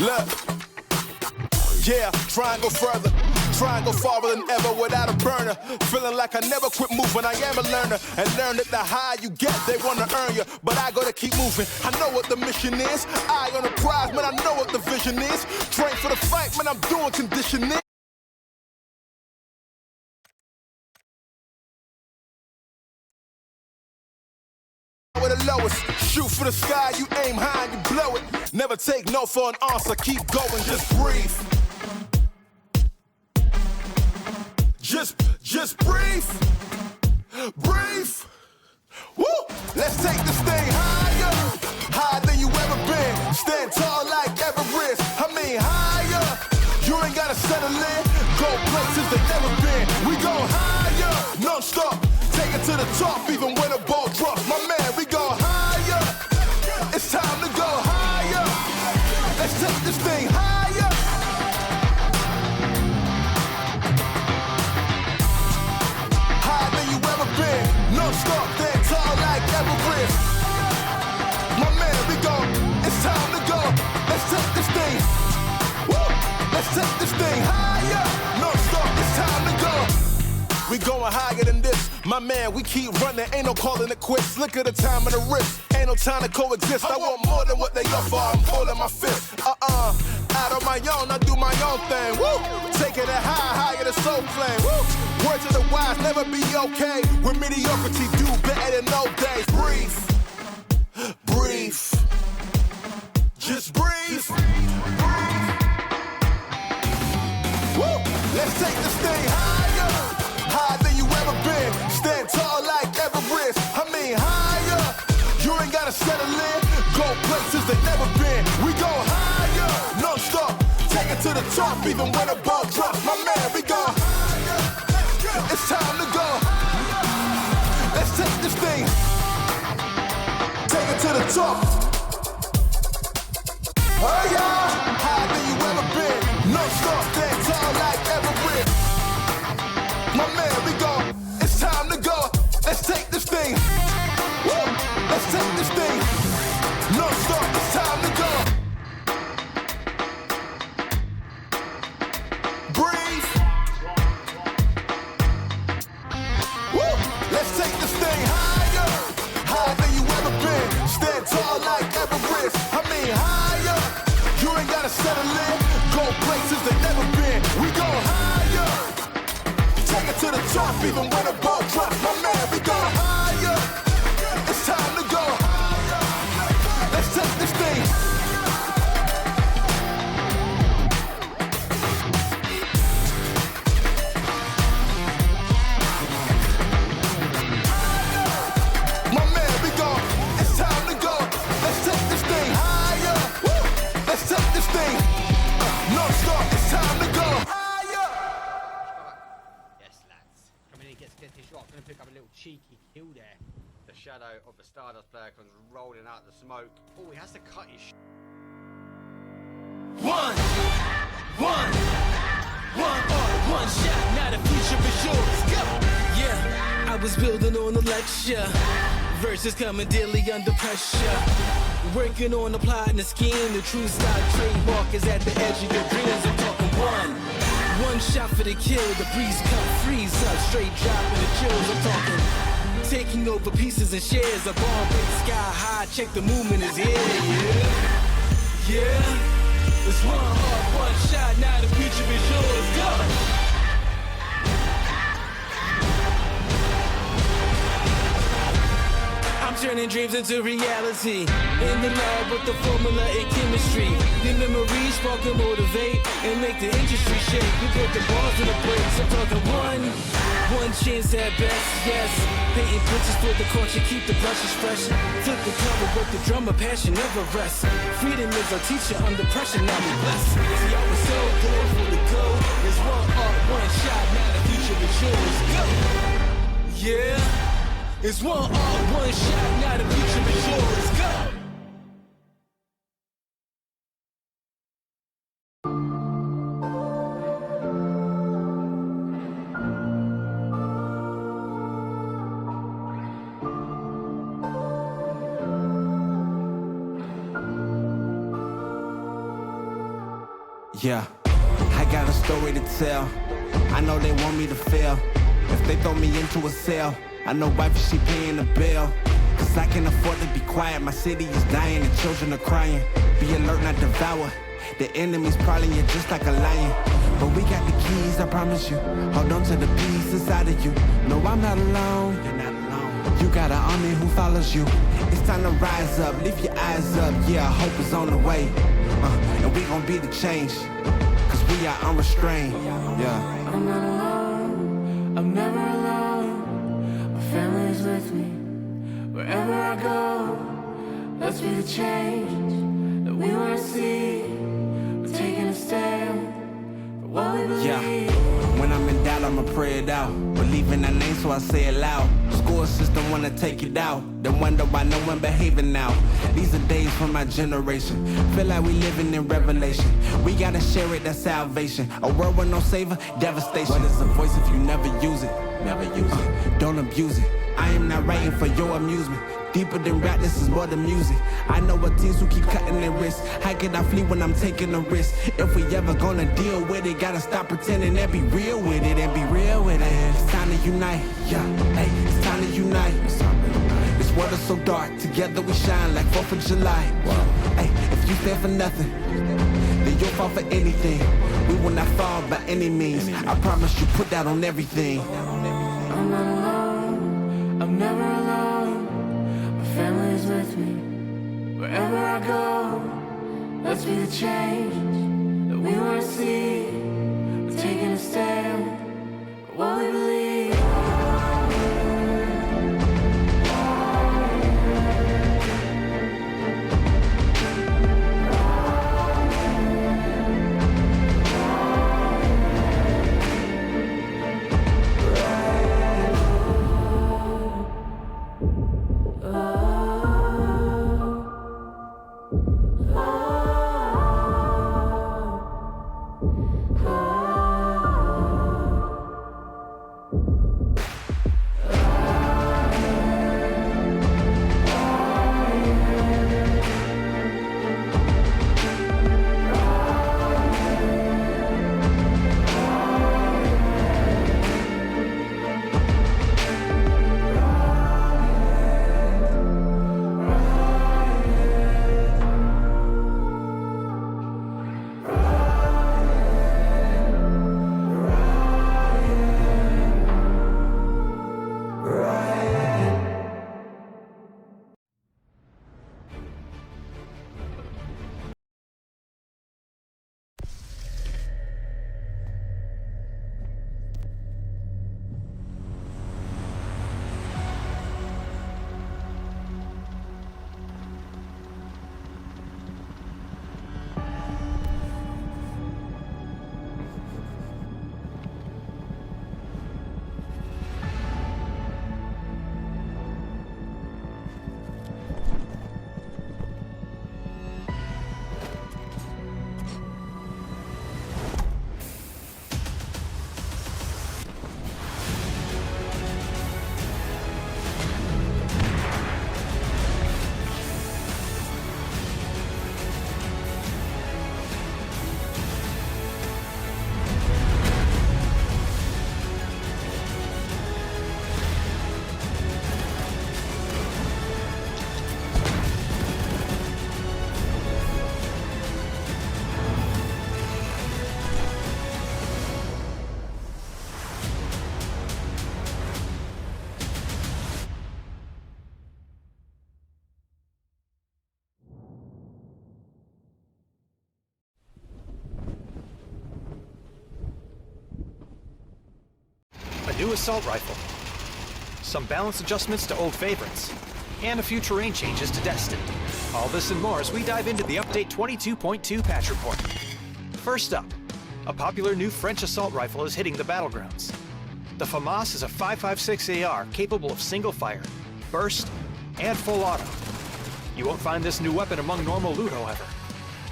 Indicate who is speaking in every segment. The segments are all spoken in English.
Speaker 1: Look, yeah, try and go further. Try and go farther than ever without a burner. Feeling like I never quit moving, I am a learner. And learn that the higher you get, they wanna earn you. But I gotta keep moving, I know what the mission is. Eye on the prize, man, I know what the vision is. Train for the fight, man, I'm doing conditioning. With the lowest, shoot for the sky, you aim high and you blow it. Never take no for an answer, keep going, just breathe. Just breathe, breathe. Woo! Let's take this thing higher, higher than you ever been. Stand tall like Everest. I mean higher. You ain't gotta settle in. Go places that never been. We go higher, non-stop. Take it to the top, even when the ball drops. My man, we go higher. It's time to go higher. Let's take this thing higher. Non-stop, that tall like Everest. My man, we go, it's time to go. Let's take this thing, woo! Let's take this thing higher. Non-stop, it's time to go. We going higher than this. My man, we keep running, ain't no calling it quits. Look at the time and the risk, ain't no time to coexist. I want more than what they offer, I'm holding my fist. Out on my own, I do my own thing, woo! Taking it higher than soul flame, woo! Words of the wise, never be okay. With mediocrity, do better than no days. Breathe, breathe, just breathe. Woo! Let's take this thing higher, higher than you ever been. Stand tall like Everest. I mean higher. You ain't gotta settle in. Go places that never been. We go higher, non-stop. Take it to the top, even when the ball drops. My man, we go higher. It's time to go. Let's take this thing. Take it to the top. Oh yeah, higher than you ever been. Non-stop, stand tall like Everest. My man, we go. It's time to go. Let's take this thing. Woo! Let's take this thing. Non-stop, it's time to go. Breathe. Woo! Let's take this thing higher, higher than you ever been. Stand tall like Everest. I mean higher. You ain't gotta settle in. Go places that never been. We go higher. Take it to the top, even when the ball drops. My man, we go higher. It's time to go. Let's take this thing. My man, we go. It's time to go. Let's take this thing higher. Woo! Let's take this thing. Non-stop. It's time to go higher.
Speaker 2: Yes, lads. Coming in, gets this shot. Gonna pick up a little cheeky kill there. The shadow of the Stardust player comes rolling out the smoke. Oh, he has to cut his
Speaker 3: One shot, now the future is yours. Go! Yeah, I was building on a lecture. Verses coming daily under pressure. Working on the plot and the scheme. The true stock trademark is at the edge of your dreams. I'm talking one shot for the kill. The breeze come freeze up, straight dropping the chills. I'm talking taking over pieces and shares. A ball break sky high. Check the movement is here. Yeah. It's one heart, one shot, now the future is yours, go! I'm turning dreams into reality. In the lab with the formula and chemistry. The memories spark and motivate and make the industry shake. We put the balls in the brakes, I'm talking one chance at best, yes. Painting pictures for the culture, keep the brushes fresh. Flip the cover, work the drummer, passion never rests. Freedom is our teacher, under pressure, now we blessed. See, I was so good for the goal. There's one art, one shot, now the future is yours. Go! Yeah, it's one art, one shot, now the future is yours. Go!
Speaker 4: Yeah, I got a story to tell. I know they want me to fail. If they throw me into a cell, I know wife, she paying the bill. Cause I can't afford to be quiet. My city is dying and children are crying. Be alert, not devour. The enemy's prowling you just like a lion. But we got the keys, I promise you. Hold on to the peace inside of you. No, I'm not alone. You're not alone. You got an army who follows you. It's time to rise up, lift your eyes up. Yeah, hope is on the way. And we gon' be the change. Cause we are unrestrained. Yeah.
Speaker 3: I'm not alone, I'm never alone. My family is with me, wherever I go. Let's be the change that we wanna see. We're taking a stand for what we believe.
Speaker 4: Yeah, when I'm in doubt, I'ma pray it out. Believe in that name, so I say it loud. School system wanna take it out. Then wonder why no one behaving now. These are days for my generation. Feel like we living in revelation. We gotta share it, that's salvation. A world with no savior, devastation. What is a voice if you never use it? Never use it. Don't abuse it. I am not writing for your amusement. Deeper than rap, this is more than music. I know what teams who keep cutting their wrists. How can I flee when I'm taking a risk? If we ever gonna deal with it, gotta stop pretending and be real with it and be real with it. It's time to unite, yeah. Hey, it's time to unite. This world is so dark, together we shine like 4th of July. Hey, if you stand for nothing, then you'll fall for anything. We will not fall by any means. I promise you, put that on everything.
Speaker 3: I'm not alone, I'm never alone. My family is with me, wherever I go. Let's be the change that we wanna see. We're taking a stand for what we believe.
Speaker 5: New assault rifle, some balance adjustments to old favorites, and a few terrain changes to Destin. All this and more as we dive into the Update 22.2 patch report. First up, a popular new French assault rifle is hitting the battlegrounds. The FAMAS is a 5.56 AR capable of single fire, burst, and full auto. You won't find this new weapon among normal loot, however,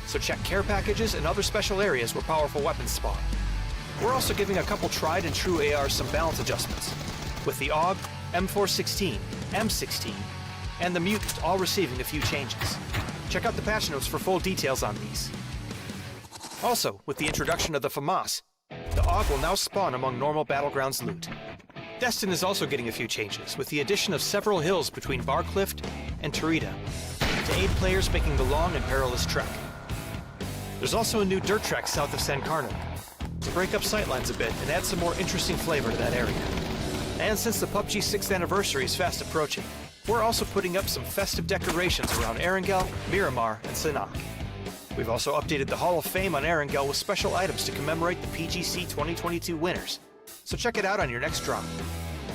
Speaker 5: so check care packages and other special areas where powerful weapons spawn. We're also giving a couple tried and true ARs some balance adjustments, with the AUG, M416, M16, and the Mutant all receiving a few changes. Check out the patch notes for full details on these. Also, with the introduction of the FAMAS, the AUG will now spawn among normal Battlegrounds loot. Destin is also getting a few changes, with the addition of several hills between Barcliff and Tarita, to aid players making the long and perilous trek. There's also a new dirt track south of San Carlo, to break up sightlines a bit and add some more interesting flavor to that area. And since the PUBG 6th anniversary is fast approaching, we're also putting up some festive decorations around Erangel, Miramar, and Sinnoh. We've also updated the Hall of Fame on Erangel with special items to commemorate the PGC 2022 winners, so check it out on your next drop.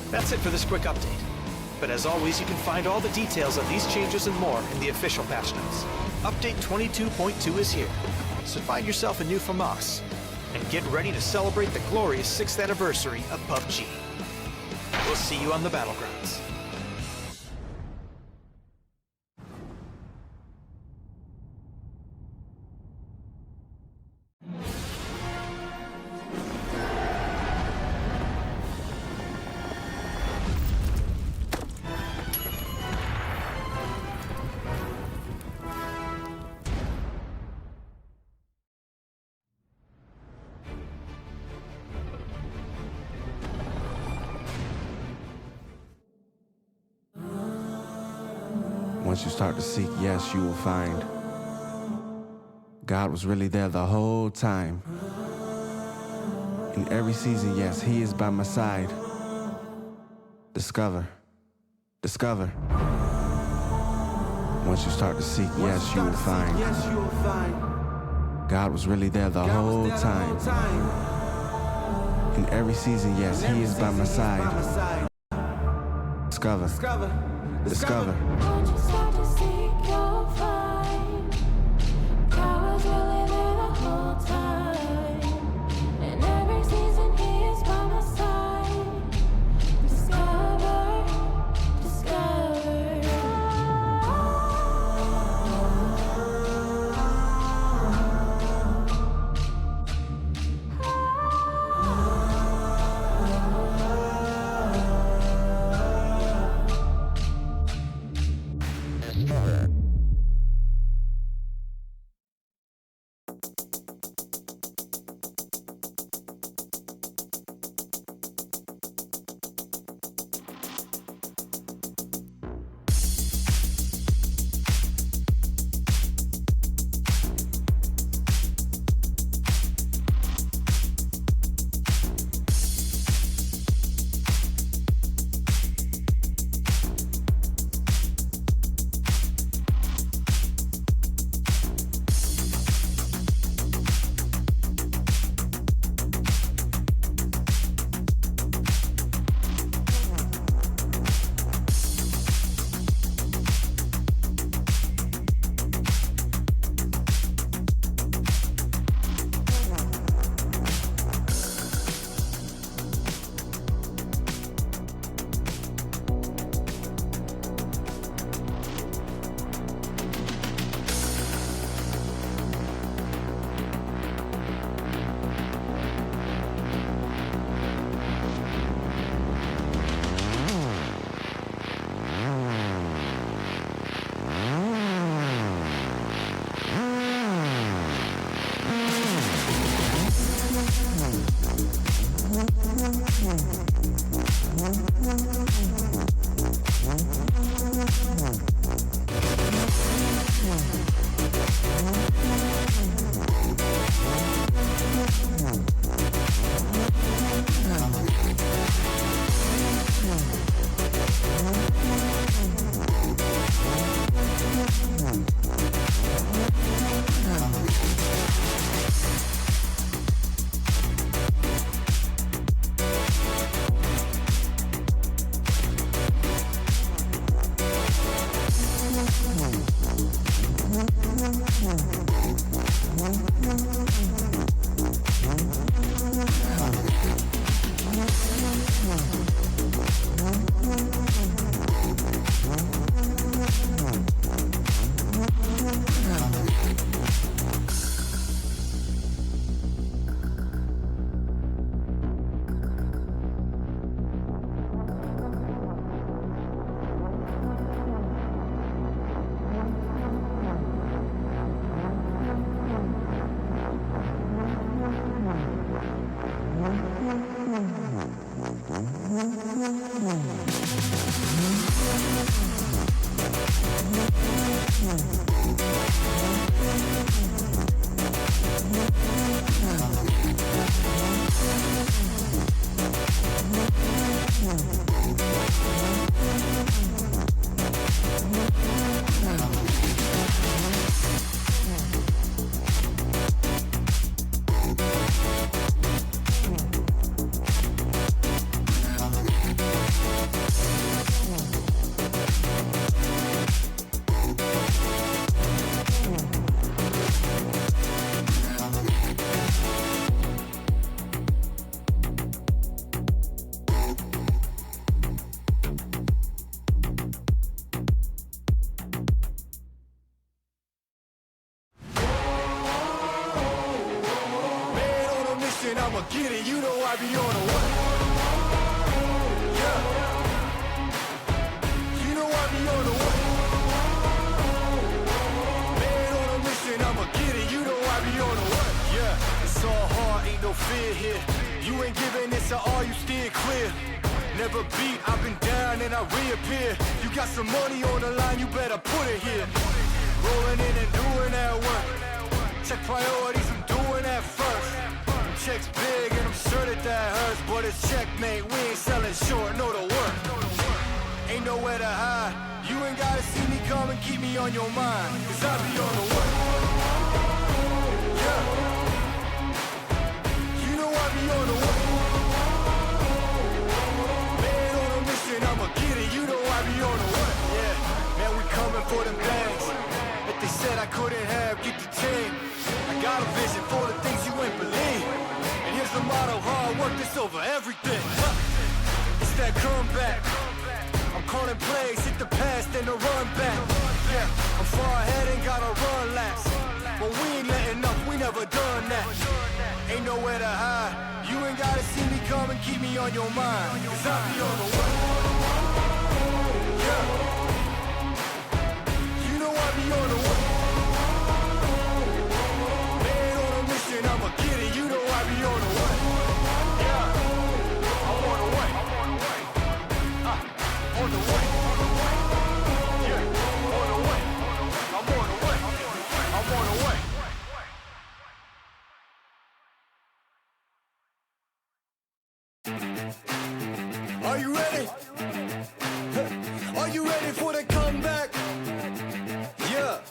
Speaker 5: That's it for this quick update. But as always, you can find all the details on these changes and more in the official patch notes. Update 22.2 is here, so find yourself a new FAMAS, and get ready to celebrate the glorious 6th anniversary of PUBG. We'll see you on the Battlegrounds.
Speaker 4: Once you start to seek, yes, you will find. God was really there the whole time. In every season, yes, He is by my side. Discover, discover. Once you start to seek, yes, you will find. God was really there the whole time. In every season, yes, He is by my side. Discover, discover.
Speaker 6: Once you start to seek, you'll find. God was really there the whole time. In every season, He is by my side. Discover, discover.
Speaker 1: get it, you know I be on a what? Yeah. You know I be on a what? Man on a mission, I'ma get it, you know I be on a what? Yeah, it's all hard, ain't no fear here. You ain't giving this at all, you steer clear. Never beat, I've been down and I reappear. You got some money on the line, you better put it here. Rolling in and doing that work. Check priorities, I'm doing that first. Check's big and I'm sure that hurts, but it's checkmate, we ain't selling short, know the work. Ain't nowhere to hide, you ain't gotta see me come and keep me on your mind, cause I be on the work. Yeah. You know I be on the work. Man on a mission, I'ma get it, you know I be on the work. Yeah, man we coming for them bags that they said I couldn't have, get the team. I got a vision for the things you ain't believe. And here's the motto, hard work, this over everything. It's that comeback. I'm calling plays, hit the pass, then the run back. Yeah, I'm far ahead and gotta run laps. But we ain't letting up, we never done that. Ain't nowhere to hide. You ain't gotta see me come and keep me on your mind, cause I be on the way. Yeah. You know I be on the way. I'ma get it, you know I be on the way. Yeah, I'm on the way. On the way. Yeah, on the way. I'm on the way. I'm on the way. Are you ready? Are you ready for the comeback? Yeah.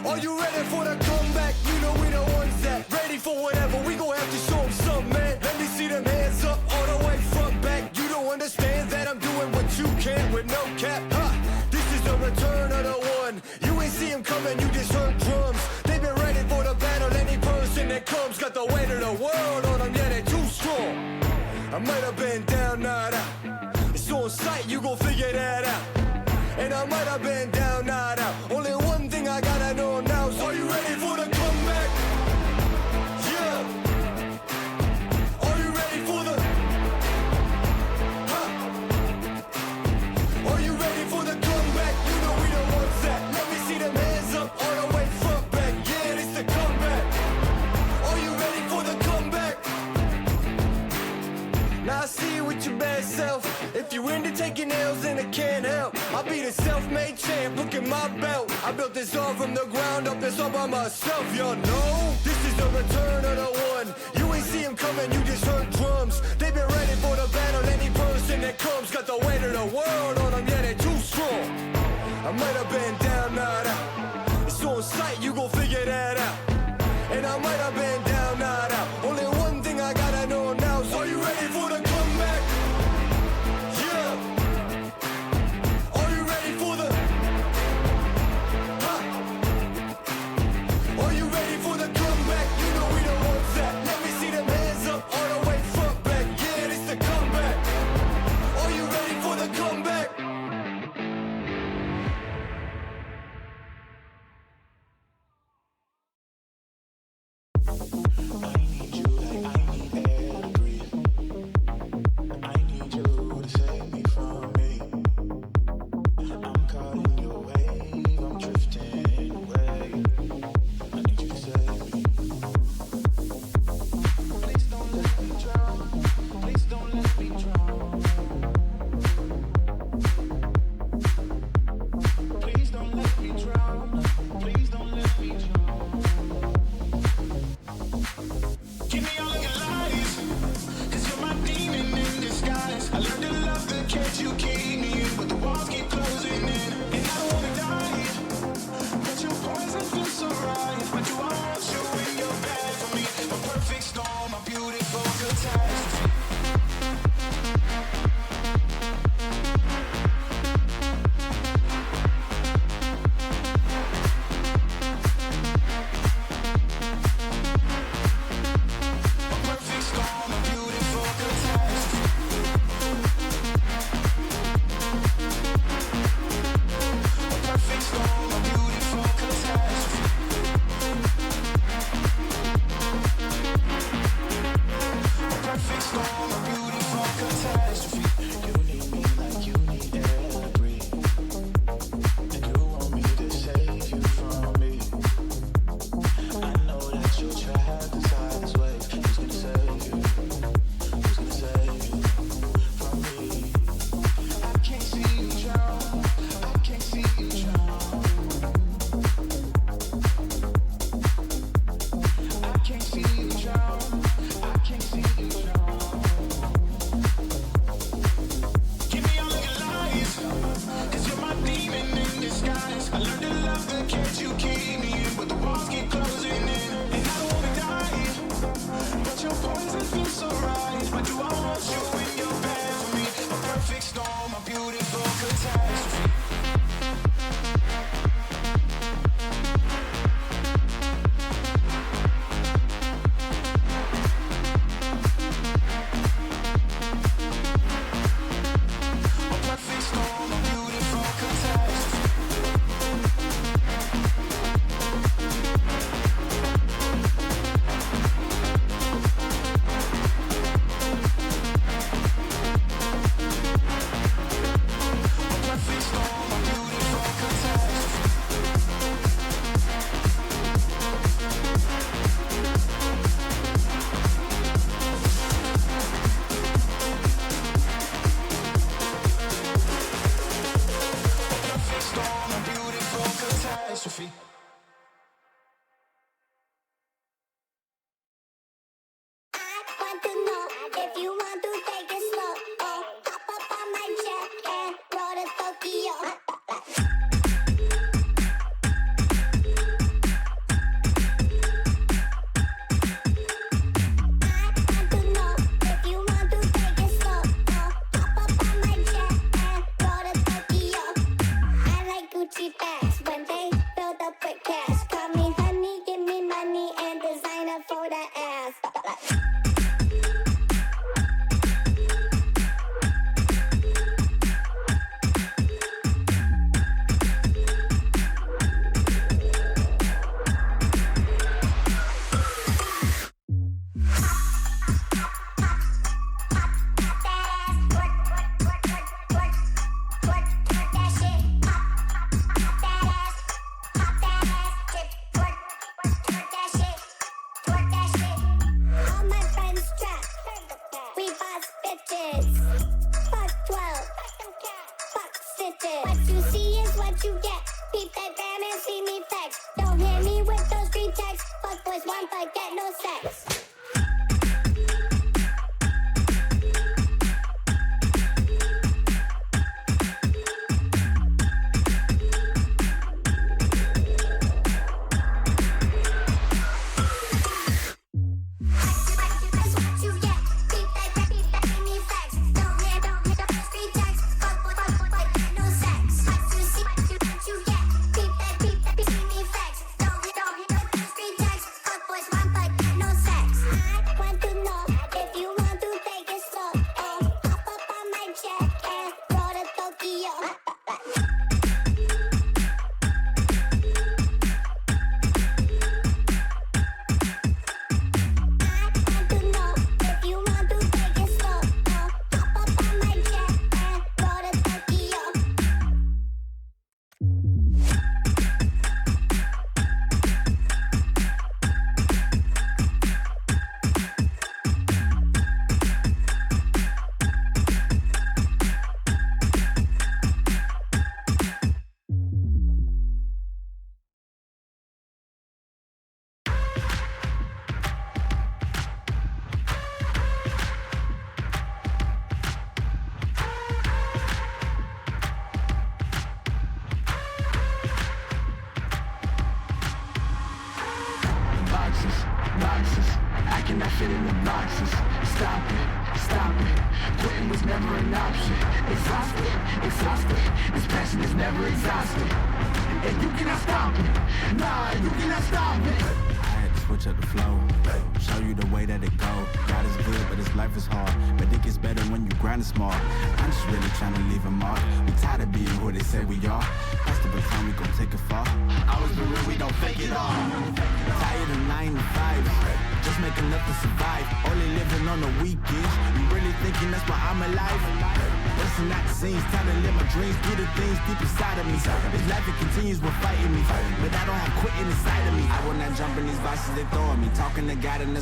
Speaker 1: Are you ready for the comeback? You know we the ones that ready for whatever. We gon' have to show them something, man. Let me see them hands up all the way front back. You don't understand that I'm doing what you can't with no cap. This is the return of the one. You ain't see him coming, you just heard drums. They've been ready for the battle. Any person that comes got the weight of the world on them. Yeah, they're too strong. I might have been down, not out. It's on sight, you gon' figure that out. And I might have been down, not out. Only one thing I gotta know now is, are you ready for the comeback? Yeah. Are you ready for the... Are you ready for the comeback? You know we the ones that... Let me see them hands up all the way front back. Yeah, it's the comeback. Are you ready for the comeback? Now I see you with your bad self. If you into taking L's, then I can't help. I'll be the self-made champ, look at my belt. I built this all from the ground up, it's all by myself, y'all know. This is the return of the one. You ain't see him coming, you just heard drums. They've been ready for the battle, any person that comes got the weight of the world on them, yeah, they're too strong. I might have been down, not out. It's on sight, you gon' figure that out. And I might have been down, not out. Only one thing I gotta know now is, are you ready for the comeback? I learned to love the cage you keep me in, but the walls keep closing in. And I don't wanna die, but your poison feels so right. Why do I want you in your bed with me? A perfect storm, a beautiful catastrophe.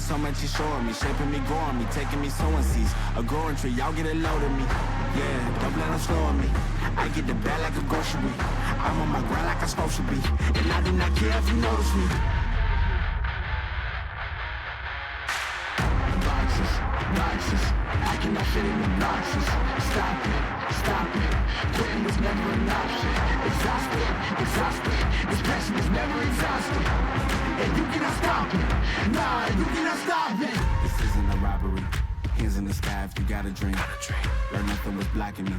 Speaker 4: So much he's showing me, shaping me, growing me, taking me sowing seeds, a growing tree, y'all get a load of me. Yeah, don't let them slow me. I get the bag like a grocery. I'm on my grind like I'm supposed to be, and I do not care if you notice me. Boxes, I cannot fit in the boxes. Stop it, stop it. Quitting was never an option. Exhausted, exhausted. This passion is never exhausted. And you cannot stop it. Nah, you cannot stop it. This isn't a robbery. Hands in the sky if you got a dream. Learn nothing was blocking me.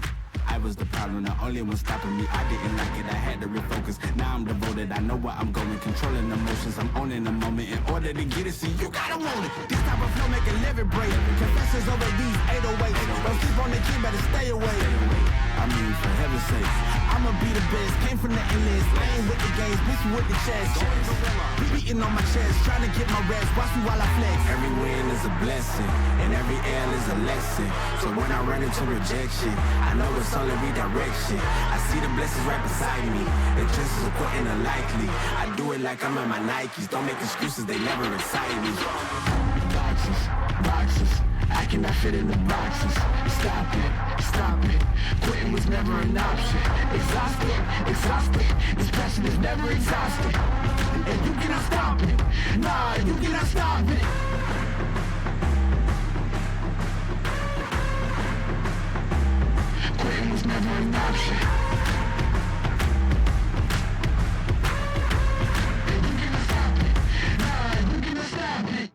Speaker 4: I was the problem, the only one stopping me. I didn't like it, I had to refocus. Now I'm devoted, I know where I'm going. Controlling emotions, I'm owning the moment. In order to get it, see, you gotta want it. This type of flow make a living break. Confessions over these 808s. Don't sleep on the key, better stay away. I mean, for heaven's sake, I'ma be the best. Came from the endless, playing with the games, bitch with the chest. Beating on my chest, trying to get my rest. Watch me while I flex. Every win is a blessing, and every L is a lesson. So when I run into rejection, I know it's only redirection. I see the blessings right beside me. The chances of quitting are likely. I do it like I'm in my Nikes. Don't make excuses, they never excite me. Boxes, boxes. I cannot fit in the boxes. Stop it, stop it. Quitting was never an option. Exhausted, exhausted. This passion is never exhausted. And you cannot stop it. Nah, you cannot stop it. Quitting was never an option. And you cannot stop it. Nah, you cannot stop it.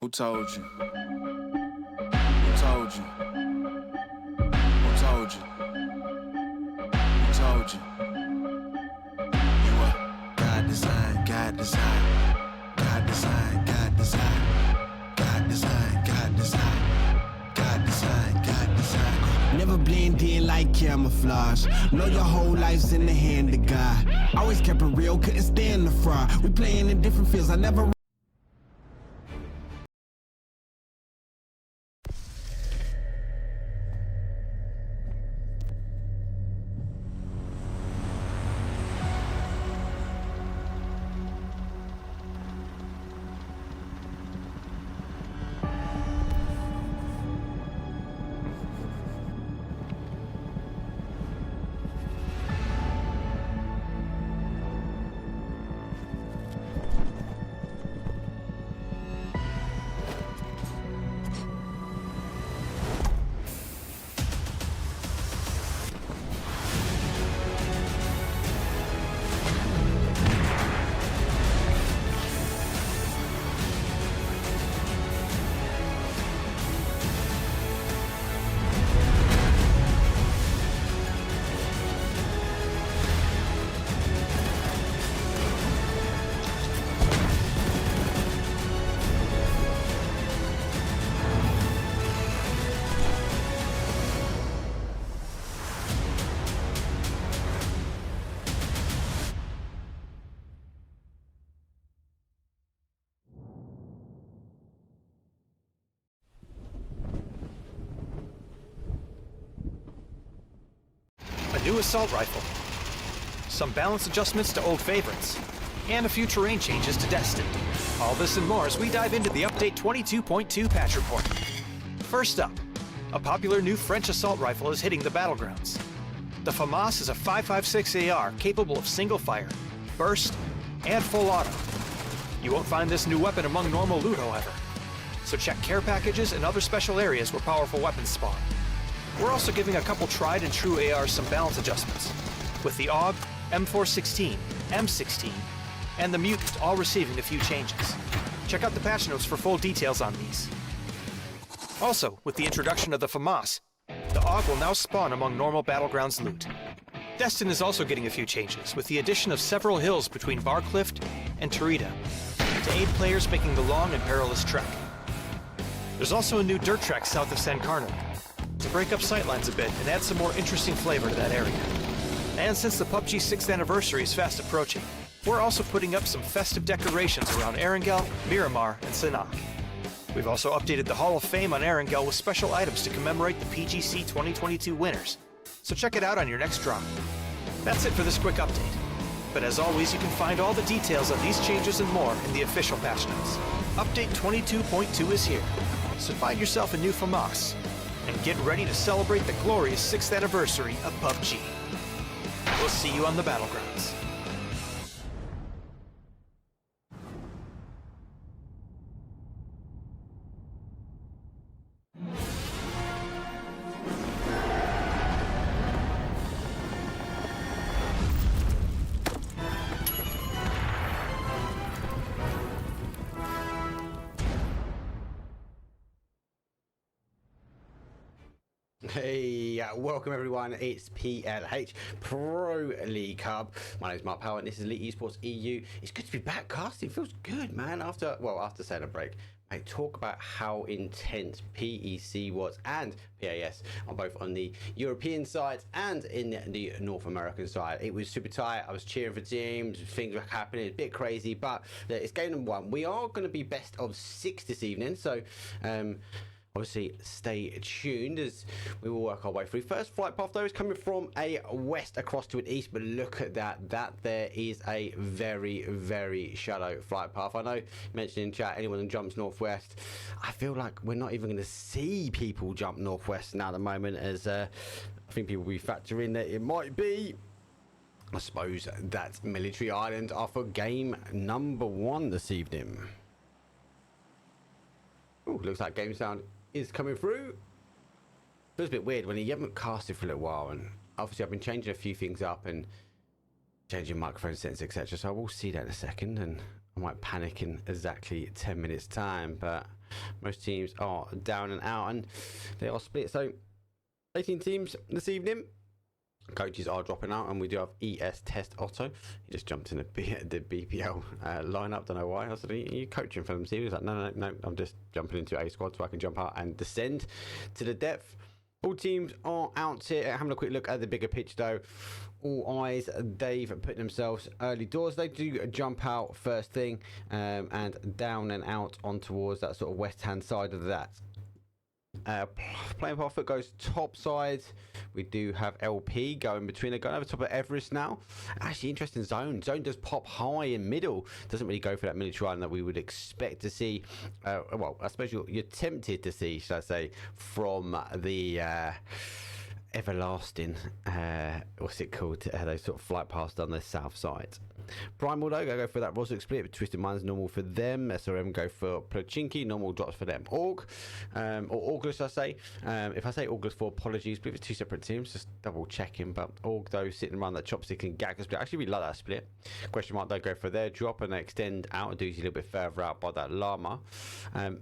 Speaker 7: Who told you? Who told you? Who told you? Who told you? You are God design, God design, God design, God design, God design, God design, God design, God design.
Speaker 4: Never blend in like camouflage. Know your whole life's in the hand of God. Always kept it real, couldn't stand the fraud. We playing in different fields, I never.
Speaker 5: new assault rifle, some balance adjustments to old favorites, and a few terrain changes to Destined. All this and more as we dive into the Update 22.2 patch report. First up, a popular new French assault rifle is hitting the battlegrounds. The FAMAS is a 5.56 AR capable of single fire, burst, and full auto. You won't find this new weapon among normal loot, however, so check care packages and other special areas where powerful weapons spawn. We're also giving a couple tried and true ARs some balance adjustments, with the AUG, M416, M16, and the Mutant all receiving a few changes. Check out the patch notes for full details on these. Also, with the introduction of the FAMAS, the AUG will now spawn among normal Battlegrounds loot. Destin is also getting a few changes, with the addition of several hills between Barcliff and Tarita, to aid players making the long and perilous trek. There's also a new dirt track south of San Carlo, to break up sightlines a bit and add some more interesting flavor to that area. And since the PUBG 6th anniversary is fast approaching, we're also putting up some festive decorations around Erangel, Miramar, and Sanak. We've also updated the Hall of Fame on Erangel with special items to commemorate the PGC 2022 winners, so check it out on your next drop. That's it for this quick update. But as always, you can find all the details on these changes and more in the official patch notes. Update 22.2 is here, so find yourself a new FAMAS, and get ready to celebrate the glorious 6th anniversary of PUBG. We'll see you on the battlegrounds.
Speaker 2: Hey, welcome everyone. It's PLH Pro League Hub. My name is Mark Powell and this is Elite Esports EU. It's good to be back, casting. Feels good, man. After saying a break, I talk about how intense PEC was and PAS on both on the European side and in the North American side. It was super tight. I was cheering for teams. Things were happening. A bit crazy, but it's game number one. We are going to be best of 6 this evening, so obviously, stay tuned as we will work our way through. First flight path, though, is coming from a west across to an east, but look at that. That there is a very, very shallow flight path. I know, mentioned in chat, anyone who jumps northwest, I feel like we're not even going to see people jump northwest now at the moment, as I think people will be factoring that it might be, I suppose, that Military Island are for game number one this evening. Oh, looks like game sound is coming through. Feels a bit weird when you haven't casted for a little while, and obviously I've been changing a few things up and changing microphone settings, etc. So I will see that in a second, and I might panic in exactly 10 minutes time, but most teams are down and out and they are split. So 18 teams this evening. Coaches are dropping out, and we do have ES Test Otto. He just jumped in the BPL lineup. Don't know why. I said, "Are you coaching for them?" He was like, "No. I'm just jumping into A squad so I can jump out and descend to the depth." All teams are out here. Having a quick look at the bigger pitch, though. All eyes, they've put themselves early doors. They do jump out first thing and down and out on towards that sort of west hand side of that. Playing path that goes top side. We do have LP going between. They're going over top of Everest now. Actually, interesting zone. Zone does pop high in middle. Doesn't really go for that military island that we would expect to see. Well, I suppose you're tempted to see, should I say, from the everlasting, what's it called? Those sort of flight paths on the south side. Primal, though, go for that Roswick split, but Twisted Minds normal for them. SRM go for Plachinki, normal drops for them. Org, or August, I say. If I say August for apologies, but it's two separate teams, just double checking. But Org, though, sitting around that chopstick and gag split. Actually, we like that split. Question mark, they go for their drop and they extend out and do a little bit further out by that llama.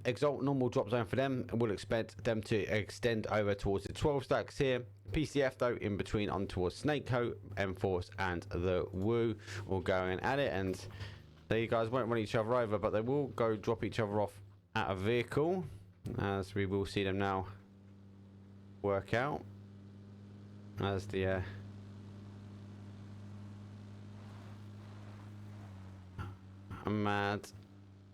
Speaker 2: Exalt, normal drop zone for them, and we'll expect them to extend over towards the 12 stacks here. PCF, though, in between on towards Snakecoat, M-Force, and the Woo, all going at it. And they guys won't run each other over, but they will go drop each other off at a vehicle, as we will see them now work out as the mad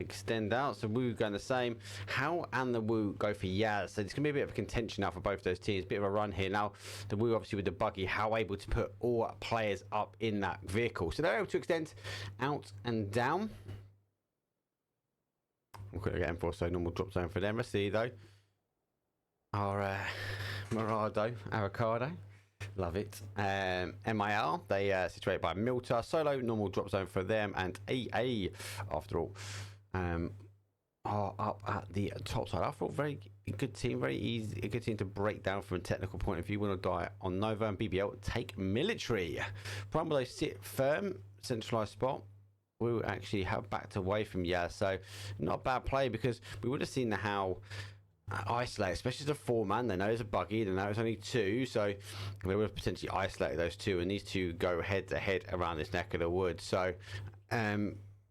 Speaker 2: extend out. So Woo going the same. How and the Woo go for Yaz. So it's going to be a bit of a contention now for both those teams. Bit of a run here. Now, the Woo obviously with the buggy, how able to put all players up in that vehicle. So they're able to extend out and down. We'll quickly get M4, so normal drop zone for them. Let's see though. Our Morado, Avocado. Love it. MIR, they situated by Milta. Solo, normal drop zone for them. And AA, after all, are up at the top side. I thought very good team, very easy, a good team to break down from a technical point of view. Win or die on Nova, and BBL take military. Prime below sit firm, centralized spot. We'll actually have backed away from so not a bad play, because we would have seen how isolate, especially as a 4-man. They know it's a buggy, they know it's only 2, so they would have potentially isolated those 2, and these 2 go head to head around this neck of the woods. So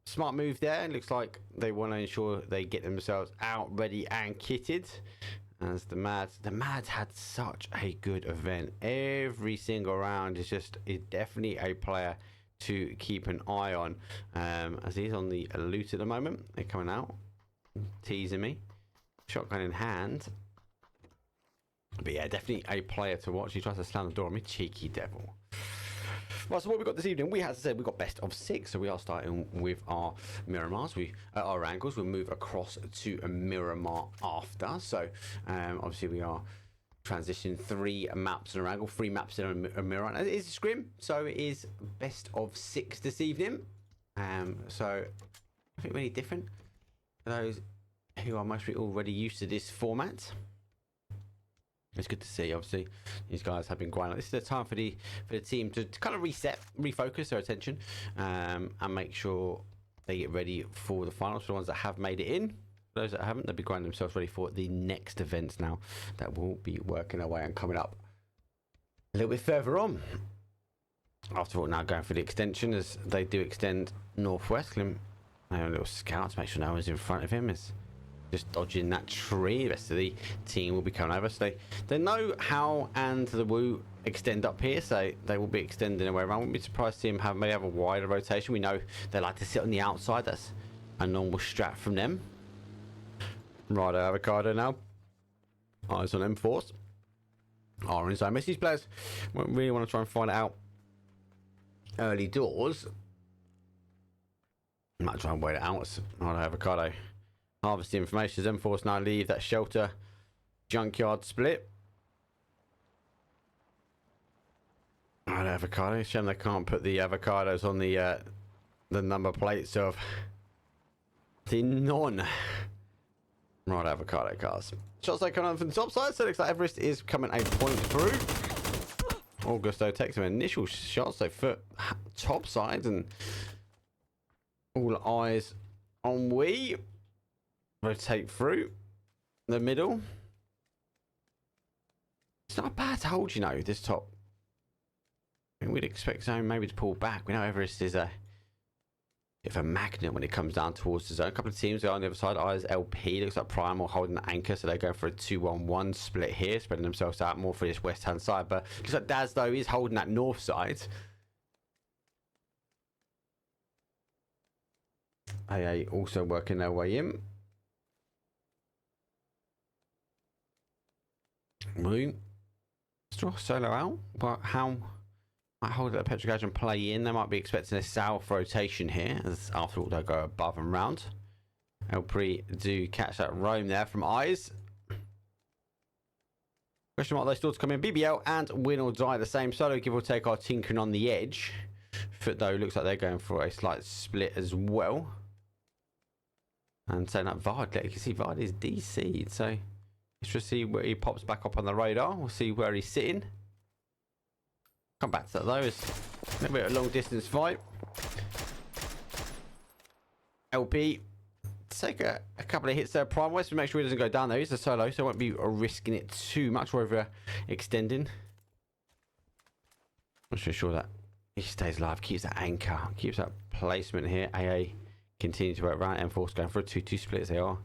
Speaker 2: smart move there. It looks like they want to ensure they get themselves out, ready and kitted. As the Mads had such a good event. Every single round is definitely a player to keep an eye on, as he's on the loot at the moment. They're coming out, teasing me, shotgun in hand. But yeah, definitely a player to watch. He tries to slam the door on me, cheeky devil. Right, so what we got this evening, we got best of 6, so we are starting with our Miramars. Our angles, we'll move across to a Miramar after. So obviously we are transition 3 maps in a angle, 3 maps in a mirror. It is a scrim, so it is best of 6 this evening. So I think really different for those who are mostly already used to this format. It's good to see. Obviously, these guys have been grinding. This is the time for the team to kind of reset, refocus their attention, and make sure they get ready for the finals. For the ones that have made it in. Those that haven't, they'll be grinding themselves ready for the next events now that will be working their way and coming up a little bit further on. After all, now going for the extension, as they do extend northwest. A little scout to make sure no one's in front of him. Is just dodging that tree. The rest of the team will be coming over. So they know how and the Woo extend up here, so they will be extending away around. Wouldn't be surprised to see them maybe have a wider rotation. We know they like to sit on the outside. That's a normal strat from them. Right, Avocado now. Eyes on M-Force. Are inside. These players really want to try and find it out early doors. Might try and wait it out. Right, Avocado. Harvest the information as M-Force now leave that shelter. Junkyard split. Right, Avocado. Shame they can't put the avocados on the number plates of the non. Right, Avocado cars. Shots like coming on from the top side, so it looks like Everest is coming a point through. Augusto takes some initial shots, so foot top side, and all eyes on Wee. Rotate through the middle. It's not a bad hold, you know, this top. I mean, we'd expect Zone maybe to pull back. We know Everest is a bit of a magnet when it comes down towards the zone. A couple of teams are on the other side. Eyes LP looks like Primal holding the anchor, so they're going for a 2-1-1 split here, spreading themselves out more for this west hand side. But looks like Daz though is holding that north side. AA also working their way in. Woo. Straw solo out, but how might hold that Petrogage and play in. They might be expecting a south rotation here, as after all they'll go above and round. Elpre do catch that roam there from Eyes. Question mark, those still to come in. BBL and Win or Die the same. Solo give or take are tinkering on the edge. Foot though looks like they're going for a slight split as well. And saying that Vard, you can see Vard is DC'd, so let's just see where he pops back up on the radar. We'll see where he's sitting. Come back to that though. It's a little bit of a long distance fight. LP take a couple of hits there. Prime West to make sure he doesn't go down there. He's a solo, so I won't be risking it too much or over extending. I'm just sure that he stays alive, keeps that anchor, keeps that placement here. AA continue to work around. M-Force going for a 2-2 split as they are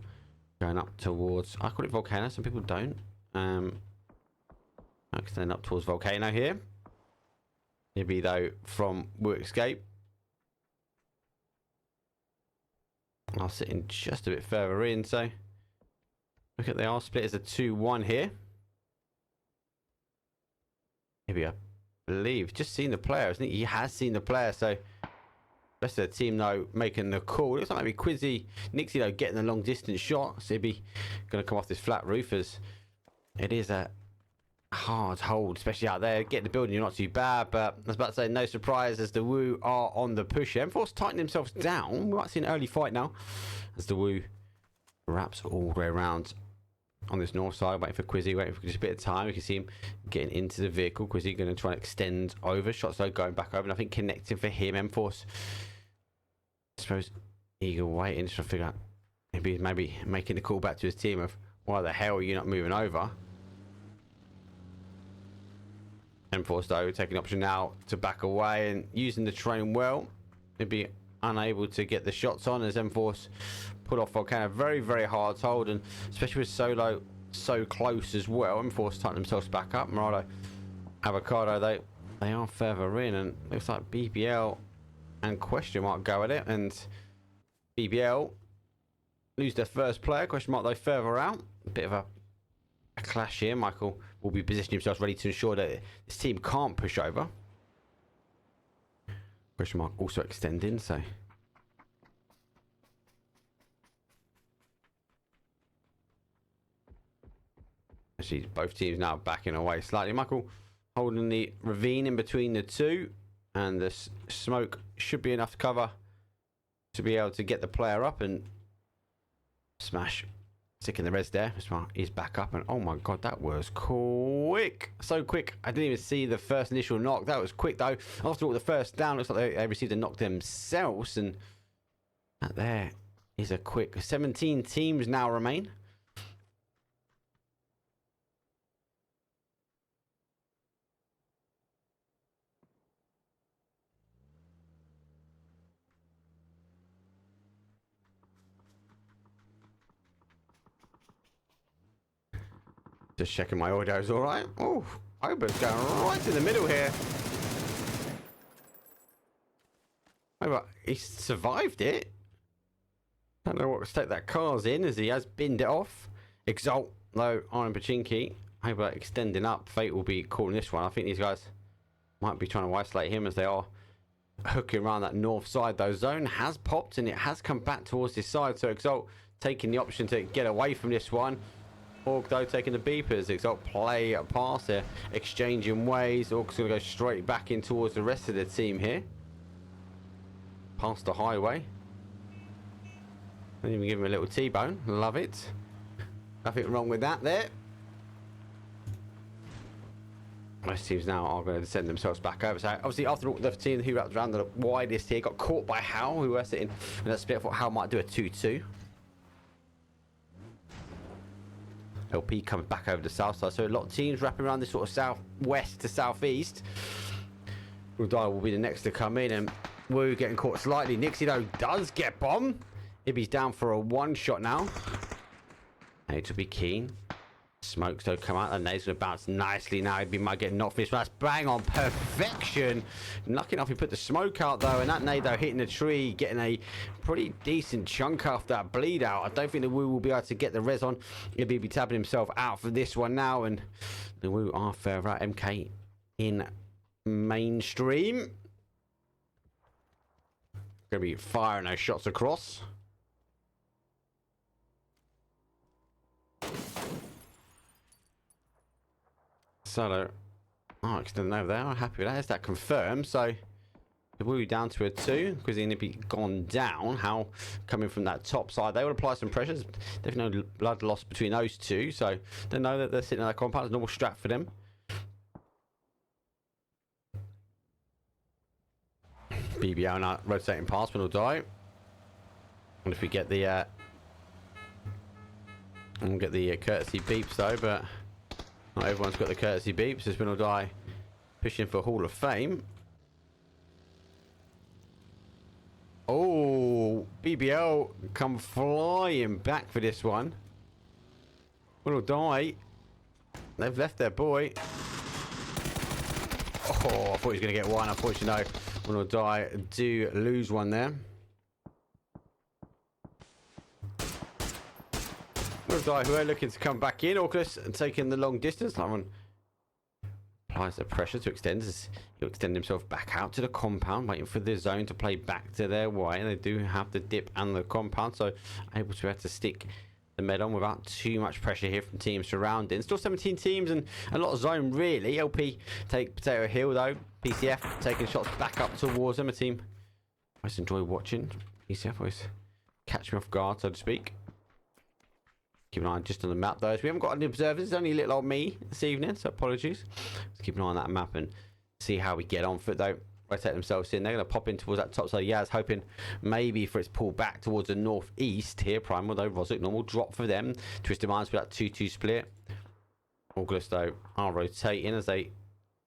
Speaker 2: going up towards, I call it Volcano, some people don't. Extend up towards Volcano here. It'd be though from Work Escape. are sitting just a bit further in. So look at they are split as a 2-1 here. Maybe I believe just seen the player, isn't he? He has seen the player, so rest of the team though making the call. Looks like maybe Quizzy, Nixie though getting the long distance shot. So he'll be going to come off this flat roof as it is a hard hold, especially out there. Getting the building, you're not too bad, but I was about to say no surprise as the Woo are on the push. M-Force tighten themselves down. We might see an early fight now as the Woo wraps all the way around on this north side, waiting for Quizzy, waiting for just a bit of time. We can see him getting into the vehicle. Quizzy going to try and extend over. Shots though going back over. And I think connecting for him. M-Force, I suppose, eager waiting, just trying to figure out maybe making the call back to his team of why the hell are you not moving over. M-Force though taking the option now to back away and using the train well. He'd be unable to get the shots on as M-Force put off Volcano. Very, very hard hold, and especially with Solo so close as well. M-Force tighten themselves back up. Morado, Avocado, they are further in, and looks like BBL and Question Mark go at it, and BBL lose their first player. Question Mark though further out. A bit of a clash here. Michael will be positioning himself ready to ensure that this team can't push over. Question Mark also extending, so actually both teams now backing away slightly. Michael holding the ravine in between the two, and the smoke should be enough cover to be able to get the player up and smash. Sticking the res there. Smart is back up, and oh my god, that was quick. So quick. I didn't even see the first initial knock. That was quick though. After all, the first down, looks like they received a knock themselves, and that there is a quick 17 teams now remain. Just checking my audio is all right. Oh, Ober's going right in the middle here. Oh, but he survived it. Don't know what state that car's in as he has binned it off. Exalt, though, Iron Pachinki. Ober extending up. Fate will be calling this one. I think these guys might be trying to isolate him as they are hooking around that north side, though. Zone has popped and it has come back towards this side. So Exalt taking the option to get away from this one. Orc though taking the beepers. Exalt play a pass there, exchanging ways. Orc's going to go straight back in towards the rest of the team here. Past the highway. Didn't even give him a little T-bone. Love it. Nothing wrong with that there. Most teams now are going to send themselves back over. So obviously after all, the team who wrapped around the widest here got caught by Hal, who were sitting in that split. I thought Hal might do a 2-2. LP coming back over the south side, so a lot of teams wrapping around this sort of southwest to southeast. Rudai will be the next to come in, and Woo getting caught slightly. Nixie though does get bombed. Ibby's down for a one shot now. Need to be keen. Smokes though come out, and nades will bounce nicely now. Ibby might get knocked this. That's bang on perfection. Lucky enough he put the smoke out though, and that nade though hitting the tree, getting a pretty decent chunk after that bleed out. I don't think the Woo will be able to get the res on. Ibby be tapping himself out for this one now, and the Woo are further out. MK in mainstream. Gonna be firing those shots across. Solo, oh, extending over there. I'm happy with that. Is that confirmed? So the Woo down to a 2 because he nippy gone down. How coming from that top side, they will apply some pressures. Definitely no blood loss between those two, so they know that they're sitting in that compound. It's normal strat for them. BBL now rotating past, will die. And if we get the we'll get the courtesy beeps though, but not everyone's got the courtesy beeps. This one will die pushing for Hall of Fame. Oh, BBL come flying back for this one. Will die. They've left their boy. Oh, I thought he was going to get one. Unfortunately, no. Will die. Do lose one there. Die who are looking to come back in. Orcus taking the long distance. That one applies the pressure to extend. He'll extend himself back out to the compound, waiting for the zone to play back to their way. And they do have the dip and the compound, so able to have to stick the med on without too much pressure here from teams surrounding. Still 17 teams and a lot of zone really. LP take Potato Hill though. PCF taking shots back up towards them. A team I just enjoy watching. PCF always catch me off guard, so to speak. Keep an eye just on the map though. So we haven't got any observers. It's only a little old me this evening, so apologies. Let's keep an eye on that map and see how we get on for it though. Rotate themselves in. They're going to pop in towards that top side. Yaz hoping maybe for its pull back towards the northeast here. Prime, although Rosic normal drop for them. Twisted Minds with that 2-2 split. August though are rotating as they.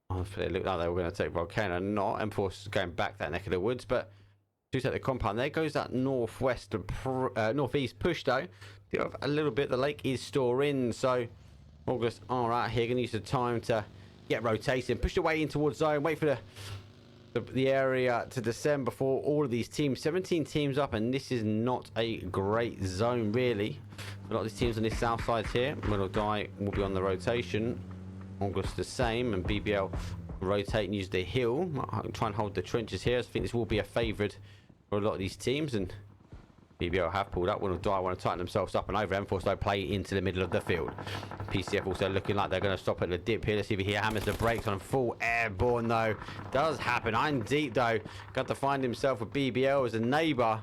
Speaker 2: Oh, it looked like they were going to take Volcano, not. And Force going back that neck of the woods, but do take the compound. There goes that northwest northeast push though. Do have a little bit. The lake is storing, so August are out here. Going to use the time to get rotating, push away in towards zone. Wait for the area to descend before all of these teams. 17 teams up, and this is not a great zone really. A lot of these teams on this south side here. Will Die will be on the rotation. August the same, and BBL rotate and use the hill. Try and hold the trenches here. I think this will be a favoured for a lot of these teams, and BBL have pulled up. Will Die want to tighten themselves up and over. M-Force though play into the middle of the field. PCF also looking like they're going to stop at the dip here. Let's see if he hammers the brakes on full airborne though. Does happen. I'm deep though. Got to find himself a BBL as a neighbour.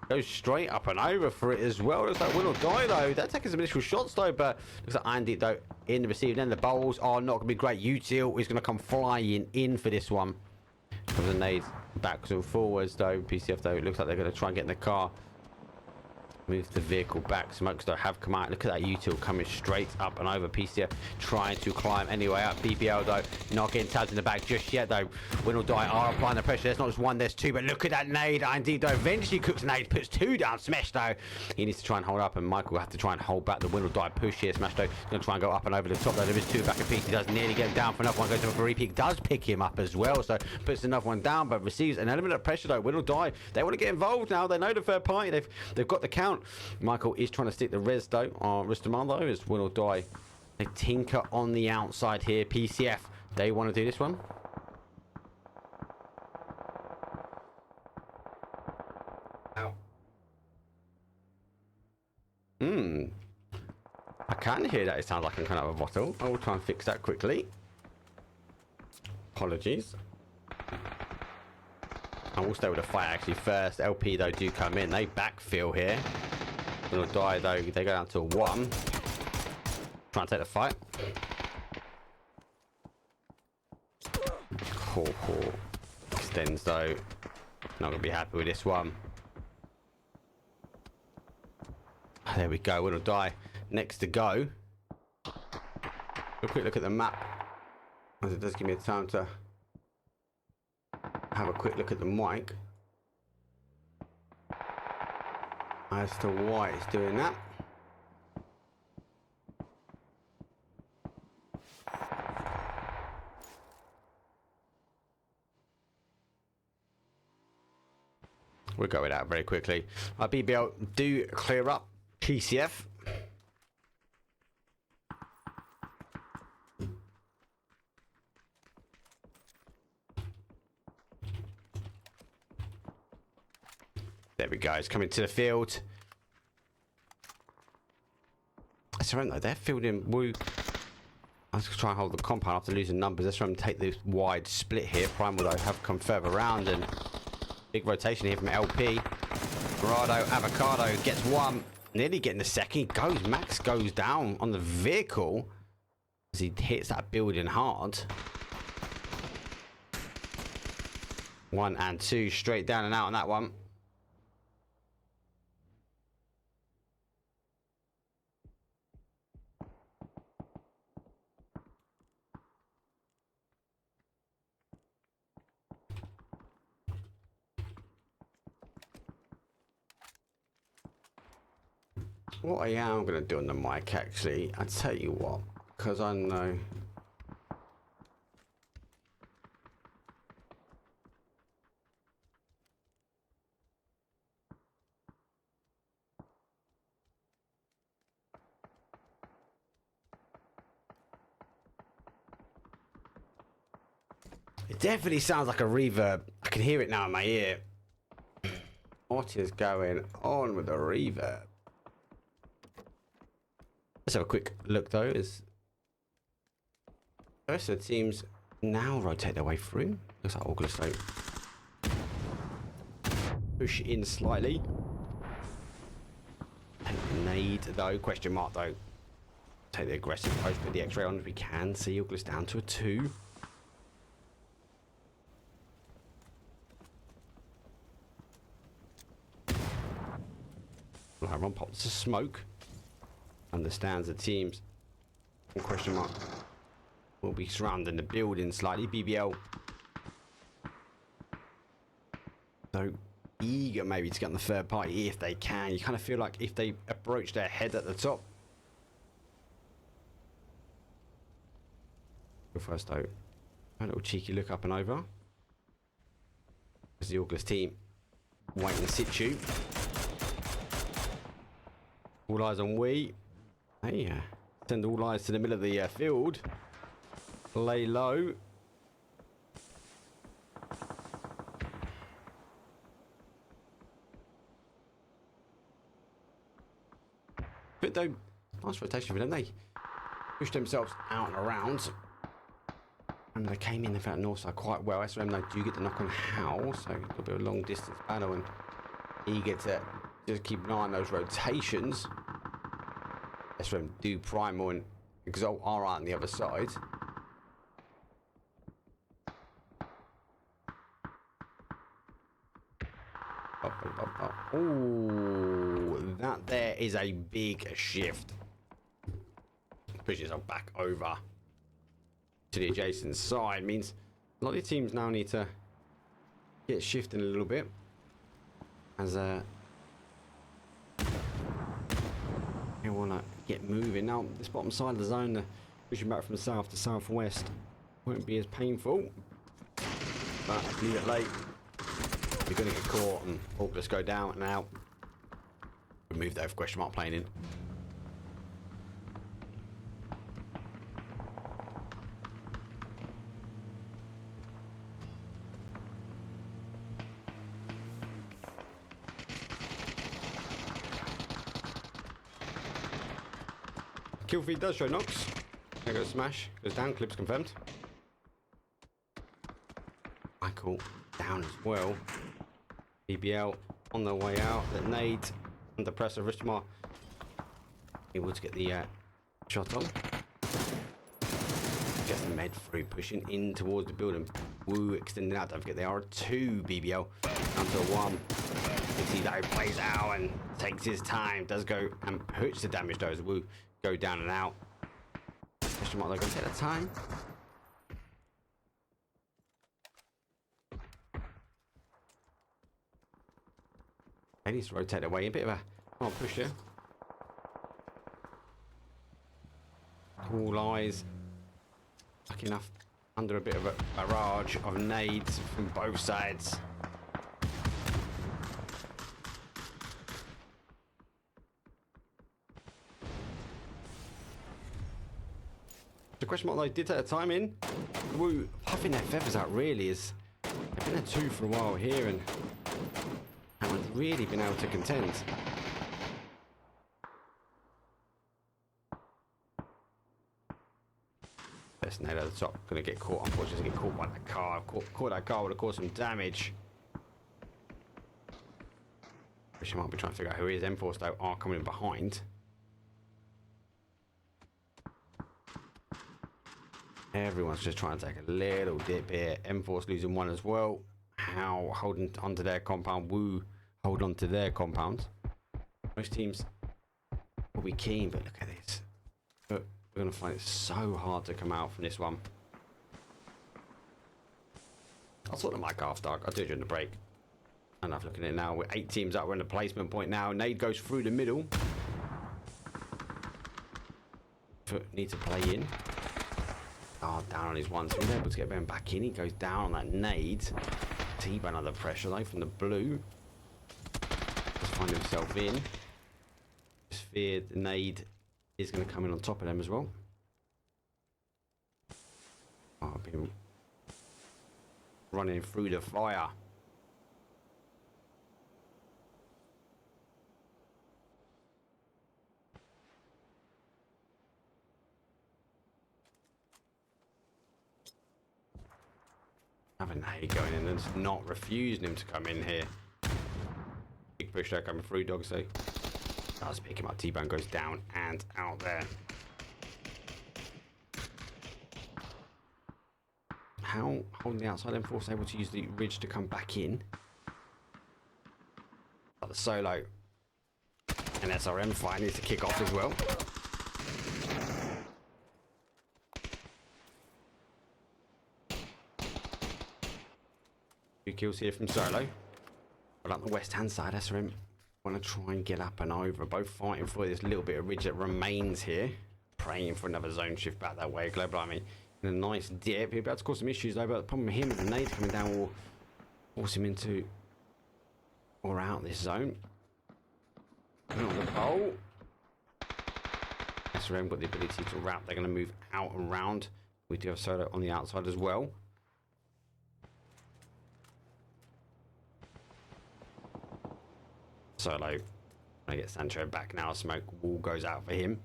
Speaker 2: Goes straight up and over for it as well. Looks like Will Die though. They're taking some initial shots though, but looks like Iron Deep though in the receiving end. The bowls are not going to be great. Util is going to come flying in for this one. Comes the nades backwards and forwards though. PCF though, it looks like they're going to try and get in the car. Move the vehicle back. Smokes though have come out. Look at that util coming straight up and over. PCF trying to climb anyway up. BBL though not getting tabbed in the back just yet though. Win or Die are applying the pressure. There's not just one, there's two. But look at that nade. Indeed though eventually cooks a nade, puts two down. Smash though. He needs to try and hold up, and Michael will have to try and hold back the Win or Die push here. Smash though going to try and go up and over the top though. There is two back at piece. He does nearly get him down for another one. Goes to a repeat. Does pick him up as well. So puts another one down, but receives an element of pressure though. Win or Die. They want to get involved now. They know the third party. They've got the count. Michael is trying to stick the res though. Ristamar though is Win or Die. They tinker on the outside here. PCF. They want to do this one. Ow. I can hear that. It sounds like I'm kind of a bottle. I will try and fix that quickly. Apologies. I will stay with the fight actually first. LP though do come in. They backfill here. Will Die though. They go down to a 1. Try and take the fight. Cool. Extends though. Not gonna be happy with this one. There we go. Will Die next to go. A quick look at the map, as it does give me a time to have a quick look at the mic as to why it's doing that. We'll go with that very quickly. BBL do clear up. PCF. There we go. It's coming to the field. That's right though. They're fielding Woo. I was trying to hold the compound after losing numbers. Let's try and take this wide split here. Prime will have come further around, and big rotation here from LP. Dorado Avocado gets one. Nearly getting the second. He goes. Max goes down on the vehicle as he hits that building hard. 1 and 2 straight down and out on that one. What I am going to do on the mic, actually, I tell you what, because I know. It definitely sounds like a reverb. I can hear it now in my ear. What is going on with the reverb? Let's have a quick look though. As the rest of the teams now rotate their way through. Looks like August push in slightly. Nade though, question mark though. Take the aggressive approach, put the X-ray on if we can. See August down to a 2. Ron pops a smoke. Understands the teams. Question mark. Will be surrounding the building slightly. BBL. So eager maybe to get on the third party if they can. You kind of feel like if they approach their head at the top. Go first though. A little cheeky look up and over. As the August team wait in situ. All eyes on we. Hey, send all eyes to the middle of the field. Lay low. But though, nice rotation for them. They pushed themselves out and around. And they came in and found north side quite well. SRM they do get the knock on Howl, so a little bit of a long distance battle and eager to just keep an eye on those rotations. SRM do Primal and Exalt are out on the other side. Oh, that there is a big shift. Pushes us back over to the adjacent side. Means a lot of the teams now need to get shifting a little bit. As they want to get moving. Now, this bottom side of the zone, pushing back from south to southwest, won't be as painful. But leave it late. You're going to get caught and August go down and out. Remove that question mark plane in. Kill feed does show knocks. There goes smash. Goes down. Clips confirmed. Michael down as well. BBL on the way out. That nade under pressure. Richmar able to get the shot on. Just the med through, pushing in towards the building. Woo extending out. Don't forget they are a 2 BBL down to a 1. You see that he plays out and takes his time. Does go and puts the damage though as Woo go down and out. Question mark, they're going to take the time. They need to rotate away. A bit of a push here. All eyes. Lucky enough under a bit of a barrage of nades from both sides. The question mark they did take the time in. Woo puffing their feathers out really is. They've been a 2 for a while here and haven't really been able to contend. Best nail at the top, gonna get caught, unfortunately get caught by that car. Caught that car would have caused some damage. Which I might be trying to figure out who he is. M-Force though are coming in behind. Everyone's just trying to take a little dip here. M-Force losing 1 as well. How holding onto their compound. Woo hold on to their compound. Most teams will be keen, but look at this. But we're going to find it so hard to come out from this one. I'll sort the mic after. I'll do it during the break. Enough looking at it now. We're 8 teams up. We're in the placement point now. Nade goes through the middle. Foot needs to play in. Oh, down on his 1, so he's able to get Ben back in. He goes down on that nade. T-Bone under pressure though from the blue. Just find himself in. Just feared the nade is going to come in on top of them as well. Oh, been running through the fire. Having Hay going in and not refusing him to come in here. Big push there coming through, Dog. So does pick him up. T-Bone goes down and out there. How holding the outside M-Force able to use the ridge to come back in? But the solo and SRM fight needs to kick off as well. 2 kills here from Solo. But on the west hand side, SRM want to try and get up and over. Both fighting for this little bit of ridge that remains here. Praying for another zone shift back that way. Global Army in a nice dip. He'll be able to cause some issues though, but the problem with him is the nades coming down will force him into or out this zone. Not the bowl. SRM got the ability to wrap. They're going to move out and round. We do have Solo on the outside as well. Solo, I get Sancho back now. Smoke wall goes out for him.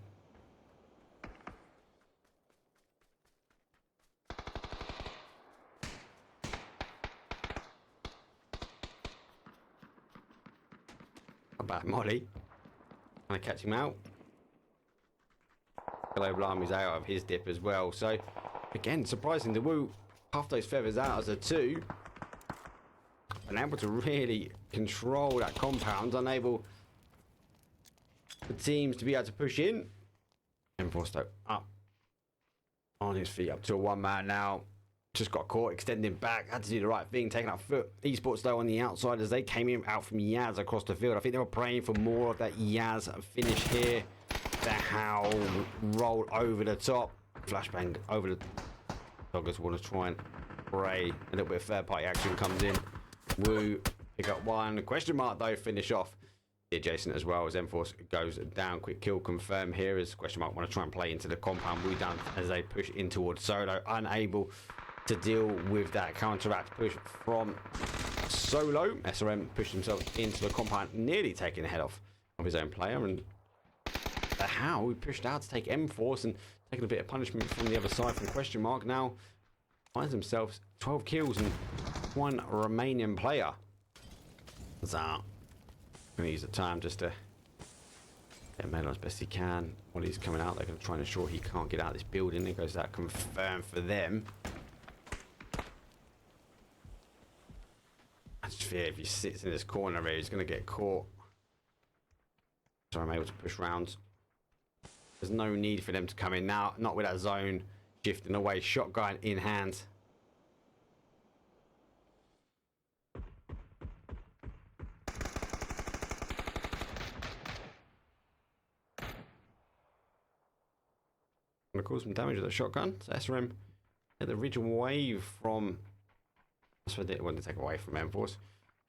Speaker 2: About Molly, trying to catch him out. Global Army's out of his dip as well. So again, surprising, the Woo puffed those feathers out as a 2. Unable to really control that compound, unable for teams to be able to push in. M4 though up on his feet, up to a 1-man now. Just got caught, extending back, had to do the right thing, taking out foot. Esports though on the outside as they came in out from Yaz across the field. I think they were praying for more of that Yaz finish here. The Howl rolled over the top, flashbang over the Doggers. Want to try and pray a little bit of third party action comes in. Woo pick up 1. Question mark though, finish off the adjacent as well as M-Force goes down. Quick kill confirmed here as question mark want to try and play into the compound. Woo down as they push in towards Solo, unable to deal with that counteract push from Solo. SRM pushed himself into the compound, nearly taking the head off of his own player, and the How we pushed out to take M-Force and taking a bit of punishment from the other side from question mark. Now finds themselves 12 kills and 1 remaining player. So I'm going to use the time just to get Melo as best he can. While he's coming out, they're going to try and ensure he can't get out of this building. It goes that confirmed for them. I just fear if he sits in this corner here, he's going to get caught. So I'm able to push round. There's no need for them to come in now, not with that zone shifting away. Shotgun in hand. Going to cause some damage with the shotgun. So SRM get the ridge away from. That's what they wanted to take away from M-Force.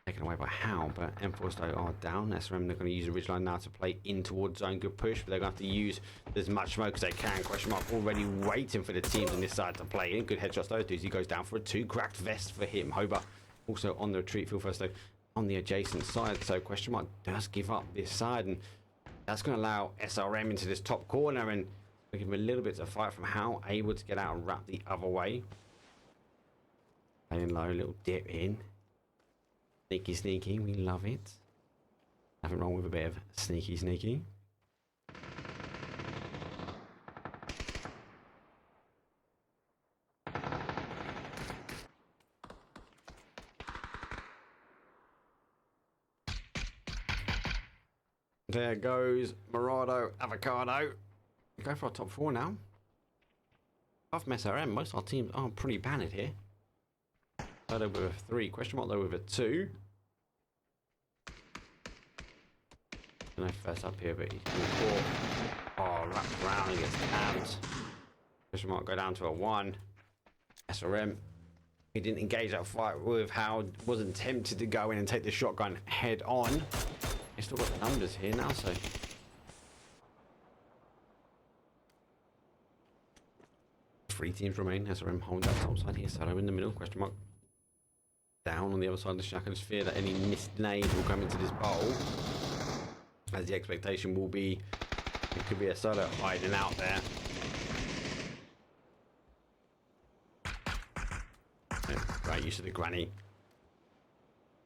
Speaker 2: Taken away by Howl, but M-Force though are down. SRM, they're going to use the ridgeline now to play in towards zone. Good push, but they're going to have to use as much smoke as they can. Question mark already waiting for the teams on this side to play in. Good headshots those dudes. He goes down for a 2. Cracked vest for him. Hoba also on the retreat field first though on the adjacent side. So question mark does give up this side, and that's going to allow SRM into this top corner and give him a little bit to fight from Howl. Able to get out and wrap the other way. Playing low, little dip in. Sneaky, sneaky, we love it. Nothing wrong with a bit of sneaky, sneaky. There goes Morado, Avocado. We go for our top 4 now. Apart from SRM, most of our teams are pretty banned here. Solo with a 3, question mark though with a 2. No first up here, but he's caught. Oh, wrapped around, he gets tabbed. Question mark go down to a 1. SRM, he didn't engage that fight with Howard, wasn't tempted to go in and take the shotgun head on. He's still got the numbers here now, so 3 teams remain. SRM hold that top side here. Solo in the middle, question mark down on the other side of the shack. I just fear that any missed nades will come into this bowl, as the expectation will be it could be a solo hiding out there. Yeah, right, used to the granny.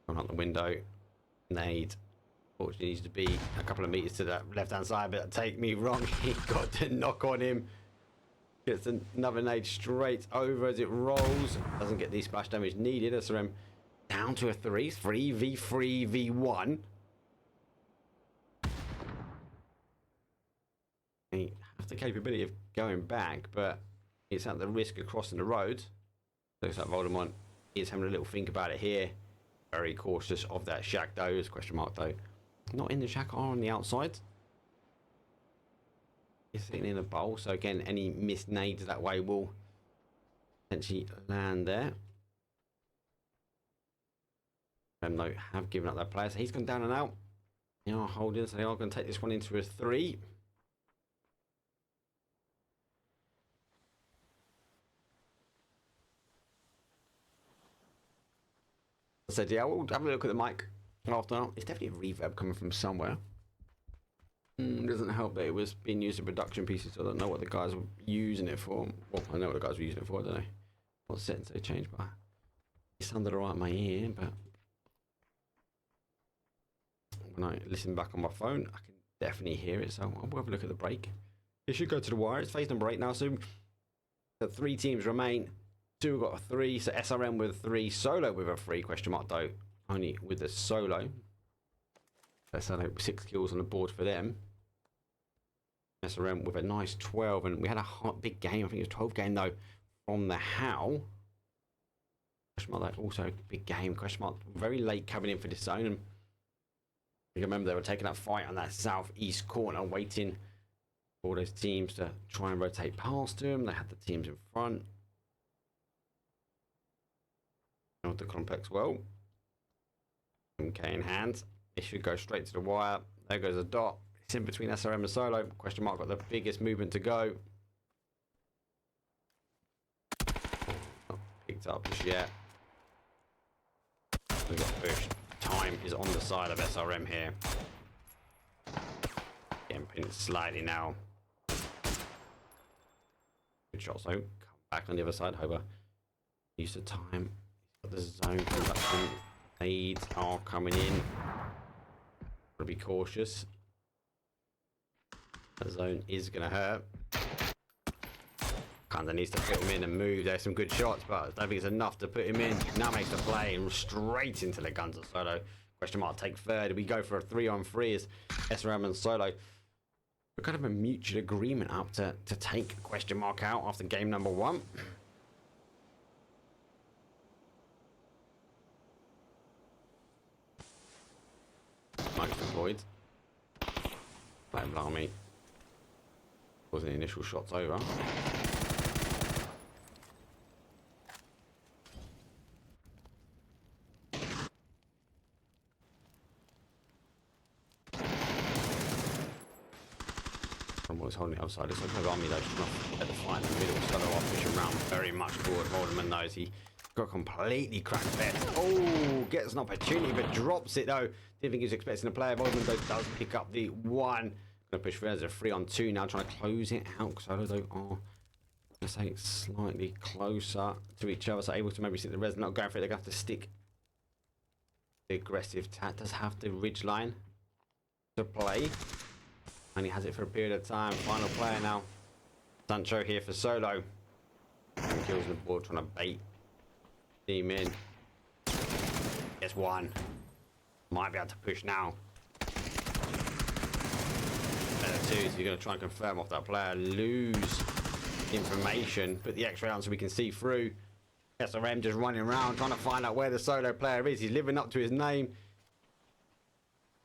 Speaker 2: Going out the window. Nade. Fortunately, needs to be a couple of meters to that left-hand side, but take me wrong. He got to knock on him. Gets another nade straight over as it rolls. Doesn't get the splash damage needed. SRM down to a 3v3v1. He has the capability of going back, but it's at the risk of crossing the road. Looks like Voldemort is having a little think about it here. Very cautious of that shack though. There's a question mark though. Not in the shack, are on the outside. He's sitting in a bowl, so again, any missed nades that way will potentially land there. And though have given up that player, so he's gone down and out. They are holding, so they are going to take this one into a 3. I said, yeah, we'll have a look at the mic after. It's definitely a reverb coming from somewhere. Doesn't help that it was being used in production pieces, so I don't know what the guys were using it for. Well, I know what the guys were using it for, I don't know what settings they changed, but it sounded alright in my ear, but when I listen back on my phone, I can definitely hear it, so I'll have a look at the break. It should go to the wire. It's phase number 8 now, so the 3 teams remain. 2 have got a 3, so SRM with a 3, Solo with a 3, question mark though, only with the Solo. SRM 6 kills on the board for them. SRM with a nice 12, and we had a hot big game, I think it was 12 game though, from the How. Question mark though, also a big game, question mark, very late coming in for this zone. And you remember they were taking that fight on that southeast corner, waiting for those teams to try and rotate past them. They had the teams in front. The complex well. Okay, in hand. It should go straight to the wire. There goes a dot. It's in between SRM and Solo. Question mark got the biggest movement to go. Not picked up just yet. We got pushed. Time is on the side of SRM here. Getting pinned slightly now. Good shot, so come back on the other side. Hover. Use of time. The zone production aids are coming in. Gotta be cautious. The zone is gonna hurt. Kinda needs to put him in and move. There's some good shots, but I don't think it's enough to put him in. Now makes the play and straight into the guns of Solo. Question mark, take third. We go for a 3-on-3 as SRM and Solo. We're kind of a mutual agreement up to take question mark out after game number 1. Mike's deployed. Flame Blarmy. Was the initial shots over. Someone's holding the other side. It's okay, Army though. She's not at the fight in the middle. Solo off pushing around very much forward. Haldeman knows he got completely cracked vest. Oh, gets an opportunity but drops it though. Didn't think he was expecting a play. Haldeman though does pick up the 1. Gonna push further. There's a 3-on-2 now, trying to close it out. Solo though are, let's say, slightly closer to each other, so able to maybe see the res. Not going for it. They're gonna have to stick the aggressive tat. Does have the ridge line to play, and he has it for a period of time. Final player now. Sancho here for Solo. And kills the board, trying to bait team in. Gets 1. Might be able to push now. Better 2, so you're going to try and confirm off that player. Lose information, but the X-ray answer we can see through. SRM just running around trying to find out where the Solo player is. He's living up to his name.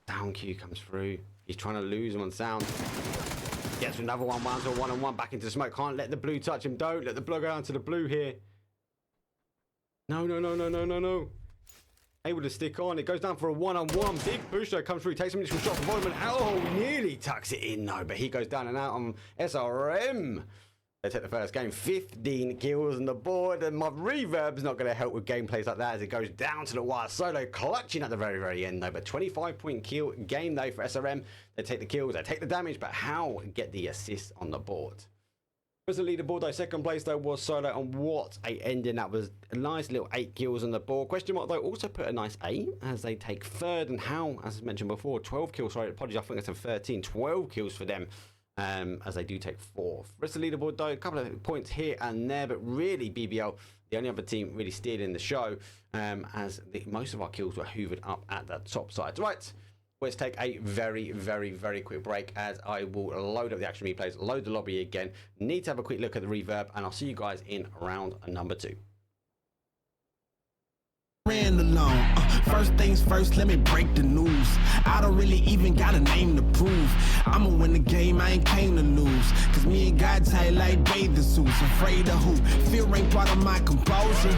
Speaker 2: Down Q comes through. He's trying to lose him on sound. Gets another one, to a 1-on-1 back into the smoke. Can't let the blue touch him. Don't let the blue go down to the blue here. No, no, no, no, no, no, no. Able to stick on. It goes down for a 1-on-1. Big push though comes through. Takes some initial shot from Voldemort. Oh, nearly tucks it in though, but he goes down and out on SRM. They take the first game, 15 kills on the board, and my reverb's not going to help with gameplays like that as it goes down to the wire. Solo clutching at the very, very end though, but 25-point kill game though for SRM. They take the kills, they take the damage, but how get the assists on the board? Was the leaderboard though, second place though was Solo, and what a ending that was. A nice little 8 kills on the board. Question mark though also put a nice 8 as they take third, and how, as I mentioned before, 12 kills, sorry, apologies, I think it's a 13, 12 kills for them. As they do take 4th. Rest of the leaderboard though, a couple of points here and there, but really BBL, the only other team really steering the show, as most of our kills were hoovered up at the top side. Right, let's take a very, very, very quick break as I will load up the action replays, load the lobby again, need to have a quick look at the reverb, and I'll see you guys in round number 2.
Speaker 4: Ran alone. First things first, let me break the news. I don't really even got a name to prove. I'ma win the game, I ain't came to lose. Cause me and God tight like bathing suits. Afraid of who? Fear ain't part of my composure.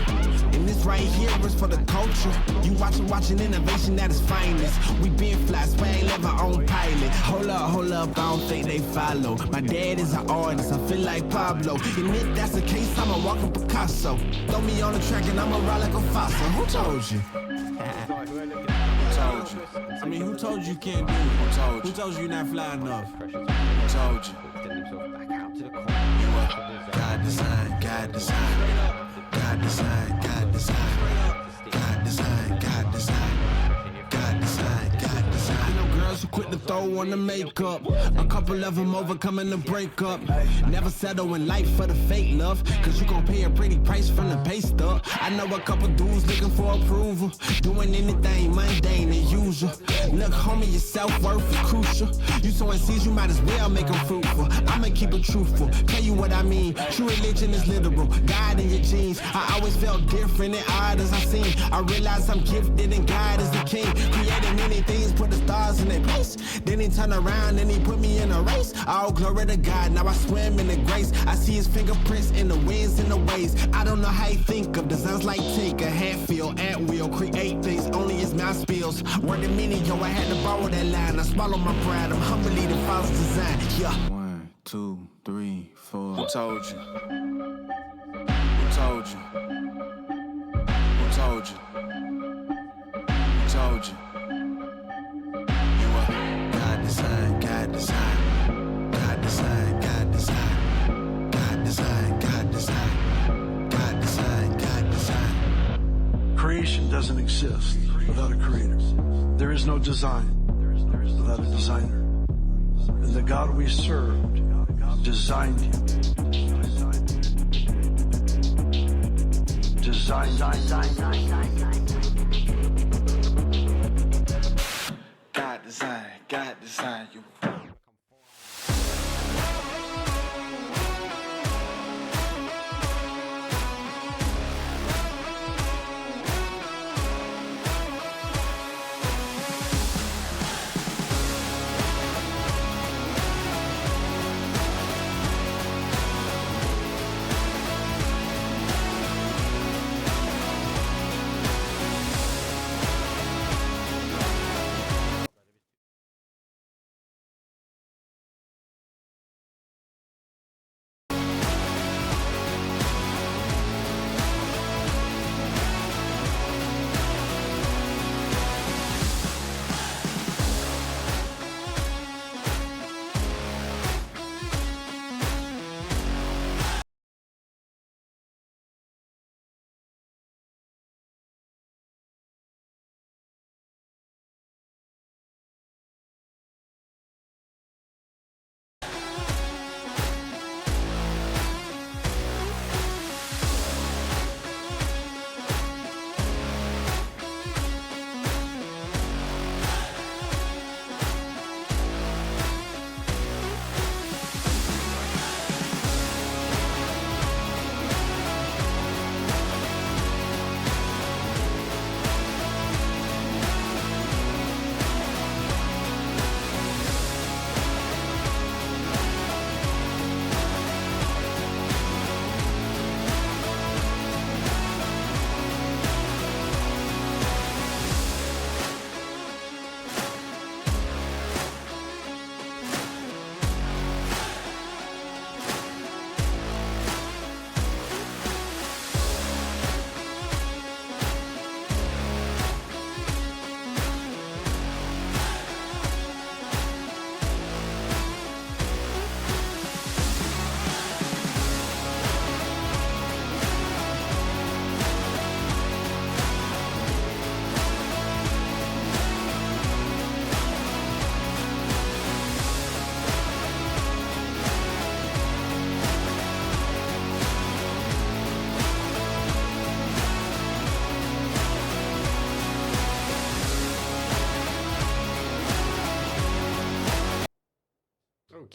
Speaker 4: And this right here is for the culture. You watching innovation at its finest. We been fly, swag, live our own pilot. Hold up, I don't think they follow. My dad is an artist, I feel like Pablo. And if that's the case, I'ma walk a Picasso. Throw me on the track and I'ma ride like a fossil. Who told you?
Speaker 7: Told you.
Speaker 4: I mean, who told you can't do it? Who told you you're not fly enough?
Speaker 7: Told you. You are God design, God design. God design, God design. God design, God design. God design, God design. I know girls who quit to throw on the makeup. A couple of them overcoming the breakup. Never settle in life for the fake love. Cause you gon' pay a pretty price from the pay stub. I know a couple dudes looking for approval. Doing anything mundane and usual. Look, homie, your self-worth is crucial. You sowing seeds, you might as well make them fruitful. I'ma keep it truthful, tell you what I mean. True religion is literal, God in your genes. I always felt different and odd as I seen. I realized I'm gifted and God is the king. Created many things, put the stars in their place. Then he turned around and he put me in a race. All glory to God, now I swim in the grace. I see his fingerprints in the winds and the waves. I don't know how he think of designs like Tinker, Hatfield, at will. Create things only his mouth spills. Word to many, yo, I had to borrow that line. I swallow my pride, I'm humbly the false design. Yeah. 1, 2, 3, 4. Who told you? Who told you? Who told you? Who told you? You are God design, God design. God design, God design. God design, God design. God design, God design.
Speaker 8: Creation doesn't exist without a creator. There is no design without a designer. And the God we served designed you. Designed.
Speaker 7: God design, God design you.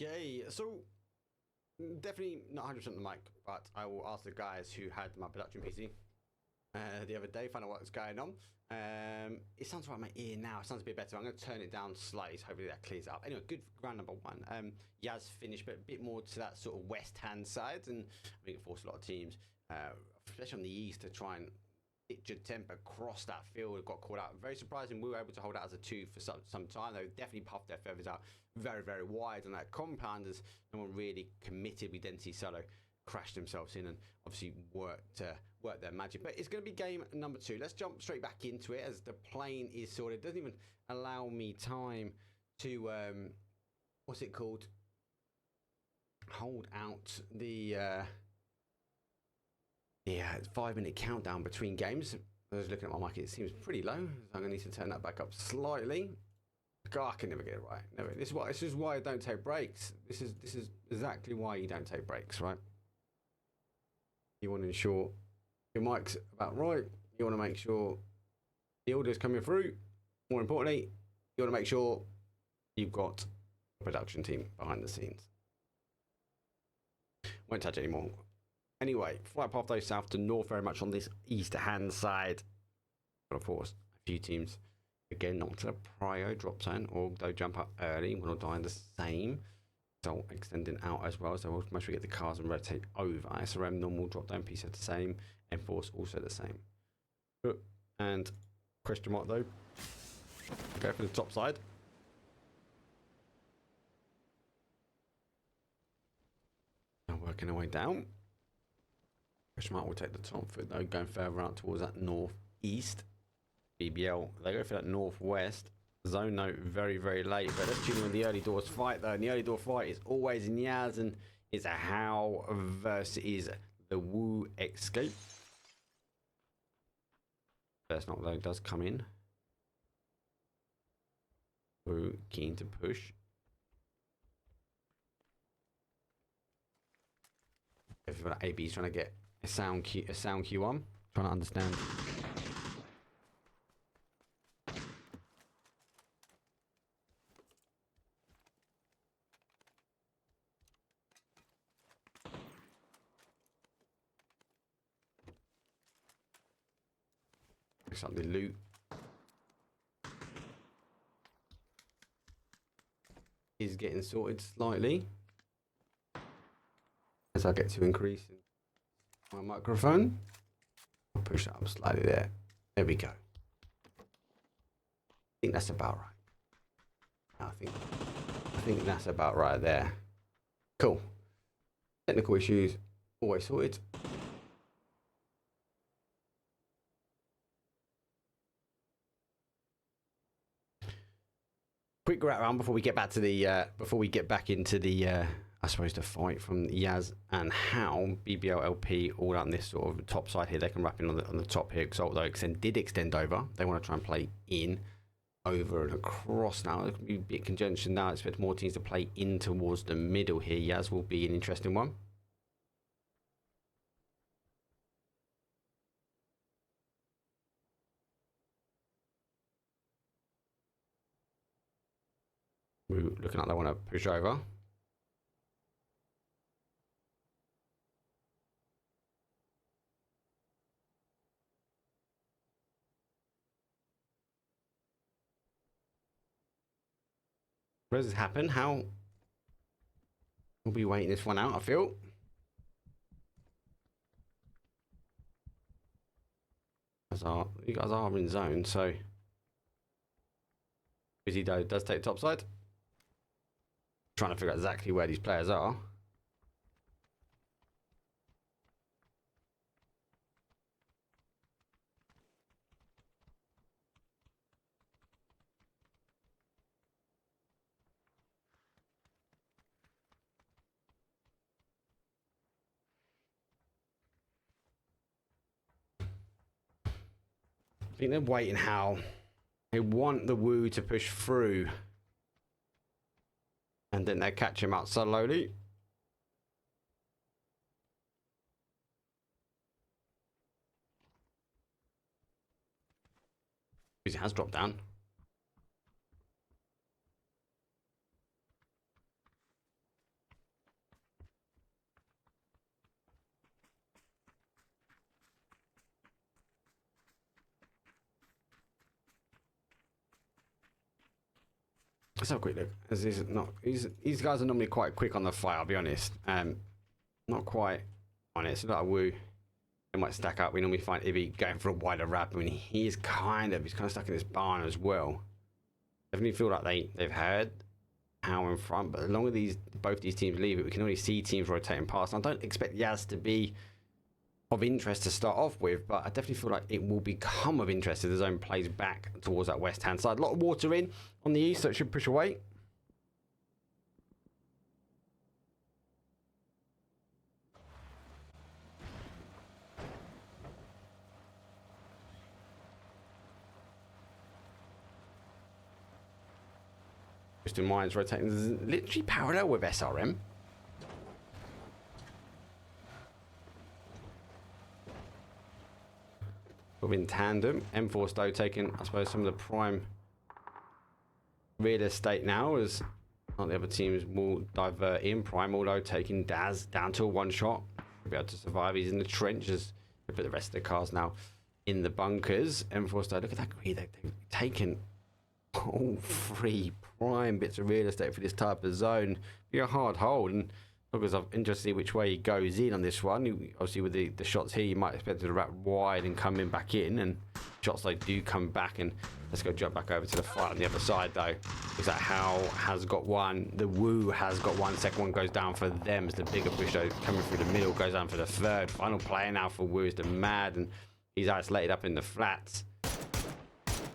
Speaker 2: Okay, so definitely not 100% on the mic, but I will ask the guys who had my production PC the other day, find out what's going on. It sounds right in my ear now. It sounds a bit better. I'm going to turn it down slightly, so hopefully that clears up. Anyway, good round number one. Yaz finished, but a bit more to that sort of west-hand side, and I think it forced a lot of teams, especially on the east, to try and pitch a tempo across that field. It got caught out. Very surprising. We were able to hold out as a 2 for some time. They definitely puffed their feathers out very, very wide on that compound, as no one really committed. We then see Solo crashed themselves in and obviously worked their magic. But it's going to be game number 2. Let's jump straight back into it, as the plane is sorted. It doesn't even allow me time to what's it called, hold out the 5-minute countdown between games. I was looking at my mic, it seems pretty low, so I'm going to need to turn that back up slightly. God, I can never get it right. Never. This is why I don't take breaks. This is exactly why you don't take breaks, right? You want to ensure your mic's about right. You want to make sure the audio's coming through. More importantly, you want to make sure you've got a production team behind the scenes. Won't touch anymore. Anyway, flight path though south to north, very much on this east-hand side. But of course, a few teams again not to the prio drop zone, or though jump up early, will die in the same. So extending out as well, so we'll make sure we get the cars and rotate over. SRM normal drop down piece are the same, Enforce also the same. And question mark though, go for the top side. Now working our way down. Question mark will take the top foot though, going further out towards that northeast. BBL, they go for that northwest. Zone note very, very late, but let's tune in with the early doors fight though. And the early door fight is always in Yaz, and it's a How versus the Woo Escape. First knock though does come in. Woo keen to push. If AB's trying to get a sound cue on, trying to understand. Looks like the loot is getting sorted slightly as I get to increase my microphone. I'll push that up slightly there. There we go. I think that's about right. I think that's about right there. Cool. Technical issues always sorted. Quick wrap around before we get back to the into the I suppose the fight from Yaz and How. BBL LP all on this sort of top side here. They can wrap in on the top here. Exalt though did extend over. They want to try and play in, over and across now. There could be a bit of congestion now. I expect more teams to play in towards the middle here. Yaz will be an interesting one. We're looking like they want to push over. Where does this happen? How? We'll be waiting this one out, I feel. You guys are in zone, so Busy does take top side. Trying to figure out exactly where these players are. I think they're waiting how. They want the Woo to push through. And then they catch him out slowly. He has dropped down. Let's have a quick look. These guys are normally quite quick on the fight, I'll be honest. Not quite on it. It's like a woo. They might stack up. We normally find Ibby going for a wider wrap. I mean, he's kind of stuck in this barn as well. Definitely feel like they've heard how in front, but as long as both these teams leave it, we can already see teams rotating past. And I don't expect Yaz to be of interest to start off with, but I definitely feel like it will become of interest if the zone plays back towards that west hand side. A lot of water in on the east, so it should push away. Twisted Minds rotating literally parallel with SRM. In tandem, M4 Stowe taking, I suppose, some of the prime real estate now, as the other teams will divert in. Prime, although taking Daz down to a one shot, will be able to survive. He's in the trenches. They put the rest of the cars now in the bunkers. M4 Stowe, look at that greed. They've taken all 3 prime bits of real estate for this type of zone. Be a hard hold, and because I'm interested to see which way he goes in on this one. Obviously, with the shots here, you might expect it to wrap wide and come in back in, and shots they do come back. And let's go jump back over to the fight on the other side, though. Is that Hal has got one, the Woo has got one, second one goes down for them as the bigger push, though, coming through the middle, goes down for the third. Final player now for Woo is the Mad, and he's isolated up in the flats.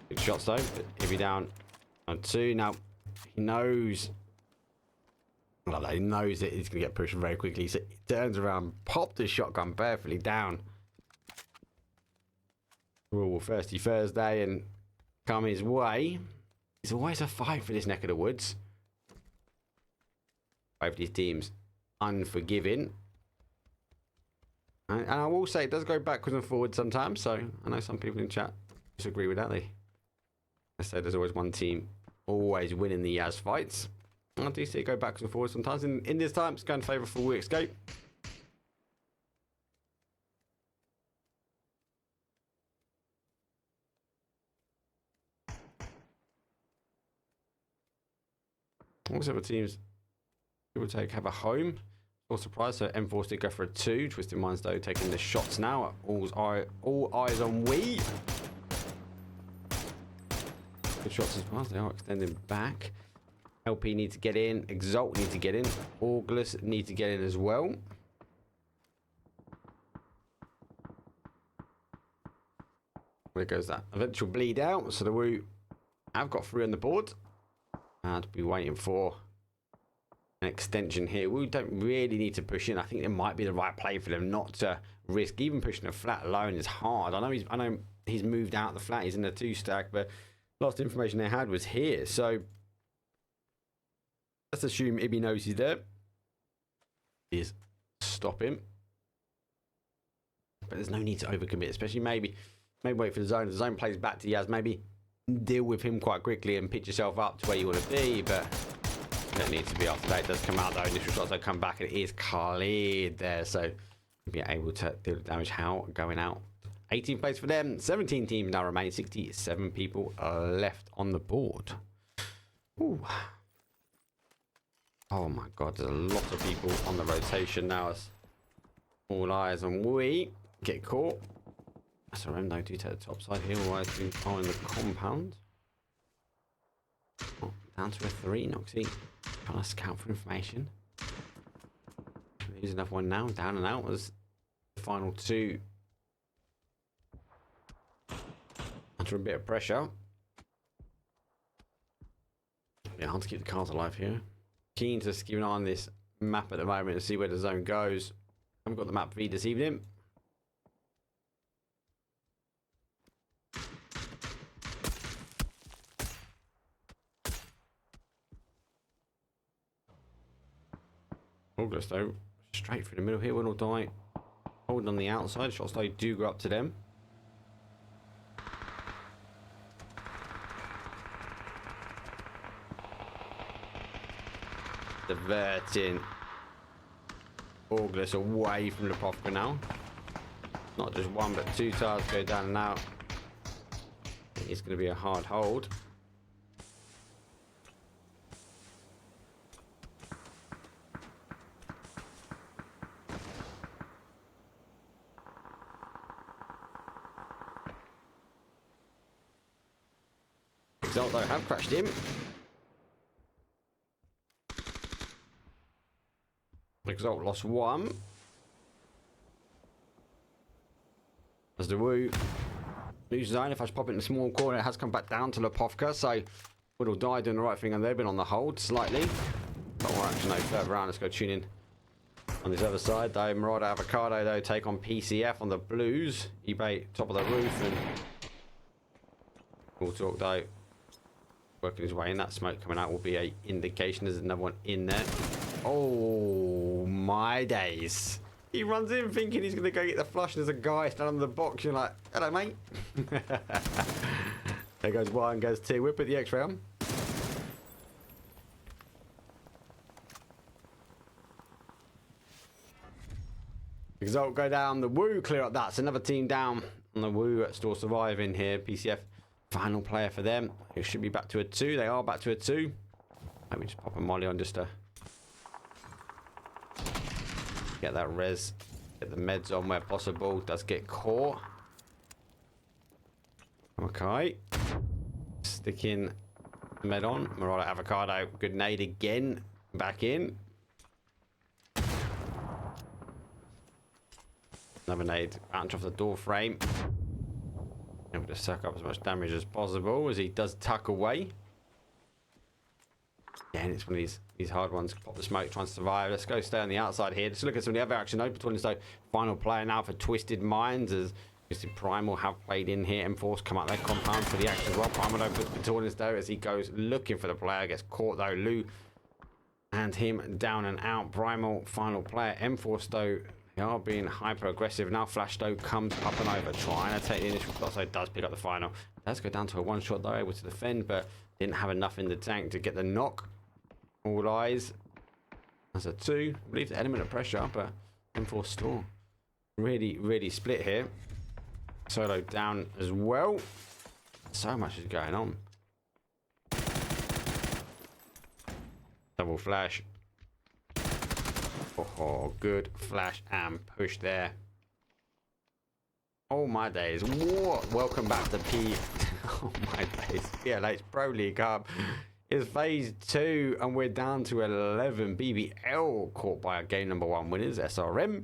Speaker 2: Big shots, though, but he'll be down on 2. Now, he knows... Well, he knows that he's going to get pushed very quickly, so he turns around, popped his shotgun perfectly down. Well, Thirsty Thursday and come his way. It's always a fight for this neck of the woods. Both these teams unforgiving. And I will say it does go backwards and forwards sometimes, so I know some people in chat disagree with that. I say there's always one team always winning the Yaz fights. I do see it go backwards and forwards sometimes. In this time, it's going to favour full escape. Also, the teams people have a home. All surprised, so M4 did go for a 2. Twisted Minds, though, taking the shots now. All eyes on Wee. Good shots as well. They are extending back. LP needs to get in. Exalt needs to get in. August needs to get in as well. There goes that eventual bleed out. So the Woo have got 3 on the board. And be waiting for an extension here. We don't really need to push in. I think it might be the right play for them not to risk. Even pushing a flat alone is hard. I know he's moved out the flat. He's in the 2 stack, but last information they had was here. So let's assume Ibby knows he's there. Stop him. But there's no need to overcommit, especially maybe wait for the zone. If the zone plays back to Yaz, maybe deal with him quite quickly and pitch yourself up to where you want to be. But you don't need to be after that. It does come out though. Initial shots don't come back and it is cleared there. So you'll be able to deal the damage. How going out. 18 plays for them. 17 teams now remain. 67 people are left on the board. Ooh. Oh my god, there's a lot of people on the rotation now. It's all eyes on we get caught. SRM though do take the top side here, otherwise being following the compound. Oh, down to a 3, Noxy. Trying to scout for information. There's another one now, down and out as the final 2. Under a bit of pressure. Yeah, hard to keep the cars alive here. Keen to keep an eye on this map at the moment and see where the zone goes. Haven't got the map feed this evening. August though, straight through the middle here, will not die. Holding on the outside, shots though do go up to them. Diverting August away from the Profka now. Not just 1 but 2 tires go down and out. It's going to be a hard hold. Exalt though have crashed him. Exalt lost one. As the Woo loses zone, if I just pop it in the small corner, it has come back down to Lepovka, so Wood'll die doing the right thing, and they've been on the hold slightly. But we're actually no further around. Let's go tune in on this other side. Though Marauder Avocado though take on PCF on the Blues. eBay top of the roof, and Bull Talk though working his way in. That smoke coming out will be a indication there's another one in there. Oh my days. He runs in thinking he's going to go get the flush, and there's a guy standing on the box. You're like, hello, mate. There goes one and goes two. We'll put the X-ray on. Exalt go down. The Woo clear up. That's another team down on the Woo still surviving here. PCF final player for them. It should be back to a 2. They are back to a 2. Let me just pop a molly on just to get that res, get the meds on where possible. Does get caught. Okay. Sticking the med on. Marauder Avocado. Good nade again. Back in. Another nade. Bounce off the door frame. Able to suck up as much damage as possible as he does tuck away. Yeah, and it's one of these hard ones. Pop the smoke, trying to survive. Let's go stay on the outside here. Let's look at some of the other action. Open Twin, so final player now for Twisted Minds, as Mr. Primal have played in here. M-Force come out their compound for the action as well. Primal though puts Petunias though as he goes looking for the player. Gets caught though. Lou and him down and out. Primal final player. M-Force though, they are being hyper aggressive now. Flash though comes up and over, trying to take the initial shot, so it does pick up the final. Does go down to a one shot though, able to defend, but didn't have enough in the tank to get the knock. All eyes. That's a 2. I believe the element of pressure, but M4 still really split here. Solo down as well. So much is going on. Double flash. Oh, good flash and push there. Oh my days. What? Welcome back to Oh my days. PLH Pro League Cup. It's phase 2 and we're down to 11. BBL caught by our game number 1 winners. SRM.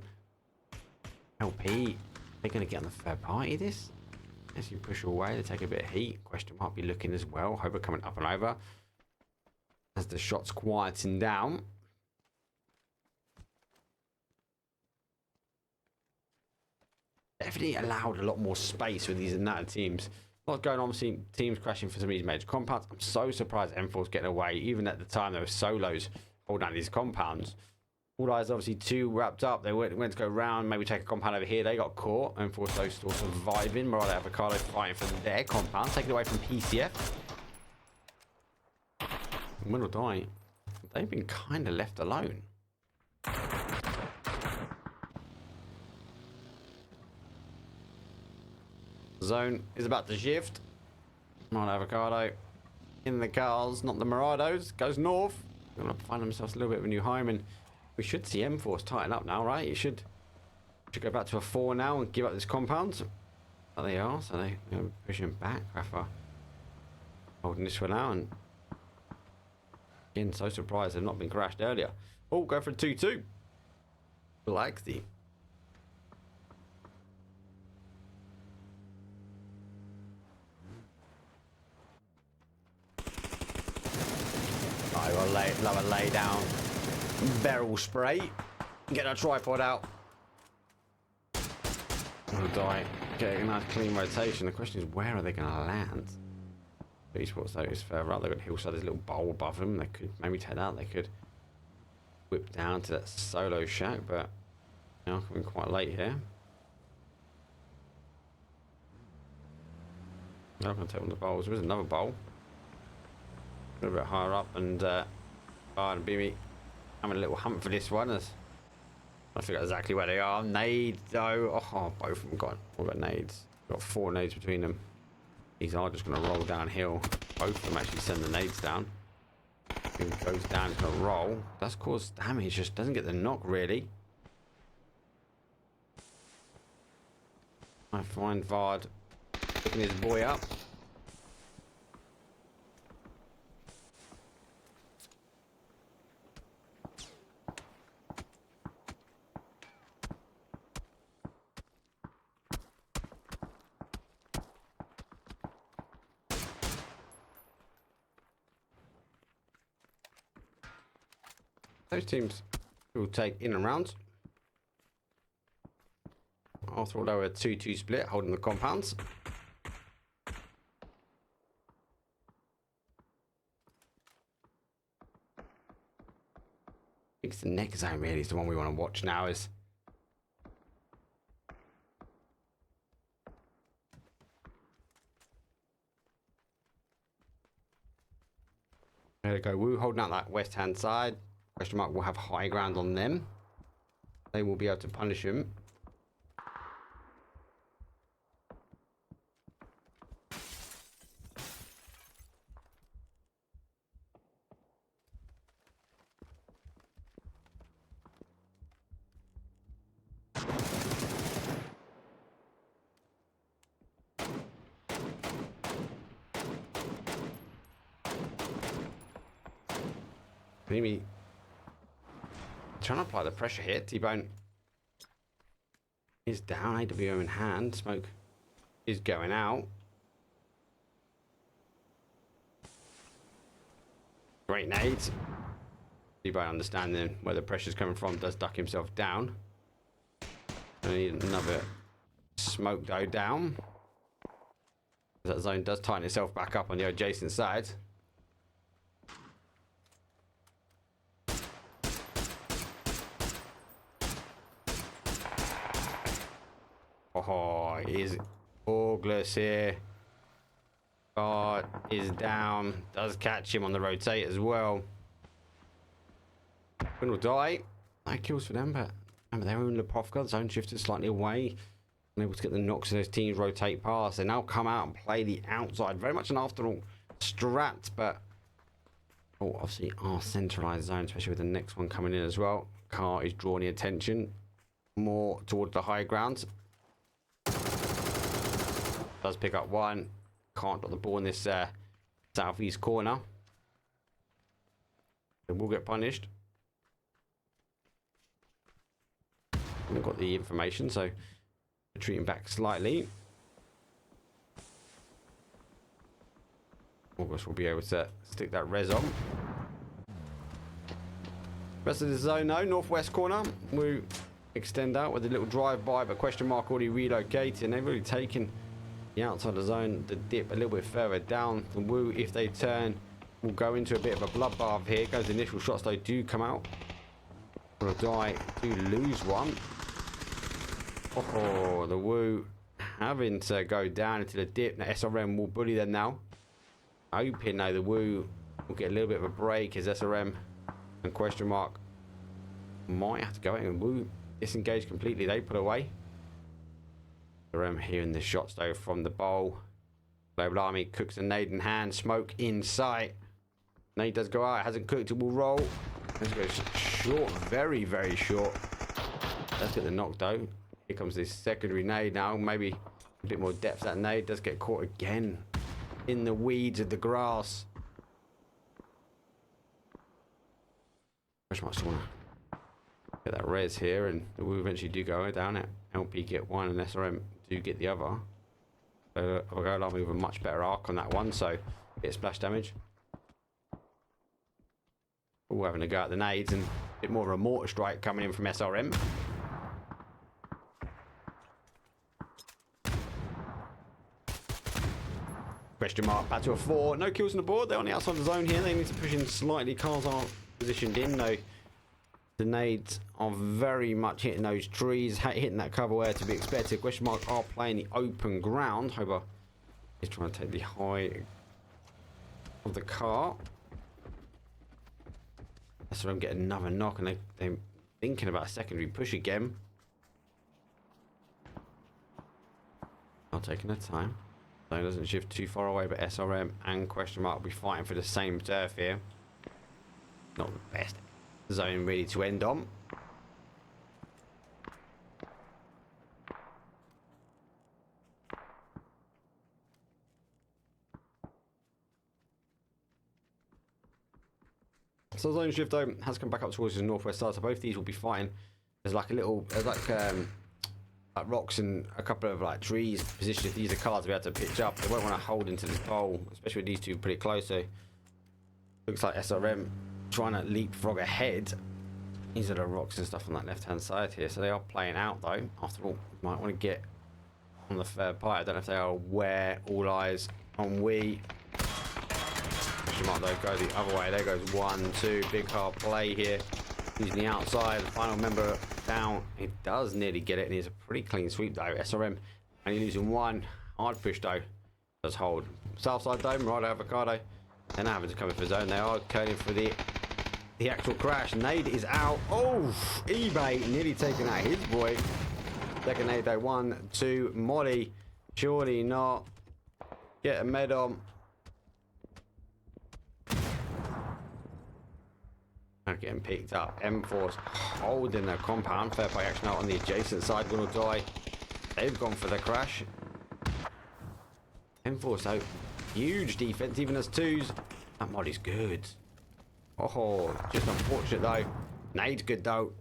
Speaker 2: LP. They're going to get on the third party this. As you push away, they take a bit of heat. Question mark be looking as well. Hope we're coming up and over. As the shots quieting down. Definitely allowed a lot more space with these Nata teams. What's going on? I'm seeing teams crashing for some of these major compounds. I'm so surprised M4's getting away. Even at the time, there were solos holding down these compounds. All eyes obviously 2 wrapped up. They went to go round, maybe take a compound over here. They got caught. M4 still surviving. Marauder Avocado fighting for their compound. Taken away from PCF. Win or die. They've been kind of left alone. Zone is about to shift. Marauder Avocado in the cars, not the Marados. Goes north. Gonna find themselves a little bit of a new home, and we should see M-Force tighten up now, right? It should go back to a 4 now and give up this compound. But they are, so they're pushing back. Rafa holding this one out, and again, so surprised they've not been crashed earlier. Oh, go for a 2-2. Like the. Lower lay down barrel spray. Get our tripod out. I'll die. Getting a nice clean rotation. The question is, where are they going to land? Esports though is further up. They've got hillside. There's a little bowl above them. They could maybe take that. They could whip down to that solo shack, but you know, coming quite late here. I'm going to take one of the bowls. There is another bowl. A little bit higher up, and and Beamy having a little hunt for this one. As I figure out exactly where they are. Nades though. Oh, both of them got nades. Got 4 nades between them. These are just going to roll downhill. Both of them actually send the nades down. It goes down, it's going to roll. Does cause damage, just doesn't get the knock really. I find Vard picking his boy up. Those teams will take in and round. After all, they were a 2-2 split, holding the compounds. It's the next zone really is the one we want to watch now. Is there we go. Woo holding out that west hand side. Question mark will have high ground on them. They will be able to punish him. Maybe trying to apply the pressure here. T-Bone is down. AWO in hand. Smoke is going out. Great nades. T-Bone understanding where the pressure's coming from does duck himself down. I need another smoke though down. That zone does tighten itself back up on the adjacent side. Oh, he's August here. God is down. Does catch him on the rotate as well. Will die. No kills for them, but remember they're in Lepovka. Zone shifted slightly away. Unable to get the knocks of those teams rotate past. They now come out and play the outside. Very much an after all strat, but obviously our centralized zone, especially with the next one coming in as well. Car is drawing the attention more towards the high ground. Does pick up one. Can't drop the ball in this southeast corner. It will get punished. We've got the information, so retreating back slightly. August will be able to stick that res on. Rest of the zone though, northwest corner. We extend out with a little drive by, but question mark already relocated. They've already taken the outside of the zone, the dip a little bit further down. The Woo, if they turn, will go into a bit of a bloodbath here. Goes the initial shots, though, do come out. Will die, do lose one. Oh, the Woo having to go down into the dip. Now SRM will bully them now. Hoping though the Woo will get a little bit of a break as SRM and question mark might have to go in and Woo disengage completely. They put away. Hearing the shots though from the bowl. Global Army cooks a nade in hand. Smoke in sight. Nade does go out. Hasn't cooked. It will roll. Let's go short. Very, very short. Let's get the knock though. Here comes this secondary nade now. Maybe a bit more depth. That nade does get caught again in the weeds of the grass. Very much want to get that res here, and we eventually do go down it. LP get one and SRM do get the other. So I'll go along with a much better arc on that one, so a bit of splash damage. All having to go at the nades and a bit more of a mortar strike coming in from SRM. Question mark, back to a 4. No kills on the board. They're on the outside of the zone here. They need to push in slightly. Cars aren't positioned in though. The nades are very much hitting those trees, hitting that cover where to be expected. Question mark are playing the open ground. Hober is trying to take the high of the car. That's where I'm getting another knock, and they're thinking about a secondary push again. Not taking their time. Zone doesn't shift too far away, but SRM and question mark will be fighting for the same turf here. Not the best zone really to end on. So zone shift though has come back up towards the northwest side, so both these will be fighting. There's like a little, there's like rocks and a couple of like trees positioned. If these are cars we have to pitch up, they won't want to hold into this bowl, especially with these two pretty close. So looks like SRM trying to leapfrog ahead These are the rocks and stuff on that left-hand side here. So they are playing out, though. After all, you might want to get on the third party. I don't know if they are aware. All eyes on we. She might, though, go the other way. There goes 1, 2. Big hard play here. Using the outside. The final member down. He does nearly get it, and he's a pretty clean sweep, though. SRM only losing 1. Hard push, though. Does hold. South side dome, right avocado. They're now having to come in for zone. They are curling for the actual crash. Nade is out. Oh, eBay nearly taking out his boy. Second nade though. 1, 2. Molly. Surely not. Get a med on. Now getting picked up. M-Force holding the compound. Fair play action out on the adjacent side. Gonna die. They've gone for the crash. M-Force out. Huge defense, even as 2s. That mod is good. Oh, just unfortunate though. Nade's good though.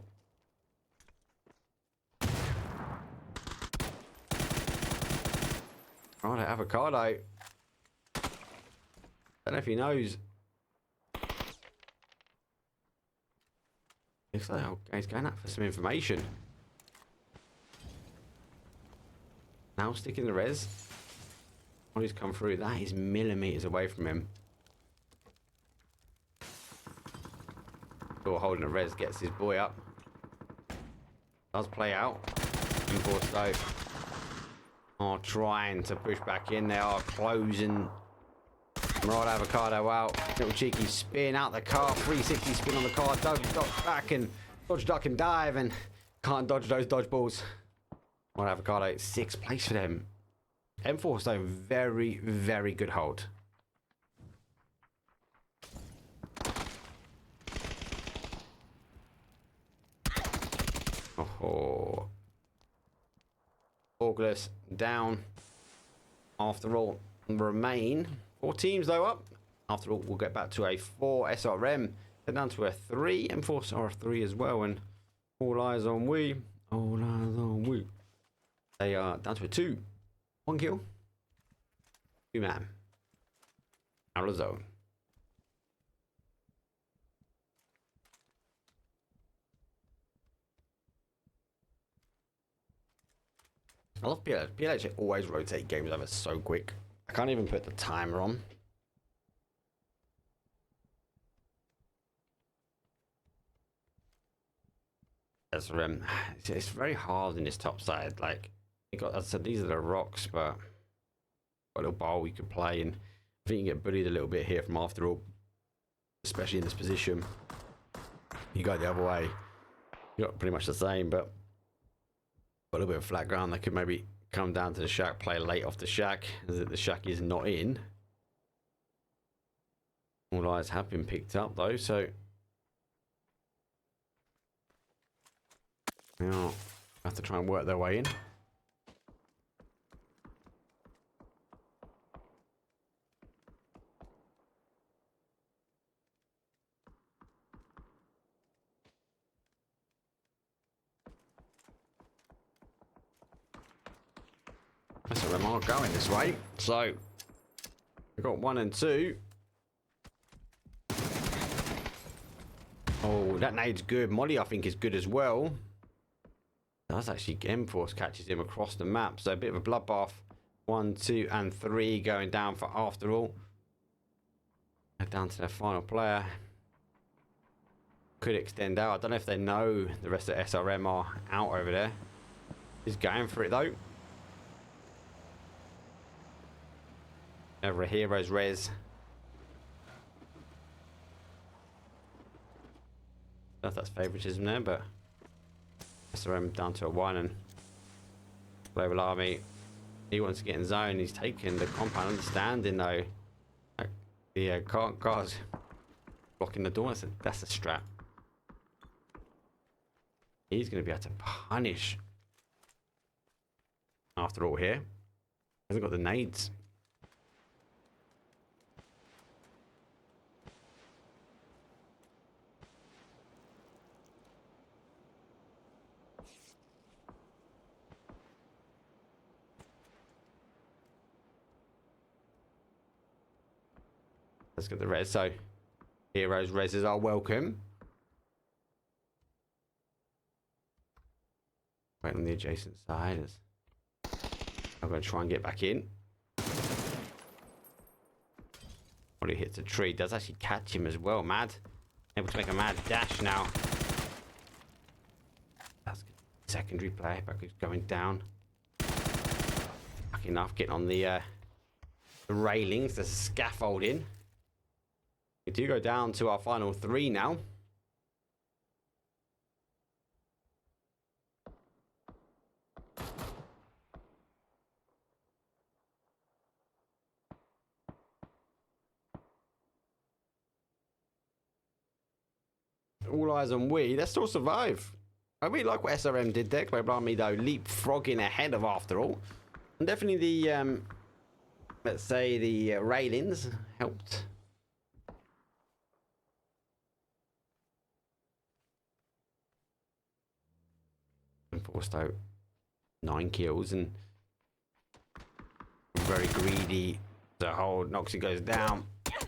Speaker 2: Right, avocado. Don't know if he knows. Looks like he's going out for some information. Now sticking the res. When he's come through, that is millimeters away from him. Still holding a res, gets his boy up. Does play out. Enforce though are trying to push back in. They are closing. Right avocado out. Little cheeky spin out the car. 360 spin on the car. Dodge back and dodge, duck and dive, and can't dodge those dodgeballs. Right avocado, 6th place for them. M4 though, very, very good hold. Oh, August down. After all, remain 4 teams though up. After all, we'll get back to a 4 SRM. They're down to a 3. M4 are a 3 as well, and all eyes on we. All eyes on we. They are down to a 2. 1 kill. 2 man. Out of zone. I love PLH. PLH always rotate games over so quick. I can't even put the timer on. It's very hard in this top side. Like, you got, as I said, these are the rocks, but got a little bowl we could play, and I think you get bullied a little bit here from after all, especially in this position. You go the other way, you got pretty much the same, but got a little bit of flat ground. They could maybe come down to the shack, play late off the shack, as the shack is not in. All eyes have been picked up though, so now have to try and work their way in. So them are going this way. So we've got 1 and 2. Oh, that nade's good. Molly, I think, is good as well. That's actually M-Force catches him across the map. So a bit of a bloodbath. 1, 2, and 3 going down for after all. Down to their final player. Could extend out. I don't know if they know the rest of SRM are out over there. He's going for it though. Over a hero's res. I don't know if that's favoritism there, but SRM down to a 1, and Global Army, he wants to get in zone. He's taking the compound, understanding though. The cars blocking the door. That's a strat. He's going to be able to punish after all here. Hasn't got the nades. Let's get the res. So heroes reses are welcome. Wait on the adjacent side. I'm going to try and get back in. When he hits a tree, does actually catch him as well. Mad. Able to make a mad dash now. That's good. Secondary play. Back is going down. Lucky enough, getting on the railings. There's a scaffolding. We do go down to our final 3 now. All eyes on we. Let's still survive. I really like what SRM did there. By blaming me though, leapfrogging ahead of after all. And definitely the let's say the railings helped. And forced out 9 kills and very greedy. The whole Noxie goes down.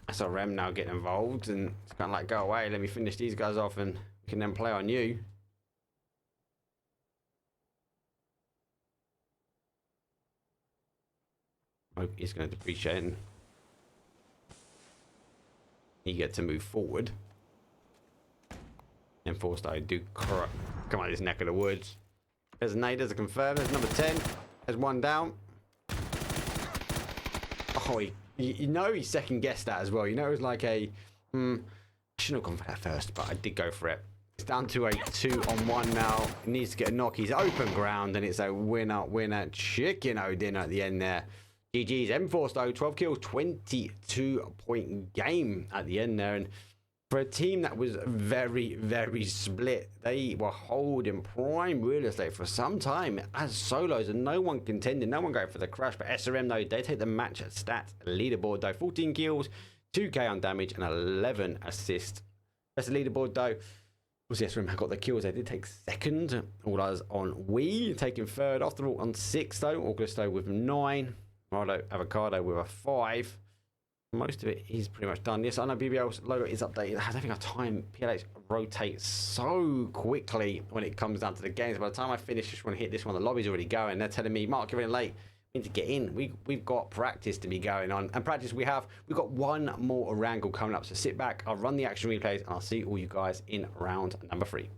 Speaker 2: SRM now getting involved and it's kind of like, go away, let me finish these guys off and we can then play on you. Hope he's going to depreciate and you get to move forward. And forced I do come out of this neck of the woods. There's a nade, there's a confirm, there's number 10. There's 1 down. Oh, you know he second guessed that as well. You know it was like a, I shouldn't have gone for that first, but I did go for it. It's down to a 2-on-1 now. He needs to get a knock. He's open ground and it's a winner chicken dinner at the end there. GG's M-Force though, 12 kills, 22-point game at the end there. And for a team that was very, very split, they were holding prime real estate for some time as solos and no one contended, no one going for the crush. But SRM though, they take the match stats leaderboard though, 14 kills, 2k on damage and 11 assists. That's the leaderboard though. Obviously SRM got the kills, they did take second. All eyes on we, taking third after all on 6 though. Augusto with 9, Marlo Avocado with a 5. Most of it is pretty much done. Yes, I know BBL's logo is updated. I don't think our time PLH rotates so quickly when it comes down to the games. By the time I finish this one, hit this one, the lobby's already going. They're telling me, Mark, you're in late. We need to get in. We've got practice to be going on. And practice we've got 1 more wrangle coming up. So sit back, I'll run the action replays, and I'll see all you guys in round number 3.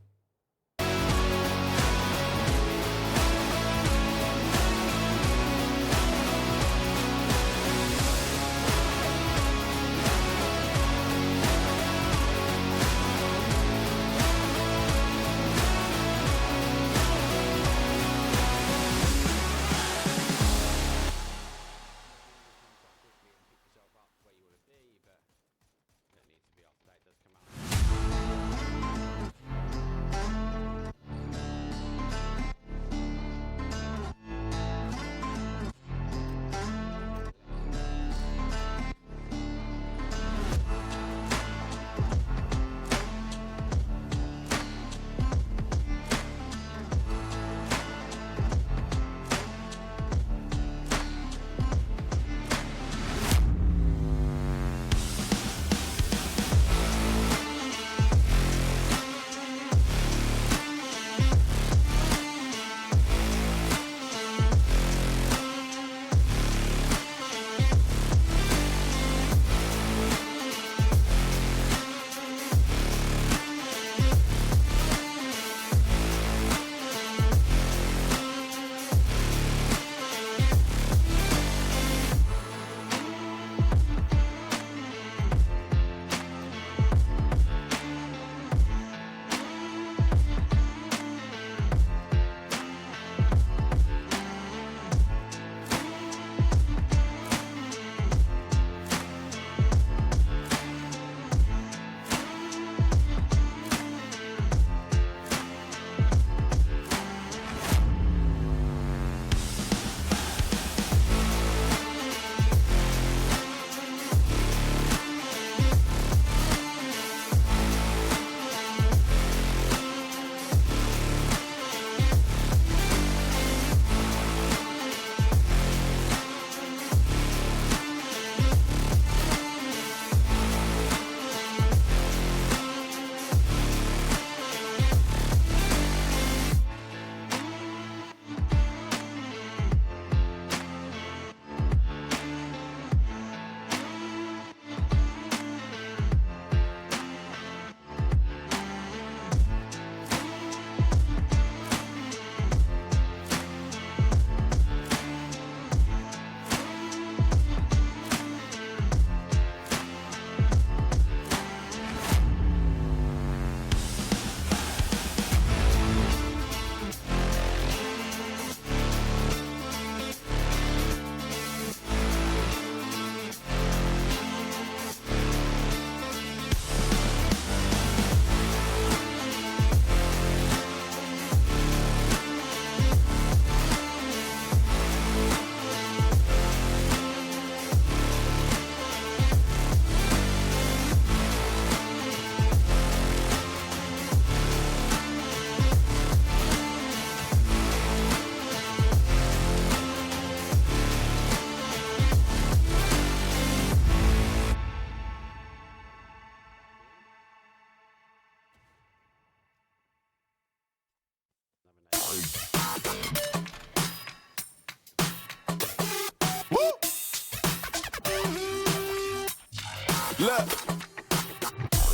Speaker 1: Look.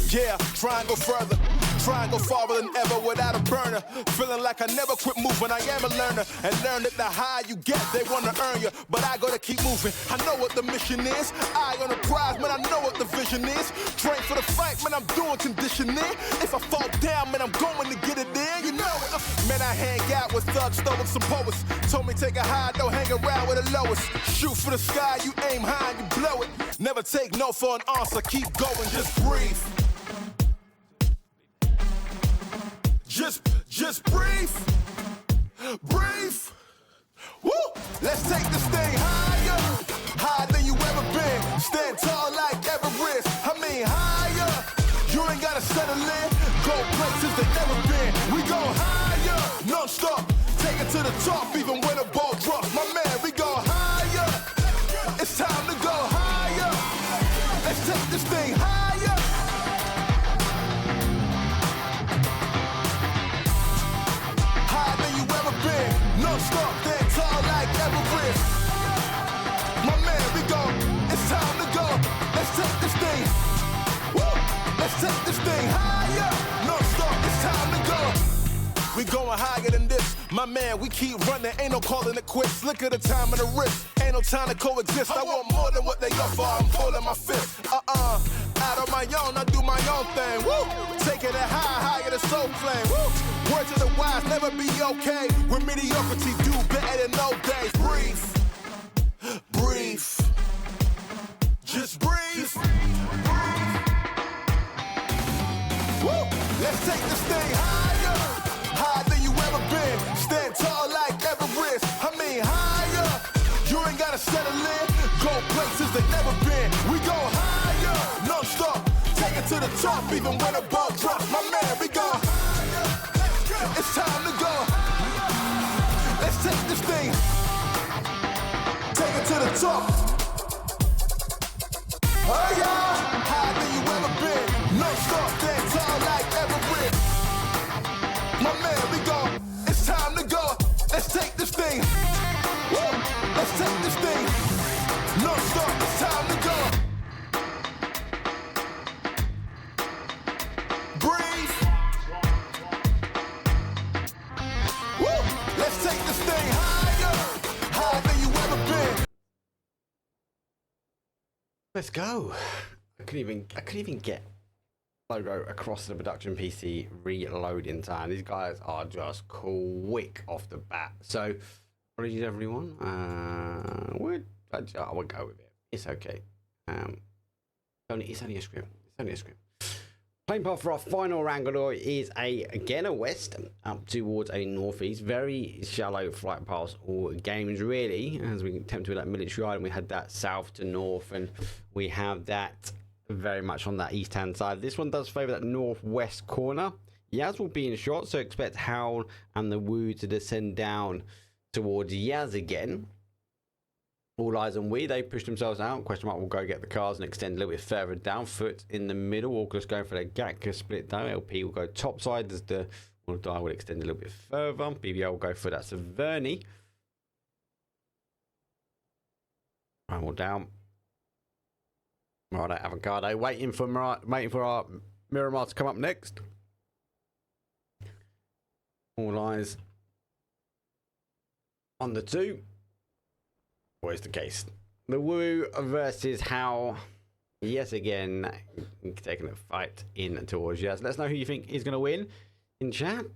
Speaker 1: Yeah, try and go further. Try and go farther than ever without a burner. Feeling like I never quit moving. I am a learner. And learn that the higher you get, they want to earn you. But I gotta keep moving. I know what the mission is. Eye on the prize, man, I know what the vision is. Train for the fight, man, I'm doing conditioning. If I fall down, man, I'm going to get it in. You know it. Man, I hang out with thugs, stoics, some poets. Told me take a high, don't hang around with the lowest. Shoot for the sky, you aim high and you blow it. Never take no for an answer, keep going, just breathe. Just breathe, breathe. Woo! Let's take this thing higher, higher than you ever been. Stand tall like Everest. I mean higher. You ain't gotta settle in. Go places they never been. We go higher, non-stop. Take it to the top, even when the ball drops. My man, we go higher. It's time to go higher. Let's take this thing higher. Non-stop, that tall like Everest. My man, we go. It's time to go. Let's take this thing. Woo! Let's take this thing higher. Non-stop, it's time to go. We going higher than this. My man, we keep running. Ain't no calling it quits. Look at the time and the risk. Ain't no time to coexist. I want more than what they offer. I'm pulling my fist. Out on my own, I do my own thing. Woo! Taking it higher than soul flame. Woo! Words of the wise, never be okay. With mediocrity, do better than no days. Breathe. Breathe. Just breathe. Woo! Let's take this thing higher. Higher than you ever been. Stand tall like Everest. I mean higher. You ain't gotta settle in. Go places they never been. We go higher. Non-stop. Take it to the top, even when the ball drops. My man, we go higher. It's time to go. Let's take this thing. Take it to the top. Oh yeah. Higher than you ever been. Non-stop. Stand tall like Everest. My man, we go. It's time to go. Let's take this thing. Woo! Let's take this thing. Non-stop. It's time to go. Breathe. Woo! Let's take this thing higher. Higher than you ever been.
Speaker 2: Let's go. I couldn't even get logo across the production PC reloading time. These guys are just quick off the bat. So, apologies everyone. I'll go with it. It's okay. It's only a scrim. It's only a scrim. Playing path for our final wrangler is again a west up towards a northeast. Very shallow flight paths all games really. As we attempt to that military island, we had that south to north, and we have that very much on that east hand side. This one does favour that northwest corner. Yaz will be in shot, so expect Howl and the Woo to descend down towards Yaz again. All eyes on We. They push themselves out. Question mark will go get the cars and extend a little bit further down. Foot in the middle. August going for the Gatka split though. LP will go top side as the die will extend a little bit further. BBL will go for that Severny. And we'll down. Right, Avocado waiting for our Miramar to come up next. All eyes on the 2. Always the case. The Woo versus How. Yes, again, taking a fight in towards Yes. Let us know who you think is going to win in chat.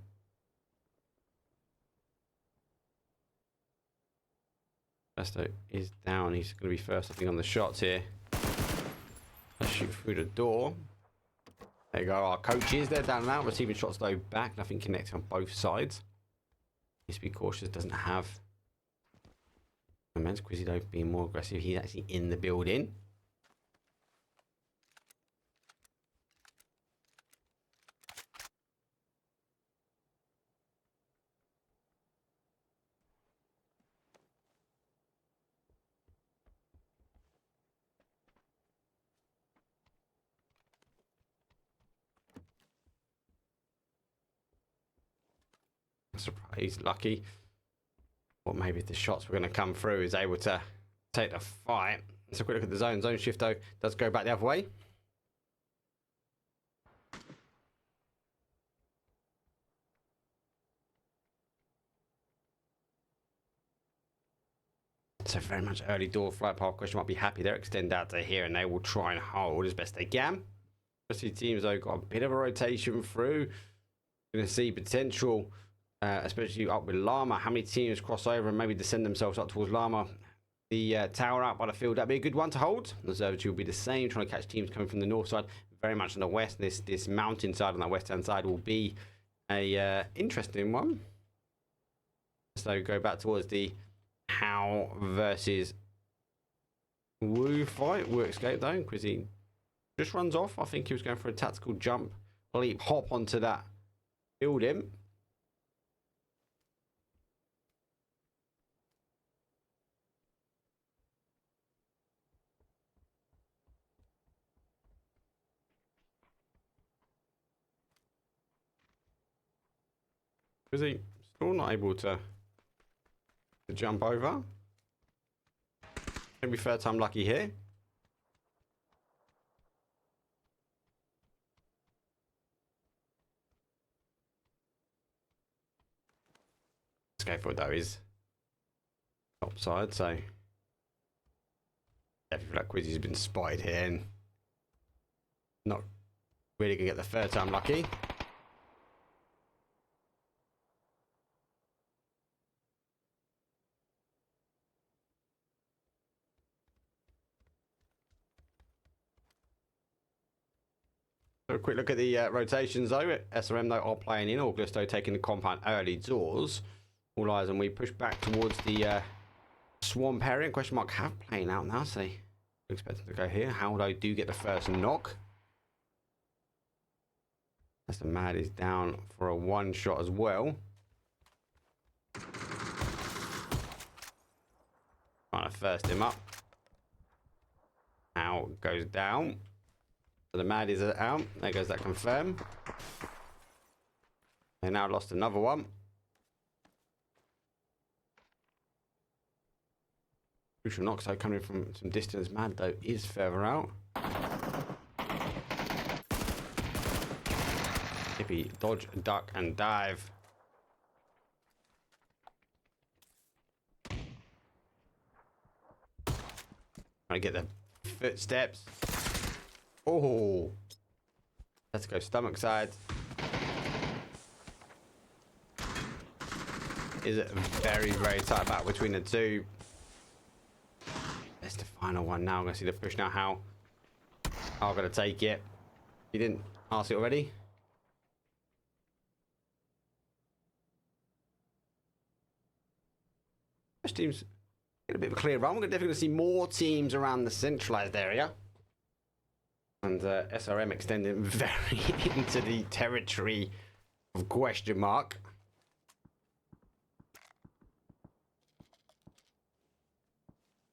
Speaker 2: Festo is down. He's going to be first, I think, on the shots here. Let's shoot through the door. There you go. Our coaches, they're down and out. Receiving shots, though, back. Nothing connecting on both sides. Needs to be cautious. Doesn't have momentum. Quizzy, though, being more aggressive. He's actually in the building. Surprise, lucky. Or maybe if the shots were going to come through, is able to take the fight. Let's have a quick look at the zone. Zone shift though does go back the other way. So very much early door. Flight path question might be happy. They'll extend out to here and they will try and hold as best they can. Especially teams though got a bit of a rotation through. Going to see potential, especially up with Llama. How many teams cross over and maybe descend themselves up towards Llama? The tower out by the field, that'd be a good one to hold. The observatory will be the same, trying to catch teams coming from the north side. Very much on the west. This mountain side on the west hand side will be a interesting one. So go back towards the How versus Woo fight. Woo escape though, because he just runs off. I think he was going for a tactical jump, leap, hop onto that building. Is he still not able to jump over? Maybe third time lucky here. Skateboard though is top side, so I feel like Quizzy's been spotted here and not really gonna get the third time lucky. So a quick look at the rotations though. SRM though are playing in. Augusto taking the compound early doors. All eyes and we push back towards the swamp area. Question mark have playing out now, so they expect them to go here. Haldo do get the first knock. As the Mad is down for a one shot as well. Trying to first him up. Now goes down. So the Mad is out. There goes that confirm. They now lost another one. Crucial knock, so coming from some distance. Mad though is further out. Hippie, dodge, duck, and dive. Trying to get the footsteps. Oh, let's go stomach side. Is it very, very tight back between the two? That's the final one now. I'm going to see the push now. How I'm going to take it. You didn't ask it already? This team's get a bit of a clear run. We're definitely going to see more teams around the centralized area. And SRM extending very into the territory of question mark.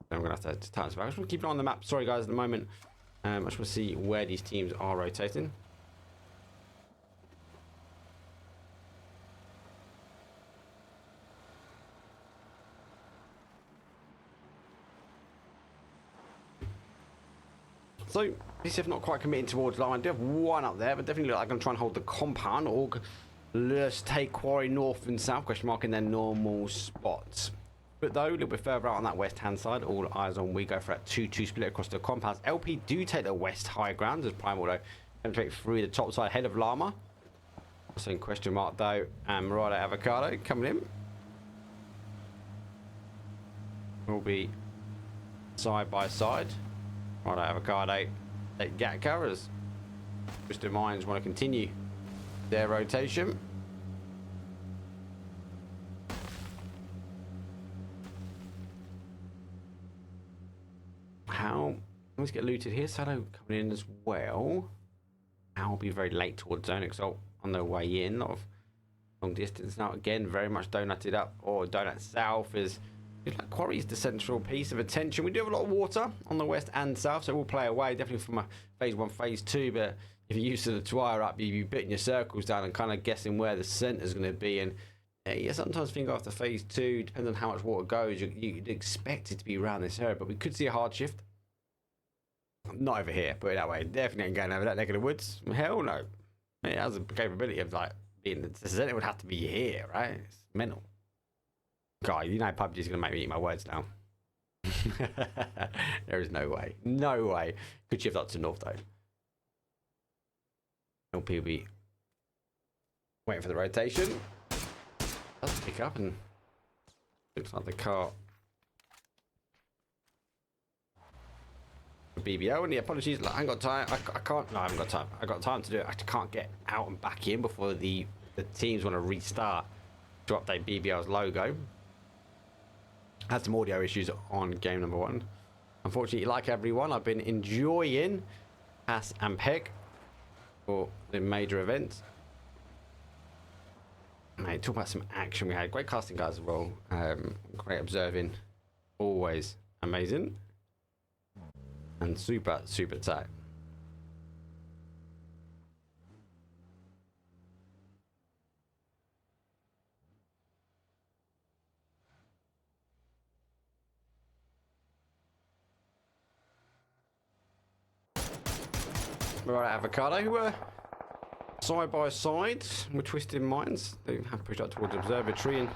Speaker 2: I'm going to have to tighten this back. I just want to keep an eye on the map. Sorry, guys, at the moment. I just want to see where these teams are rotating. So, PCF not quite committing towards line. I do have one up there, but definitely look like I'm going to try and hold the compound. Or let's take quarry north and south, question mark, in their normal spots. But though, a little bit further out on that west-hand side, all eyes on we go for that 2-2 split across the compounds. LP do take the west high ground as Primal, though, penetrate through the top side ahead of Llama. Also in question mark, though, and Murata Avocado coming in. Will be side by side. Murata Avocado take Gatka as Twisted Minds want to continue their rotation. How? Let's get looted here. Sado coming in as well. I'll be very late towards Zone Exalt on their way in. A lot of long distance now. Again, very much donutted up or donut south is like Quarry is the central piece of attention. We do have a lot of water on the west and south, so we'll play away definitely from a phase 1, phase 2. But if you're used to the twire up, you're putting your circles down and kind of guessing where the centre is going to be. And you sometimes think after phase 2, depending on how much water goes, you'd expect it to be around this area, but we could see a hard shift. Not over here, put it that way. Definitely ain't going over that neck of the woods. Hell no. It has a capability of like being the centre would have to be here, right? It's mental. God, you know PUBG's gonna make me eat my words now. There is no way. No way. Could shift up to north though. LPB waiting for the rotation. Does pick up and looks like the car. BBO and the apologies. Like, I ain't got time. I can't. No, I haven't got time. I got time to do it. I can't get out and back in before the teams want to restart to update BBL's logo. Had some audio issues on game number 1. Unfortunately, like everyone, I've been enjoying Haas and Peg for the major events. Mate, talk about some action we had. Great casting guys as well. Great observing. Always amazing. And super, super tight. Right, Avocado, who were side by side with twisted minds. They have pushed up towards the observatory, and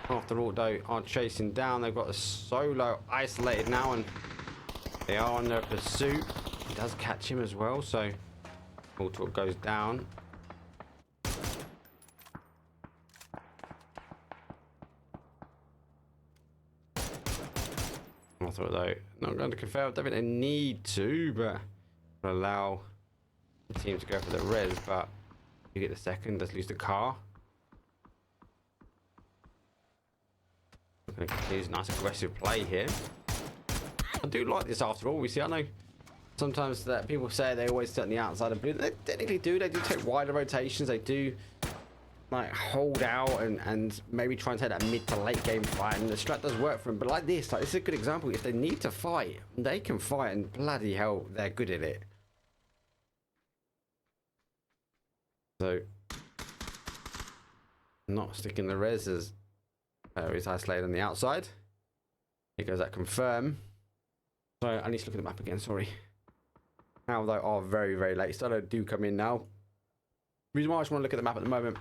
Speaker 2: after Auto are chasing down. They've got a solo isolated now, and they are on their pursuit. He does catch him as well, so Auto goes down. I thought though, not going to confirm. I don't think they need to, but allow the team to go for the res. But you get the second, let's lose the car. Here's nice aggressive play here. I do like this after all. We see, I know sometimes that people say they always sit on the outside of blue. They technically do. They do take wider rotations. They do like hold out and maybe try and take that mid to late game fight, and the strat does work for them. But like this is a good example. If they need to fight, they can fight, and bloody hell, they're good at it. So not sticking the res as is isolated on the outside. Here goes that confirm. So I need to look at the map again, sorry. Now they are very, very late. So do come in now. The reason why I just want to look at the map at the moment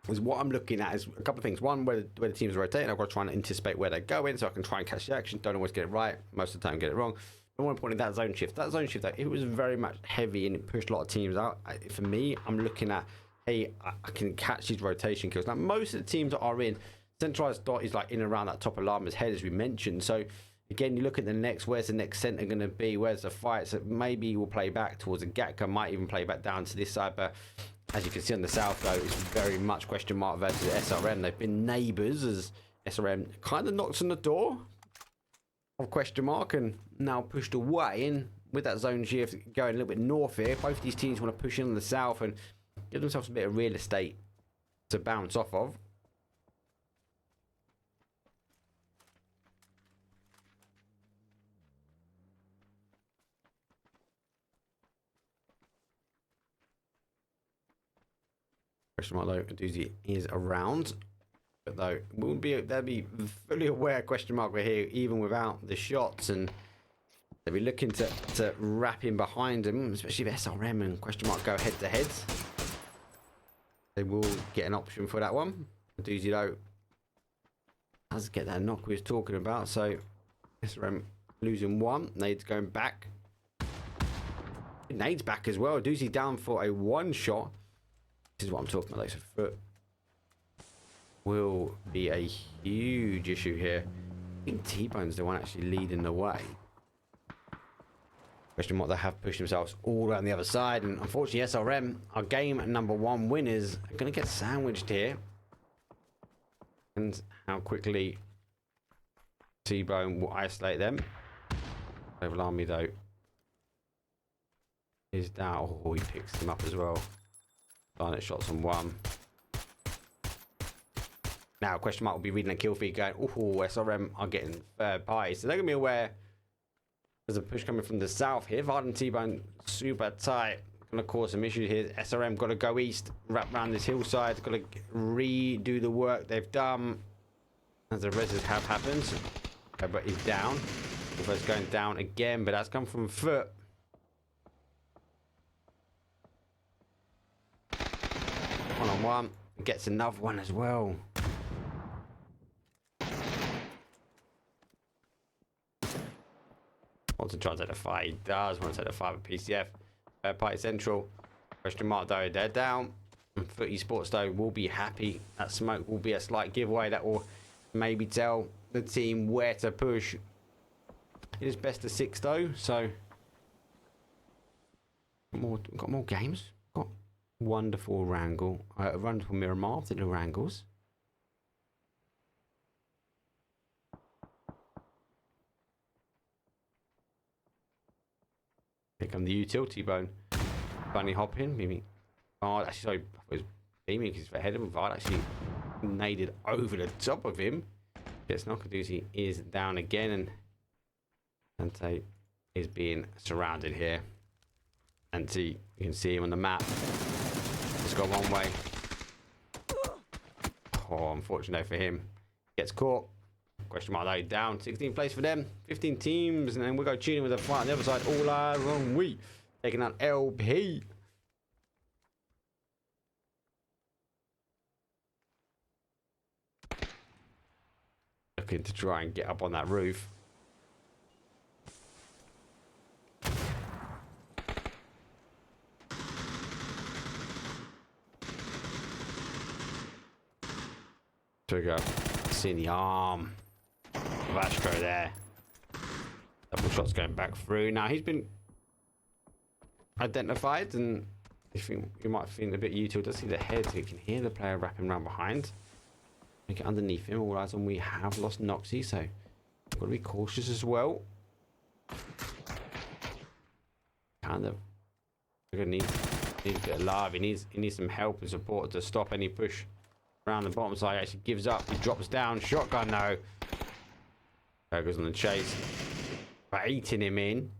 Speaker 2: is what I'm looking at is a couple of things. One, where the teams are rotating. I've got to try and anticipate where they're going so I can try and catch the action. Don't always get it right. Most of the time get it wrong. But more importantly, that zone shift. That zone shift, it was very much heavy and it pushed a lot of teams out. For me, I'm looking at, hey, I can catch these rotation kills. Now, most of the teams that are in, centralized dot is like in and around that top of Llama's head, as we mentioned. So again, you look at the next, where's the next center going to be? Where's the fight? So maybe we'll play back towards a Gatka, might even play back down to this side. But as you can see on the south, though, it's very much question mark versus SRM. They've been neighbours as SRM kind of knocks on the door of question mark and now pushed away. And with that zone shift going a little bit north here, both these teams want to push in on the south and give themselves a bit of real estate to bounce off of. Question mark though, Doozy is around, but though they'll be fully aware question mark we're here even without the shots, and they'll be looking to wrap in behind them, especially if SRM and question mark go head to head. They will get an option for that one. Doozy though does get that knock we was talking about, so SRM losing one. Nade's going back. Nade's back as well. Doozy down for a one shot. This is what I'm talking about. So foot will be a huge issue here. I think T-Bone's the one actually leading the way. Question what they have pushed themselves all around the other side, and unfortunately SRM, our game number 1 winners, are going to get sandwiched here. And how quickly T-Bone will isolate them. Over Army though is down. Oh, he picks them up as well. Barnet shots on one. Now, question mark will be reading a kill feed going, oh, SRM are getting third party. So they're going to be aware there's a push coming from the south here. Varden T-Bone super tight. Going to cause some issues here. SRM got to go east, wrap around this hillside. Got to redo the work they've done. As the reses have happened. But he's down. Almost going down again, but that's come from foot. One-on-one, gets another one as well. Wants to try and take the fight. He does want to take the fight with PCF. Third party central. Question mark though. They're down. And Footy Sports though will be happy. That smoke will be a slight giveaway. That will maybe tell the team where to push. It is best of 6 though. So got more games. Got wonderful Wrangle. Wonderful Miramar after the Wrangles. Here come the utility bone. Bunny hopping, maybe. Oh, actually, sorry, I was beaming because ahead of him. Vard actually naded over the top of him. Yes, Nakaduzi is down again, and Dante is being surrounded here. Dante, you can see him on the map. Just got one way. Oh, unfortunate for him. Gets caught. Question mark though, down. 16th place for them. 15 teams, and then we'll go tuning with a fight on the other side. All eyes on we. Taking out LP. Looking to try and get up on that roof. Trigger. Seeing the arm. Astro there. Double shots going back through. Now he's been identified, and you might feel a bit util. Does see the head, so you can hear the player wrapping around behind. Make it underneath him. All eyes on. We have lost Noxy, so got to be cautious as well. Kind of. We're gonna need a bit of love. He needs some help and support to stop any push around the bottom side. He actually gives up. He drops down. Shotgun though. Goes on the chase. Baiting him in.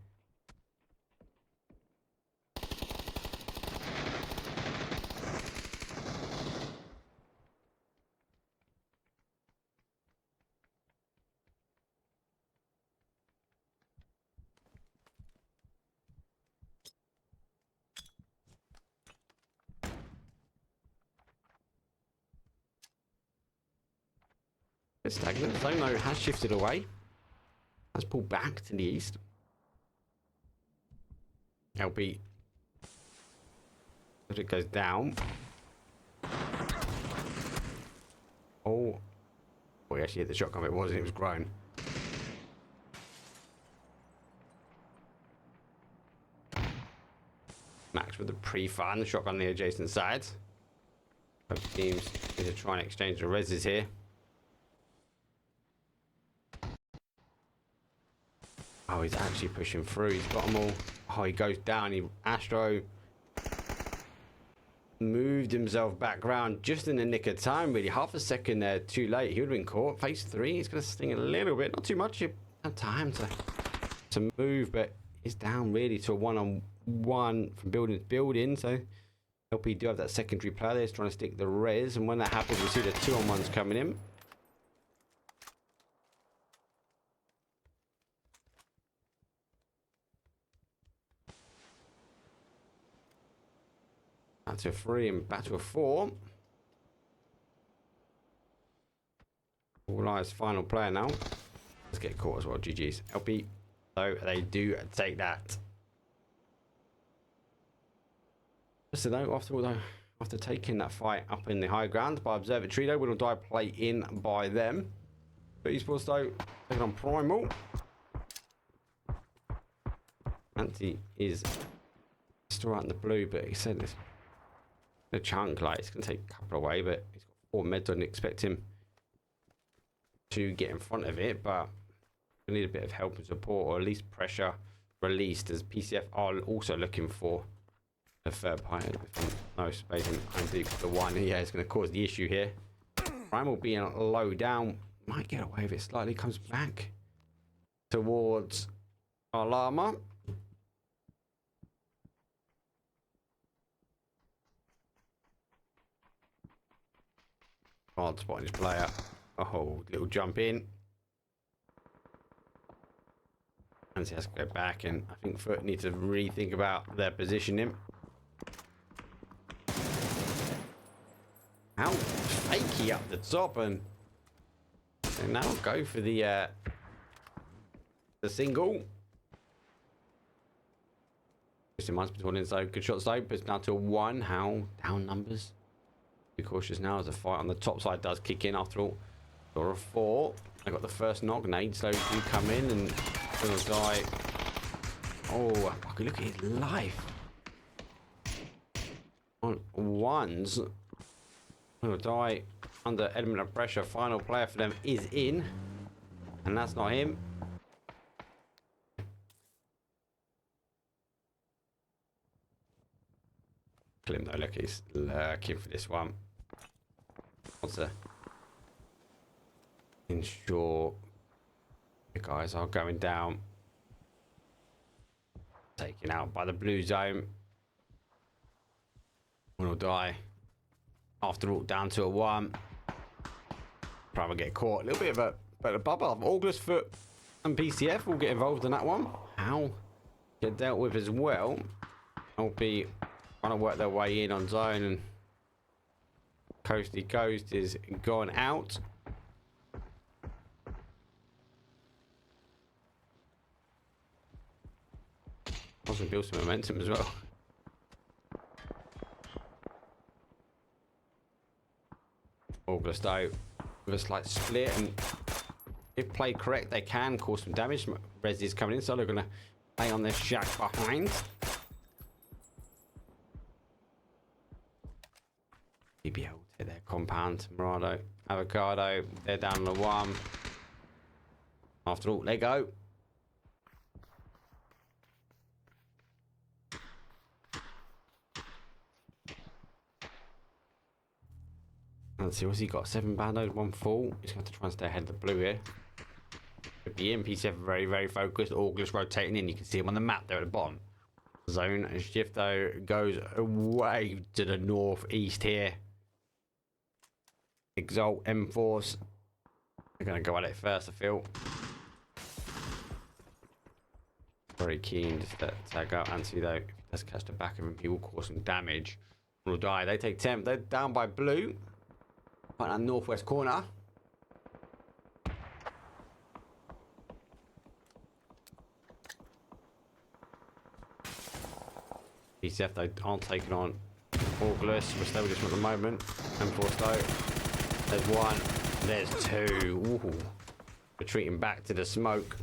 Speaker 2: It's stagnant. Zono has shifted away. Has pulled back to the east. LP. As it goes down. Oh. Boy, actually hit the shotgun. It wasn't. It was grown. Max with the pre-fire and the shotgun on the adjacent side. Both teams need to try and exchange the reses here. Oh, he's actually pushing through. He's got them all. Oh, he goes down. Astro moved himself back round just in the nick of time, really. Half a second there too late. He would have been caught. Phase 3. He's going to sting a little bit. Not too much. You have time to move, but he's down really to a one-on-one from building to building. So LP do have that secondary player there. He's trying to stick the res, and when that happens, we see the 2-on-1s coming in. Back to a 3 and back to a 4. All eyes final player now. Let's get caught as well. GG's. LP. So they do take that. Just to note, after taking that fight up in the high ground by Observatory, though, will die play in by them. But esports though, taking on Primal. Anti is still out in the blue, but he said this. A chunk, like it's gonna take a couple away, but he's got 4 meds. I didn't expect him to get in front of it, but we need a bit of help and support, or at least pressure released, as PCF are also looking for a third pilot. No space and deep the one. Yeah, it's going to cause the issue here. Primal being low down might get away with it slightly. Comes back towards Alama. Hard spotting his player. Oh, little jump in. And he has to go back, and I think Foot needs to rethink about their positioning. How fakey up the top, and now go for the single. Twisted Minds between so good shots though, but it's down to a 1. How down numbers? Be cautious now as the fight on the top side does kick in after all. Or a 4. I got the first knock. Nade slowly do come in and little guy. Oh, look at his life. On 1s. Little die under element of pressure. Final player for them is in. And that's not him. Kill him though, look, he's lurking for this one. Wants to ensure the guys are going down. Taken out by the blue zone. One will die. After all, down to a 1. Probably get caught. A little bit of a bubble. August Foot and PCF will get involved in that one. How get dealt with as well. I'll be trying to work their way in on zone, and Coasty Coast is gone out. Also build some momentum as well. August out with a slight split, and if played correct, they can cause some damage. Resi is coming in, so they're going to play on their shack behind. BBL to their compound. Morado, Avocado, they're down on the 1. After all, they go. Let's see, what's he got? 7 bandos, 1 full. He's going to try and stay ahead of the blue here. With the MPCF very, very focused. August rotating in. You can see him on the map there at the bottom. Zone and shift though goes away to the northeast here. Exalt, M-Force. They're going to go at it first, I feel. Very keen just to tag out Anthony though. If he does catch the back of him, he will cause some damage. Will die. They take 10. They're down by blue. Right on northwest corner. PCF they aren't taking on August. We're still just at the moment. M-Force though. There's 1. There's 2. Ooh. Retreating back to the smoke.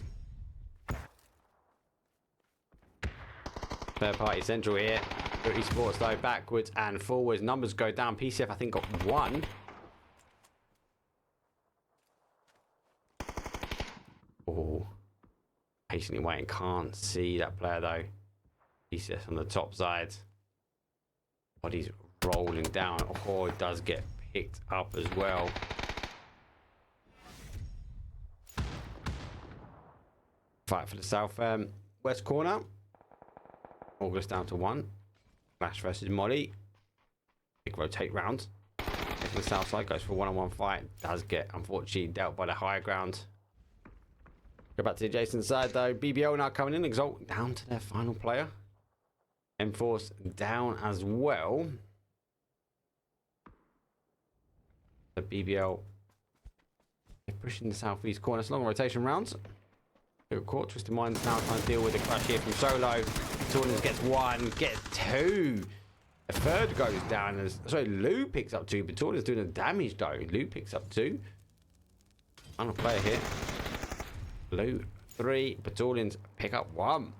Speaker 2: Third party central here. ELITEESPORTS though backwards and forwards. Numbers go down. PCF I think got 1. Oh. Patiently waiting. Can't see that player though. PCF on the top side. Body's rolling down. Oh, it does get picked up as well. Fight for the south west corner. August down to 1. Flash versus Molly. Big rotate round. The south side goes for 1-on-1 fight. Does get unfortunately dealt by the higher ground. Go back to the adjacent side though. BBL now coming in. Exalt down to their final player. M-Force down as well. The BBL they're pushing the southeast corner. It's long rotation rounds. Good caught. Twisted Minds now trying to deal with the crash here from Solo. Tornus gets 1, gets 2. The third goes down as sorry, Lou picks up 2, but Tornus doing the damage though. Lou picks up 2. Final player here. Lou 3. Battalions pick up 1.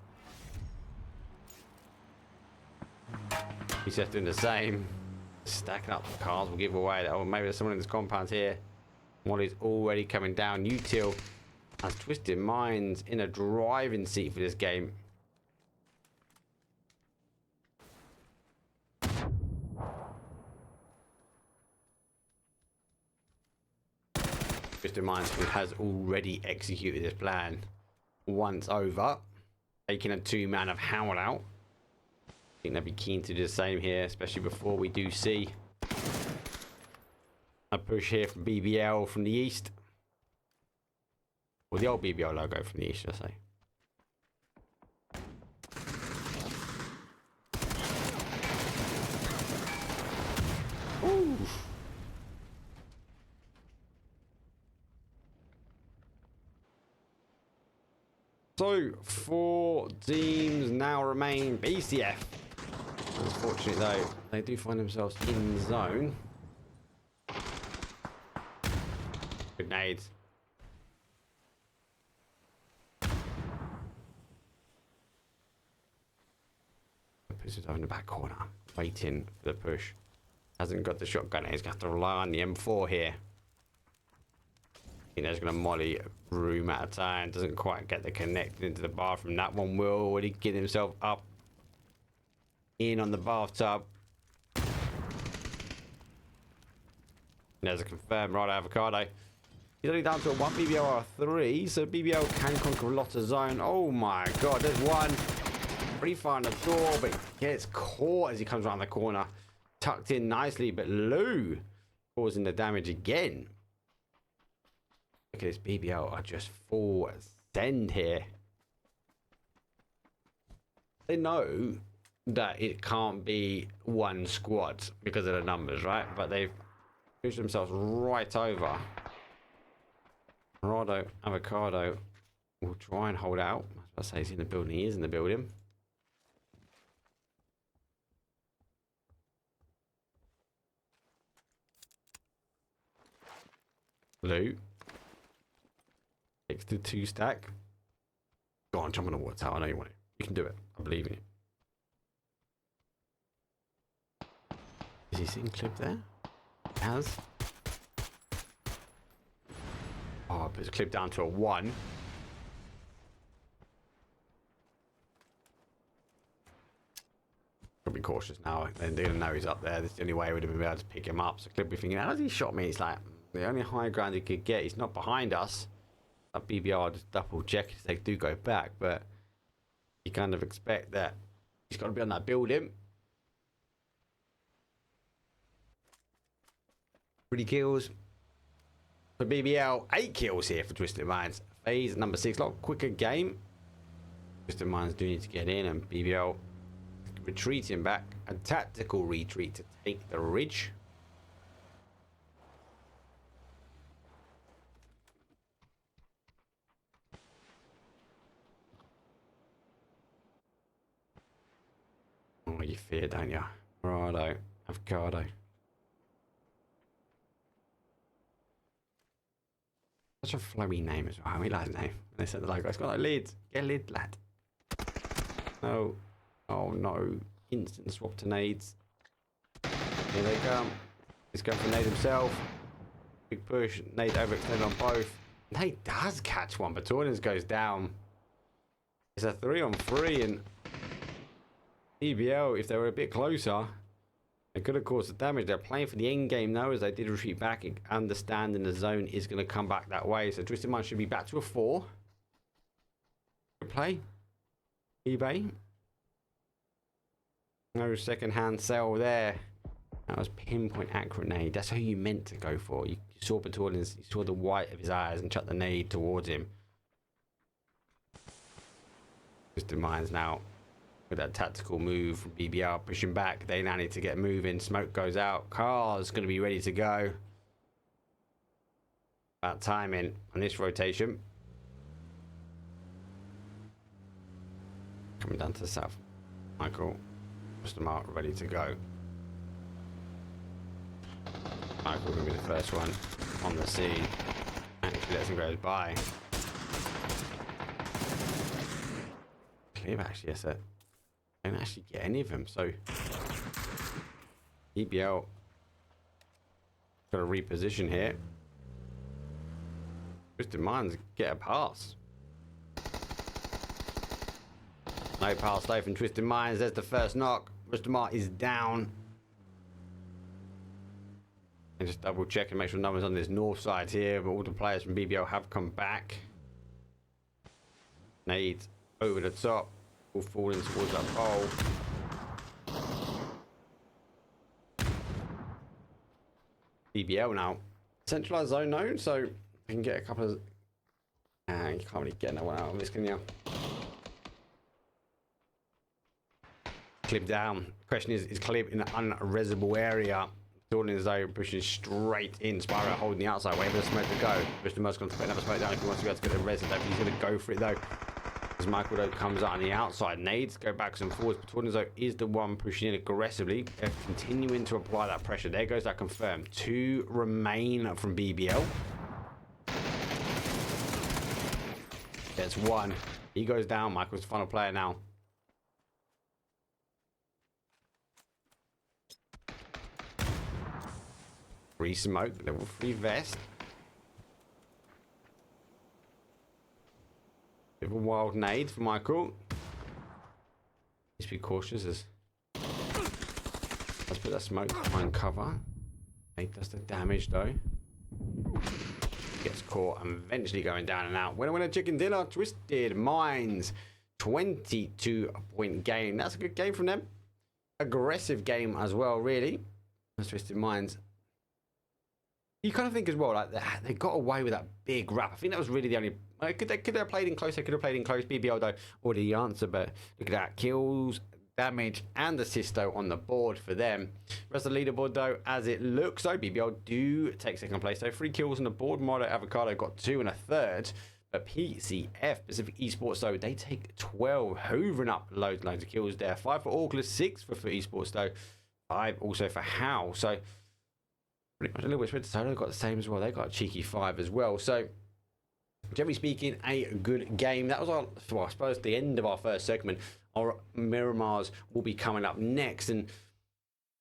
Speaker 2: He's just doing the same. Stacking up the cars will give away. Oh, maybe there's someone in this compound here. Molly's already coming down. Util has Twisted Minds in a driving seat for this game. Twisted Minds has already executed this plan once over, taking a 2-man of Howl out. I think they'd be keen to do the same here, especially before we do see a push here from BBL from the east. Or the old BBL logo from the east, should I say. Ooh. So 4 teams now remain. BCF. Unfortunately though, they do find themselves in zone. Grenades. Puts himself in the back corner, waiting for the push. Hasn't got the shotgun. He's going to have to rely on the M4 here. He's going to molly a room at a time. Doesn't quite get the connect into the bathroom. That one will already get himself up in on the bathtub. There's a confirmed right avocado. He's only down to a 1 BBL or a 3, so BBL can conquer a lot of zone. Oh my god, there's one. Pretty far on the door, but gets caught as he comes around the corner. Tucked in nicely, but Lou causing the damage again. Look at this, BBL are just full send here. They know that it can't be one squad because of the numbers, right? But they've pushed themselves right over. Rado, avocado will try and hold out. I was about to say he's in the building. He is in the building. Lou takes the 2 stack. Go on, jump on the water tower. I know you want it. You can do it. I believe in you. Is he seeing clip there? He has. Oh, puts a clip down to a 1. Gotta be cautious now. They're gonna know he's up there. That's the only way we would have been able to pick him up. So Clip be thinking, how has he shot me? It's like the only high ground he could get. He's not behind us. That BBR just double check if they do go back, but you kind of expect that he's got to be on that building. 3 kills for BBL. 8 kills here for Twisted Minds. Phase number 6. A lot quicker game. Twisted Minds do need to get in, and BBL retreating back. A tactical retreat to take the ridge. Oh, you fear, don't you? Righto. Avocado. Such a flowy name as well. I really like the name. They said the logo. It's got like lids. Get a lid, lad. No. Oh no. Instant swap to nades. Here they come. He's going for nade himself. Big push. Nade overextended on both. Nade does catch one, but Tornins goes down. It's a 3-on-3, and EBL, if they were a bit closer, they could have caused the damage. They're playing for the end game now, as they did retreat back, understanding the zone is going to come back that way. So Twisted Mind should be back to a 4. Good play. eBay. No second-hand sell there. That was pinpoint accurate nade. That's who you meant to go for. You saw Batorlins, you saw the white of his eyes and chucked the nade towards him. Twisted Minds now with that tactical move from BBR pushing back. They now need to get moving. Smoke goes out. Car's going to be ready to go. About timing on this rotation. Coming down to the south. Michael. Mr. Mark ready to go. Michael will be the first one on the scene. Actually lets him go by. Clear actually, yes, sir. Don't actually get any of them, so EBL got to reposition here. Twisted Minds get a pass. No pass though from Twisted Minds. There's the first knock. Mr. Mark is down. And just double check and make sure no one's on this north side here, but all the players from BBL have come back. Nade over the top. All falling towards that pole. BBL now. Centralized zone known, so you can get a couple of... you can't really get no one out of this, can you? Clip down. Question is Clip in an unresable area? Jordan is though pushing straight in. Spyro holding the outside, waiting for the smoke to go. Mr. Musk going to put another smoke down if he wants to be able to get the res. He's going to go for it though. as Michael though comes out on the outside. Nades go backs and forwards, but Tornado is the one pushing in aggressively. They're continuing to apply that pressure. There goes that confirm. 2 remain from BBL. Gets 1. He goes down. Michael's the final player now. Free smoke, level 3 vest. Bit of a wild nade for Michael. Needs to be cautious as let's put that smoke behind cover. Nade does the damage though. Gets caught and eventually going down and out. Winner, chicken dinner. Twisted Minds. 22-point game. That's a good game from them. Aggressive game as well, really. That's Twisted Minds. You kind of think as well, like they got away with that big wrap. I think that was really the only. Could they have played in close? They could have played in close. BBL though already the answer, but look at that, kills, damage, and assist though on the board for them. Rest of the leaderboard though, as it looks though, BBL do take second place. So 3 kills on the board. Marlo Avocado got 2 and a third. But PCF Pacific Esports though, they take 12, hoovering up loads of kills there. 5 for Auckland, 6 for Esports though, 5 also for How. So pretty much a little bit spread. Solo got the same as well. They got a cheeky 5 as well. So generally speaking, a good game. That was our, well, I suppose, the end of our first segment. Our Miramars will be coming up next, and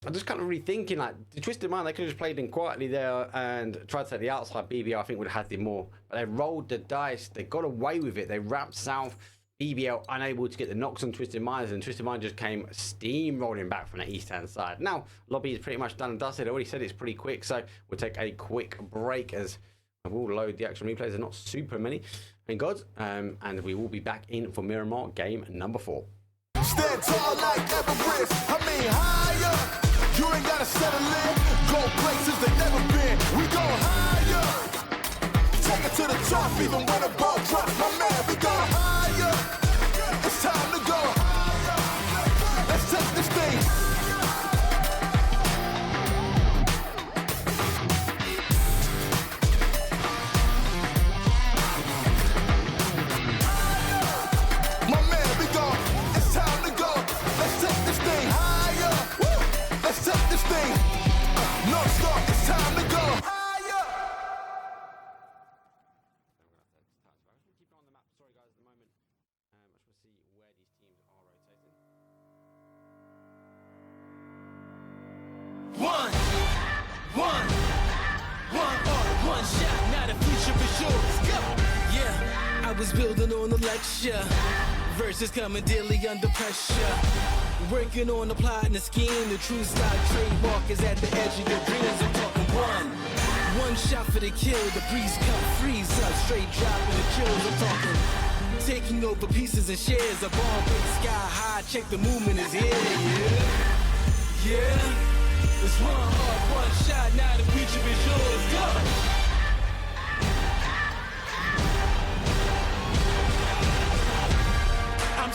Speaker 2: I'm just kind of rethinking, like, the Twisted Mind, they could have just played in quietly there and tried to take the outside. BBL, I think, would have had the more, but they rolled the dice. They got away with it. They wrapped south. BBL unable to get the knocks on Twisted Minds, and Twisted Mind just came steamrolling back from the east-hand side. Now, lobby is pretty much done and dusted. I already said it's pretty quick, so we'll take a quick break as I will load the action replays. They're not super many, thank God, and we will be back in for Miramar game number 4.
Speaker 1: Stand tall like Everest. I mean higher. You ain't gotta settle in. Go places they never been. We go higher. Take it to the top, even when the ball drops. My man, we go higher. It's time to go higher. Let's take this thing.
Speaker 3: Building on the lecture, verses coming daily under pressure. Working on the plot and the scheme. The true style trademark is at the edge of your dreams. I'm talking one shot for the kill. The breeze come freeze up, straight dropping the kills. I'm talking taking over pieces and shares. A ball break sky high. Check the movement is here. Yeah. It's one heart, one shot. Now the future is yours. Go.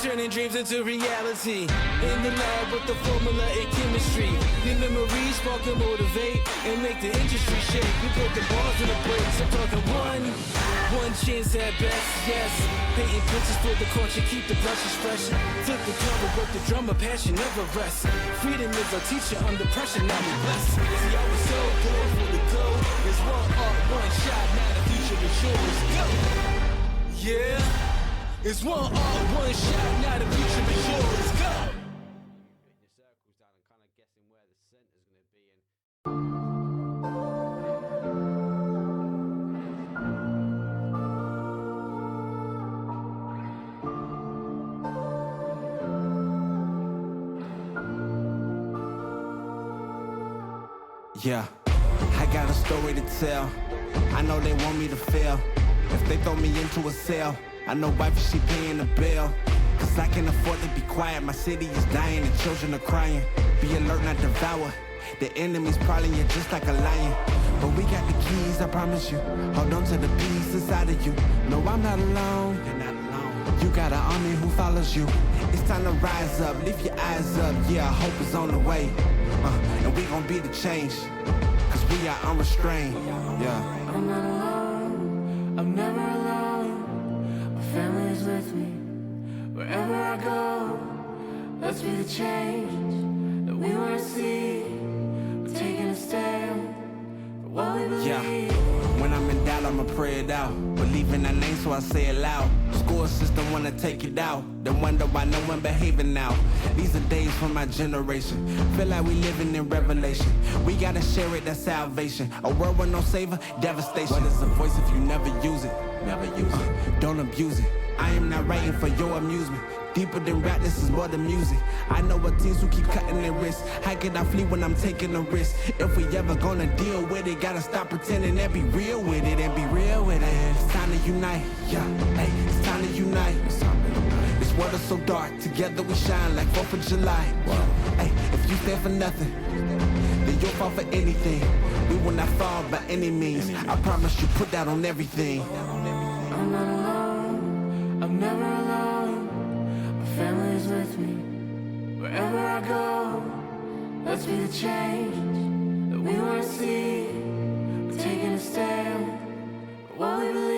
Speaker 3: Turning dreams into reality. In the lab with the formula and chemistry. The memories spark and motivate and make the industry shake. We put the bars in the brakes. I'm talking one chance at best, yes. Painting pictures for the culture, keep the brushes fresh. Flip the cover, work the drummer, passion never rests. Freedom is a teacher under pressure, now we blessed. See, I was so good for the goal. There's one art, one shot, now the future is yours. Go! Yeah. It's one art, one shot, now the future is yours. Go!
Speaker 2: Putting your circles down and kind of guessing where the center's going to be.
Speaker 4: Yeah, I got a story to tell. I know they want me to fail. If they throw me into a cell, I know wife, she paying the bill. Cause I can't afford to be quiet. My city is dying and children are crying. Be alert, not devour. The enemy's prowling you just like a lion. But we got the keys, I promise you. Hold on to the peace inside of you. No, I'm not alone. You're not alone. You got an army who follows you. It's time to rise up, lift your eyes up. Yeah, hope is on the way. And we gon' be the change. Cause we are unrestrained. Yeah.
Speaker 6: I'm not alone, I'm never alone. My family is with me,
Speaker 3: I go, let's be the change that we wanna see. We're taking a stand for what we believe.
Speaker 4: Yeah. When I'm in doubt, I'ma pray it out. Believe in that name, so I say it loud. School system wanna take it out. Then wonder why no one behaving now. These are days for my generation. Feel like we living in revelation. We gotta share it, that's salvation. A world with no savior, devastation. What is a voice if you never use it? Never use it. Don't abuse it. I am not writing for your amusement. Deeper than rap, this is more than music. I know what teams who keep cutting their wrists. How can I flee when I'm taking a risk? If we ever gonna deal with it, gotta stop pretending and be real with it and be real with it. It's time to unite, yeah. Hey, it's time to unite. This world is so dark, together we shine like 4th of July. Hey, if you stand for nothing, then you'll fall for anything. We will not fall by any means. I promise you, put that on everything.
Speaker 3: I'm not alone, I'm never alone. My family is with me, wherever I go. Let's be the change that we wanna see. We're taking a stand for what we believe.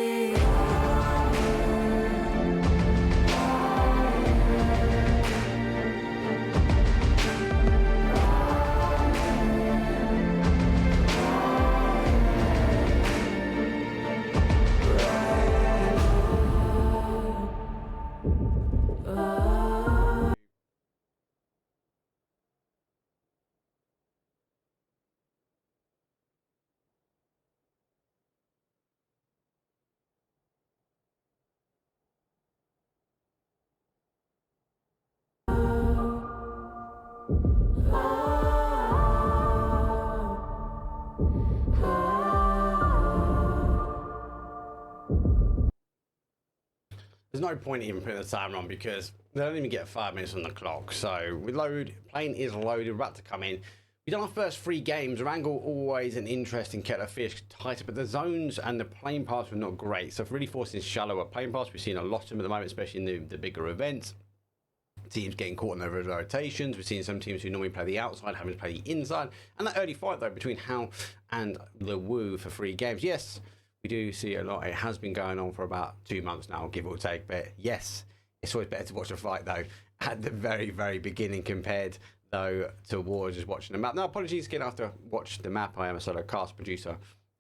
Speaker 2: There's no point even putting the timer on because they don't even get 5 minutes on the clock. So we load, plane is loaded, we're about to come in. We've done our first 3 games. Wrangle always an interesting kettle of fish, tighter, but the zones and the plane paths were not great. So for really forcing shallower plane paths, we've seen a lot of them at the moment, especially in the bigger events. Teams getting caught in their rotations. We've seen some teams who normally play the outside having to play the inside. And that early fight though between How and the Woo for 3 games. Yes, we do see a lot. It has been going on for about 2 months now, give or take. But yes, it's always better to watch a fight though at the very, very beginning compared though towards just watching the map. Now, apologies again after watch the map. I am a solo cast producer.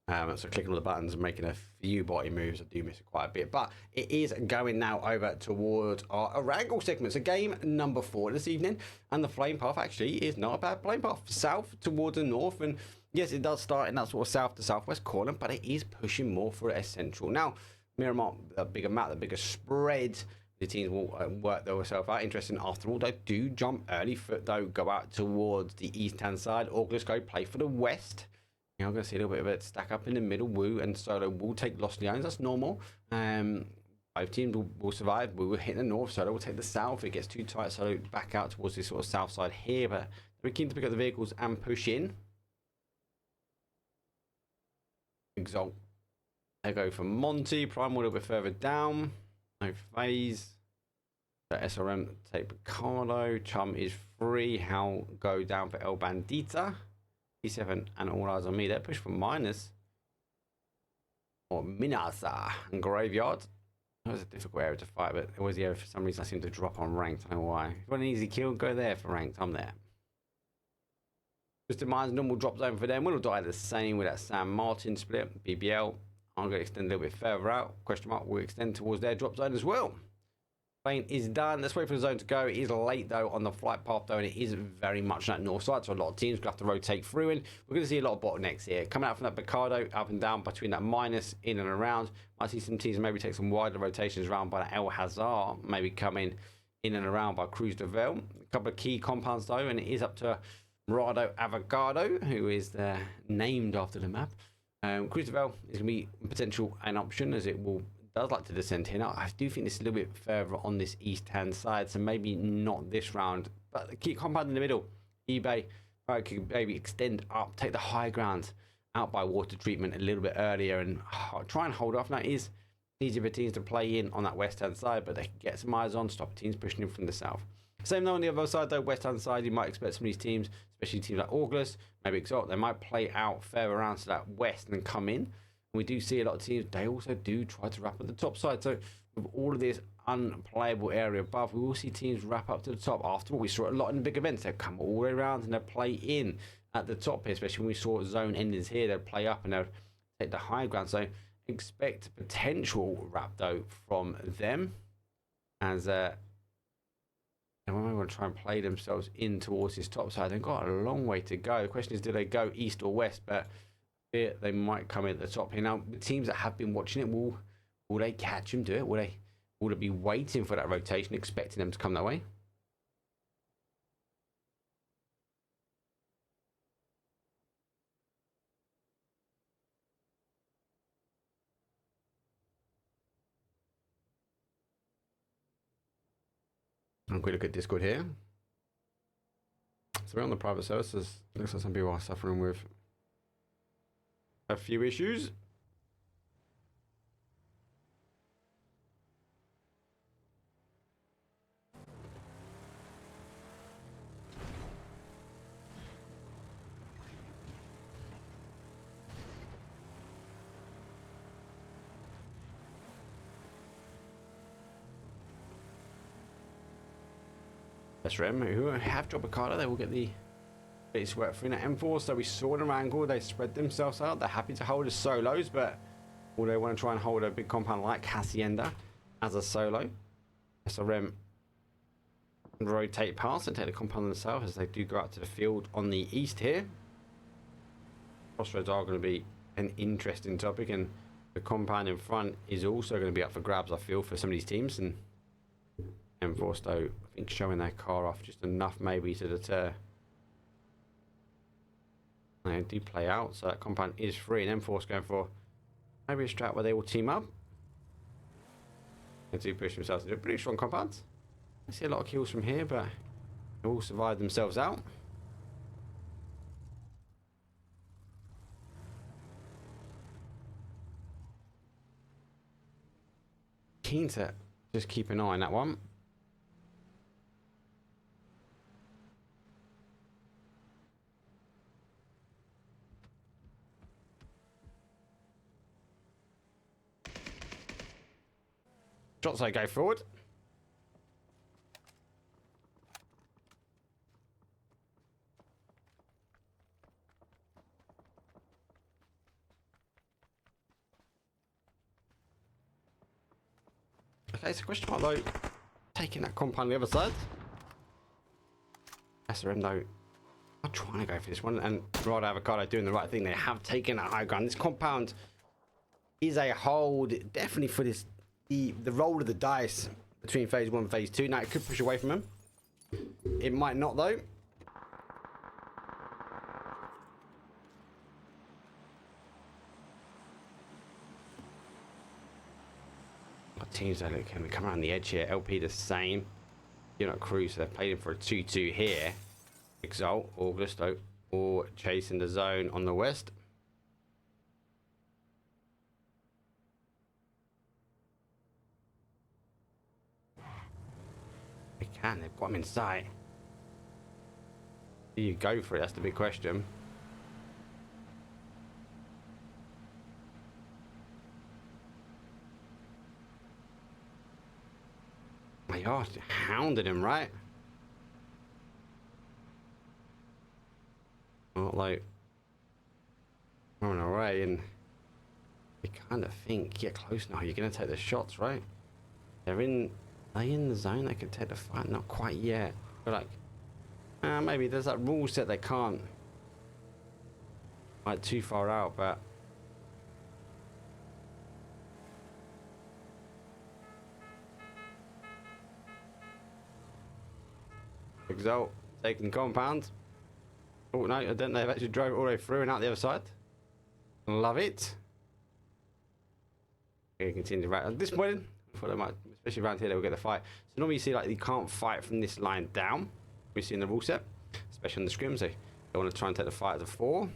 Speaker 2: So clicking all the buttons and making a few body moves, I do miss it quite a bit. But it is going now over towards our Wrangle segment. So game number 4 this evening. And the flame path actually is not a bad flame path. South towards the north. And yes, it does start in that sort of south to southwest corner, but it is pushing more for a central. Now, Miramar, the bigger map, the bigger spread, the teams will work themselves out. Interesting after all, they do jump early foot though, go out towards the east-hand side. August go play for the west. You know, I'm going to see a little bit of it stack up in the middle. Woo and Solo will take Lost Leones. That's normal. Both teams will survive. Woo will hit the north. Solo will take the south. It gets too tight. Solo back out towards this sort of south side here. But they're keen to pick up the vehicles and push in. Exalt. They go for Monty. Prime a little bit further down. No phase. So SRM take Picardo. Chum is free. How go down for El Bandita. E7 and all eyes on me. They're pushed for minus. Or Minasa and Graveyard. That was a difficult area to fight, but it was the area for some reason I seem to drop on ranked. I don't know why. If you want an easy kill, go there for ranked. I'm there. Just a minus normal drop zone for them. We'll die the same with that San Martin split. BBL. I'm going to extend a little bit further out. Question mark will extend towards their drop zone as well. Plane is done. Let's wait for the zone to go. It is late though on the flight path though, and it is very much that north side. So a lot of teams will have to rotate through, and we're going to see a lot of bottlenecks here. Coming out from that Picardo, up and down between that minus, in and around. Might see some teams maybe take some wider rotations around by El Hazard, maybe coming in and around by Cruz de Vel. A couple of key compounds though, and it is up to Morado Avocado, who is named after the map. Cruz de Vel is going to be potential an option as it will does like to descend here. Now, I do think this is a little bit further on this east-hand side, so maybe not this round, but the key compound in the middle, eBay, could maybe extend up, take the high ground out by water treatment a little bit earlier and try and hold off. Now, it is easier for teams to play in on that west-hand side, but they can get some eyes on, stop teams pushing in from the south. Same though on the other side, though, west-hand side, you might expect some of these teams, especially teams like August, maybe Exalt, they might play out further around to that west and come in. We do see a lot of teams, they also do try to wrap at the top side. So with all of this unplayable area above. We will see teams wrap up to the top. After all, we saw it a lot in the big events. They'll come all the way around and they'll play in at the top here, especially when we saw zone endings here. They'll play up and they'll take the high ground. So expect potential wrap though from them, as and when we want to try and play themselves in towards this top side, they've got a long way to go. The question is, do they go east or west? But they might come in at the top here. Now, the teams that have been watching it, will they catch them, do it? Will they be waiting for that rotation, expecting them to come that way? I'm going to look at Discord here. So we're on the private services. Looks like some people are suffering with a few issues. Scrim, who have dropped a card, they will get the base work for M4. So we saw them angle, they spread themselves out. They're happy to hold as solos, but will they want to try and hold a big compound like Hacienda as a solo? SRM rotate past and take the compound themselves as they do go out to the field on the east here. Crossroads are going to be an interesting topic, and the compound in front is also going to be up for grabs, I feel, for some of these teams. And M4 though, I think showing their car off just enough maybe to deter. They do play out, so that compound is free, and M4's going for maybe a strat where they will team up. They do push themselves into a pretty strong compound. I see a lot of kills from here, but they will survive themselves out. Keen to just keep an eye on that one. Shots I go forward. Okay, so question mark though, taking that compound on the other side. SRM though, I'm trying to go for this one, and Rod Avocado doing the right thing. They have taken that high ground. This compound is a hold, definitely for this. The roll of the dice between phase 1 and phase 2. Now it could push away from him. It might not though. What teams are looking? We come around the edge here. LP the same. You're not Crew, so they're playing in for a 2-2 here. Exalt, Augusto, or chasing the zone on the west. They can, they've got him in sight. Do you go for it? That's the big question. My gosh, hounded him, right? Not like running away, and you kind of think, get close now, you're going to take the shots, right? They're in the zone, they can take the fight. Not quite yet. But like, maybe there's that rule set they can't like too far out, but Exalt taking compound. Oh no, I don't know, they've actually drove it all the way through and out the other side. Love it. Okay, continue right at this point. I thought they might, especially around here, they will get the fight. So normally you see like you can't fight from this line down. We see in the rule set, especially on the scrims, they want to try and take the fight as a 4.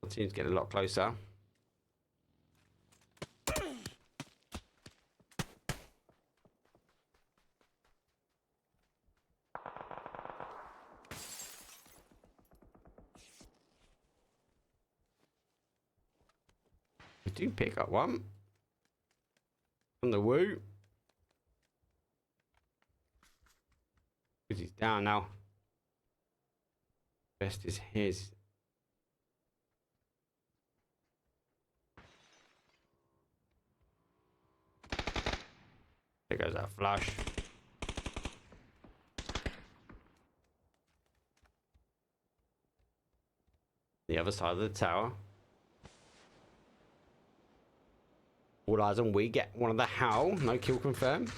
Speaker 2: The team's getting a lot closer. do pick up one. On the woo. Because he's down now. Best is his. There goes that flush. The other side of the tower. All eyes on we get one of the howl. No kill confirmed.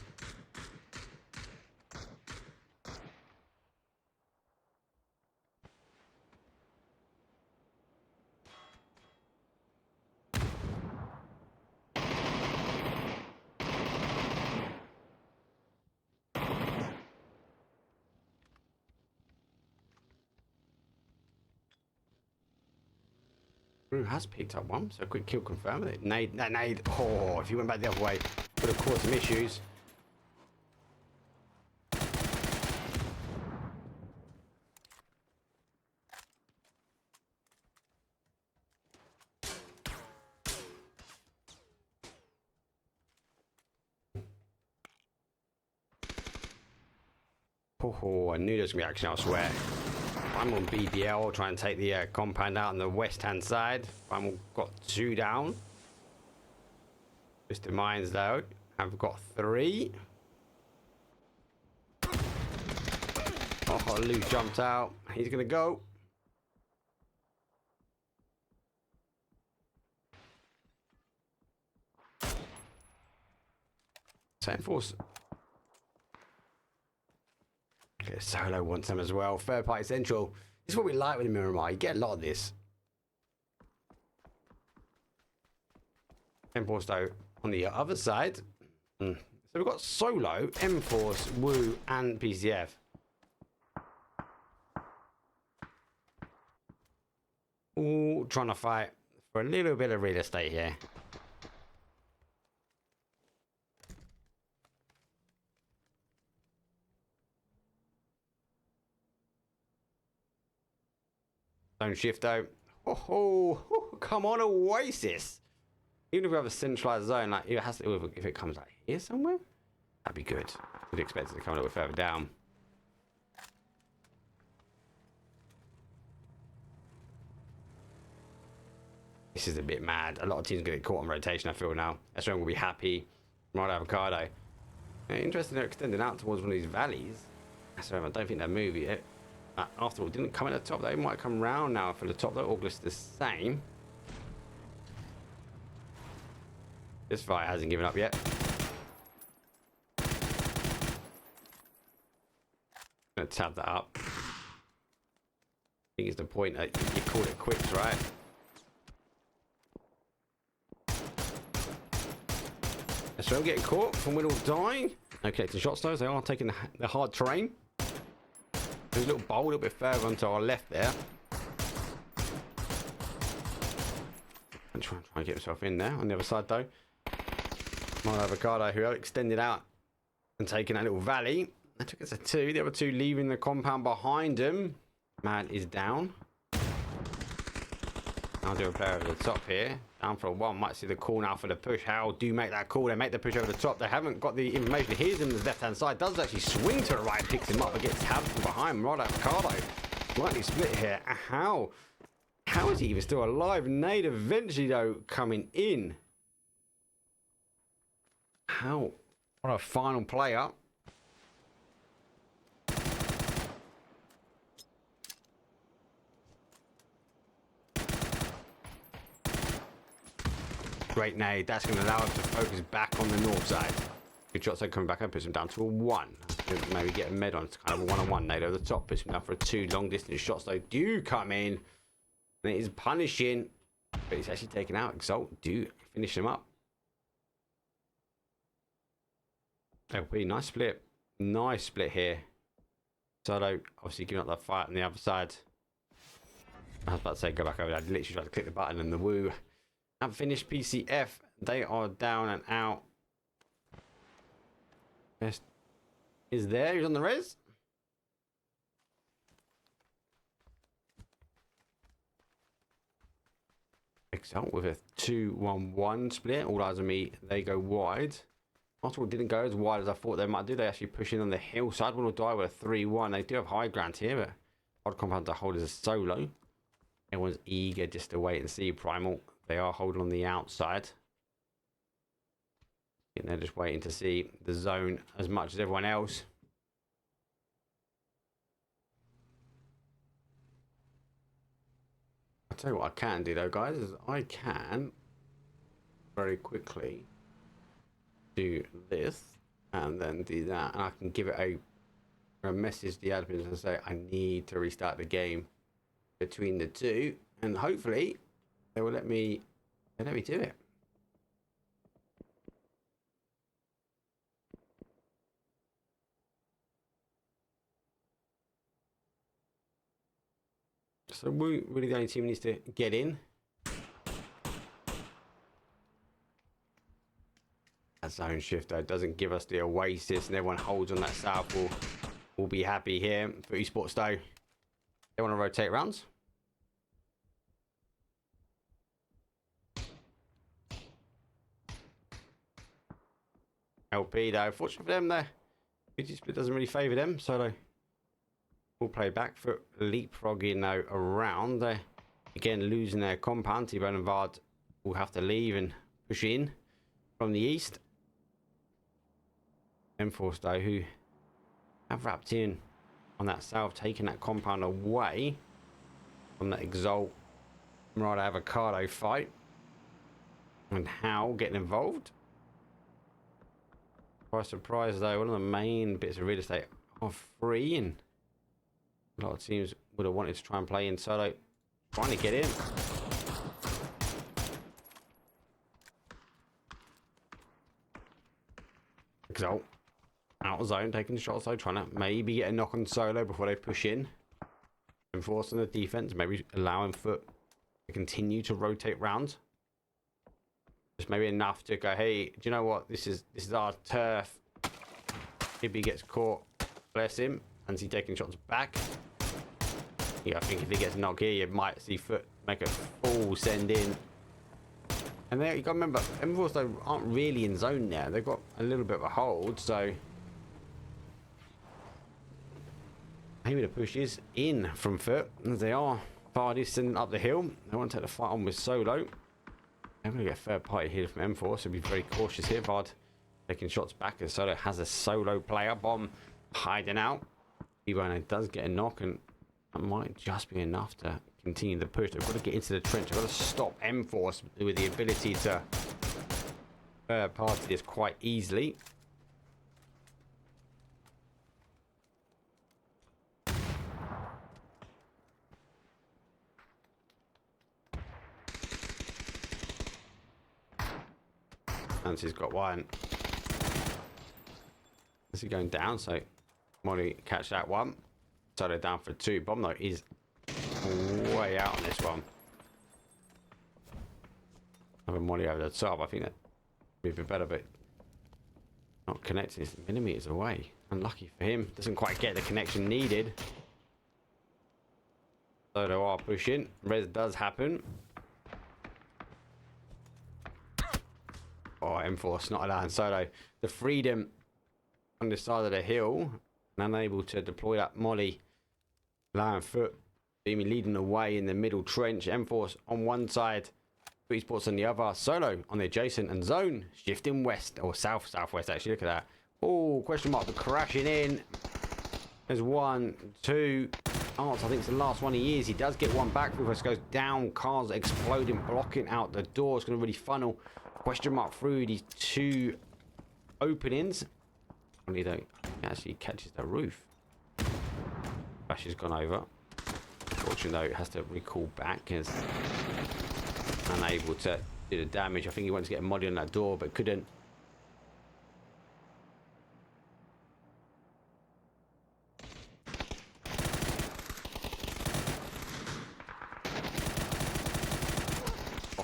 Speaker 2: Brew has picked up one, so a quick kill confirmed. It nade, that nade. Oh, if you went back the other way, would have caused some issues. Oh, I knew there was gonna be action elsewhere. I'm on BBL trying to take the compound out on the west hand side. I'm got 2 down. Mr. Mines though, I've got 3. Oh, Lou jumped out. He's gonna go. Same force. Solo wants them as well. Third party central. This is what we like with the Miramar. You get a lot of this. M-Force though on the other side. So we've got Solo, M-Force, Woo, and PCF. All trying to fight for a little bit of real estate here. Zone shift though. Oh, come on, Oasis. Even if we have a centralized zone, like it has to, if it comes like here somewhere, that'd be good. We'd expect it to come a little bit further down. This is a bit mad. A lot of teams get caught on rotation, I feel now. SRM will be happy. Right, avocado. Interesting, they're extending out towards one of these valleys. SRM, I don't think they'll move yet. After all, didn't come at the top. They might come round now for the top though. August the same. This fight hasn't given up yet. Gonna tab that up. I think it's the point that you call it quits, right? So getting caught from Whittle dying. No collecting shots though. They are taking the hard terrain. There's a little bowl a little bit further onto our left there. And try and get himself in there. On the other side though, my avocado who extended out and taking that little valley. That took us a 2. The other 2 leaving the compound behind him. Man is down. I'll do a player over the top here. Down for a 1. Might see the call now for the push. How do make that call? They make the push over the top. They haven't got the information. Here's him on the left-hand side. Does actually swing to the right. Picks him up but gets tabbed from behind. Right out Carlo. Slightly split here. How is he even still alive? Nade eventually, though, coming in. How? What a final player. Great nade. That's going to allow us to focus back on the north side. Good shot, so coming back up, puts him down to a 1. Maybe get a med on. It's kind of a 1-on-1 nade over the top. Puts him down for a 2. Long distance shots, though, do come in. And it is punishing. But he's actually taken out. Exalt do finish him up. LP, nice split. Nice split here. Solo, obviously giving up that fight on the other side. I was about to say go back over there. I literally tried to click the button and the woo. And finished PCF. They are down and out. Best is there. He's on the res. Exalt with a 2-1-1 split. All eyes on me. They go wide. Arsenal didn't go as wide as I thought they might do. They actually push in on the hillside. Will die with a 3-1. They do have high ground here, but odd compound to hold as a solo. Everyone's eager just to wait and see. Primal, they are holding on the outside. And they're just waiting to see the zone as much as everyone else. I'll tell you what I can do though, guys, is I can very quickly do this and then do that, and I can give it a message to the admins and say I need to restart the game between the two, and hopefully they will let me do it. So we're really the only team needs to get in. That zone shift though doesn't give us the oasis, and everyone holds on that south. We'll be happy here for esports though. They want to rotate rounds. LP though, fortunately for them, their PG split doesn't really favour them, so we'll play back for leapfrogging though around. They're again losing their compound. T-Bone and Vard will have to leave and push in from the east. Enforce though, who have wrapped in on that south, taking that compound away from that Exalt Mirada Avocado fight. And how getting involved. By surprise though, one of the main bits of real estate are free, and a lot of teams would have wanted to try and play in solo, trying to get in. Exalt out of zone, taking the shot, so trying to maybe get a knock on solo before they push in. Enforcing the defense, maybe allowing Foot to continue to rotate rounds. Just maybe enough to go, hey, do you know what? This is our turf. If he gets caught, bless him. And he's taking shots back. Yeah, I think if he gets knocked here, you might see Foot make a full send in. And there you got to remember, Enforce though aren't really in zone now. They've got a little bit of a hold, so maybe the push is in from Foot, as they are far sending up the hill. They want to take the fight on with solo. They're going to get a third party here from M4, so be very cautious here. Vard taking shots back as Solo has a solo player. Bomb hiding out. T-Bone does get a knock, and that might just be enough to continue the push. They've got to get into the trench. They've got to stop M-Force with the ability to third party this quite easily. Nancy's got one. Is he going down? So Molly catch that one. So they're down for two. Bomb though is way out on this one. Having Molly over the top, I think that would be better, but not connecting. It's millimeters away. Unlucky for him. Doesn't quite get the connection needed. So they are pushing. Res does happen. Oh, M-Force not allowing Solo the freedom on the side of the hill, and unable to deploy that Molly. Allowing Foot being leading the way in the middle trench. M-Force on one side, Esports on the other. Solo on the adjacent, and zone shifting west or southwest. Actually, look at that. Oh, question mark, but crashing in. There's 1, 2. Oh, I think it's the last one he is. He does get one back. Rufus goes down. Cars exploding, blocking out the door. It's going to really funnel question mark through these two openings. Only though he actually catches the roof. Flash has gone over. Fortunately though, it has to recall back as unable to do the damage. I think he wanted to get a Molly on that door but couldn't.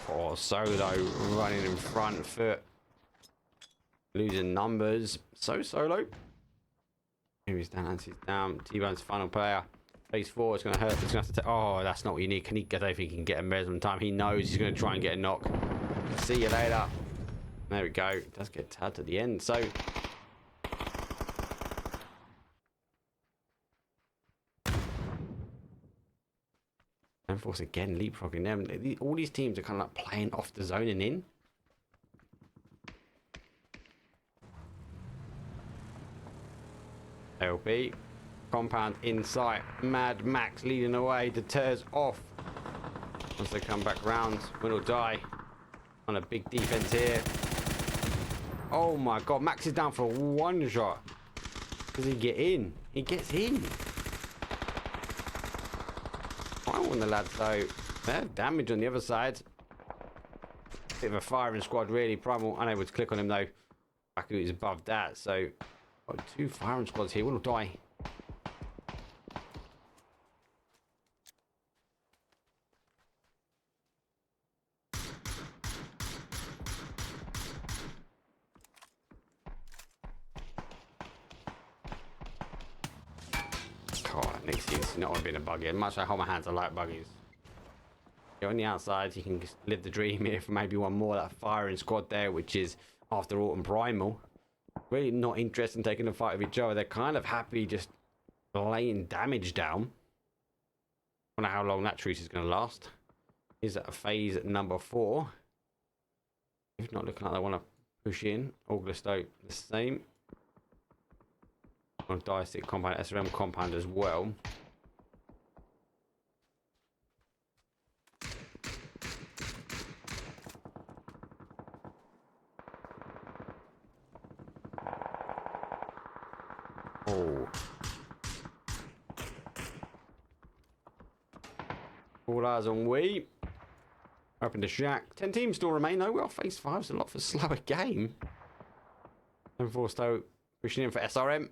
Speaker 2: Oh, Solo running in front, Foot losing numbers. So Solo. Here he's down, Nancy's down. T-Bone's final player. Phase 4 is going to hurt. It's going to have to take... Oh, that's not what you need. Can he... I don't think he can get a measurement time. He knows he's going to try and get a knock. See you later. There we go. It does get tagged at the end. So... Force again leapfrogging them. All these teams are kind of like playing off the zone and in. LB compound in sight. Mad Max leading the way. Deters off. Once they come back round, win or die. On a big defense here. Oh my god, Max is down for one shot. Does he get in? He gets in. On the lads though, damage on the other side. Bit of a firing squad really. Primal unable to click on him though. Baku is above that, so got 2 firing squads here. Will die. Next team's not being a buggy. Much I hold my hands, I like buggies. You're on the outside, you can just live the dream here for maybe one more. That firing squad there, which is after Autumn Primal. Really not interested in taking a fight with each other. They're kind of happy just laying damage down. I wonder how long that truce is going to last. Is that a phase number 4? If not, looking like they want to push in. Augusto the same. On Diastick compound, SRM compound as well. Oh. All eyes on we. Open to Shack. 10 teams still remain though. Well, phase 5's a lot for a slower game. And Forsto pushing in for SRM.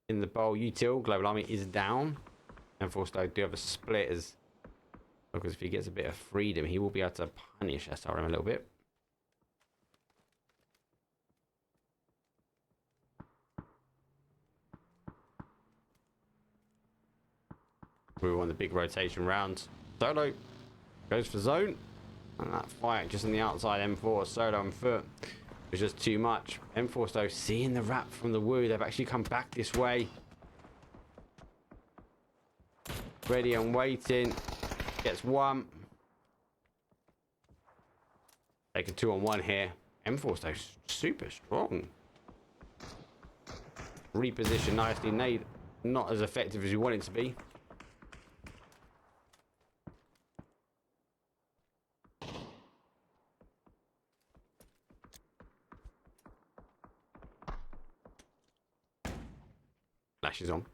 Speaker 2: In the bowl, util Global Army is down, and Forsto do have a split as because if he gets a bit of freedom, he will be able to punish SRM a little bit. We won the big rotation round. Solo goes for zone, and that fight just on the outside. M4 Solo on foot. It was just too much. M4 though seeing the wrap from the Woo. They've actually come back this way. Ready and waiting. Gets one. Taking 2-on-1 here. M4 though super strong. Reposition nicely. Nade not as effective as you want it to be. Flashes on.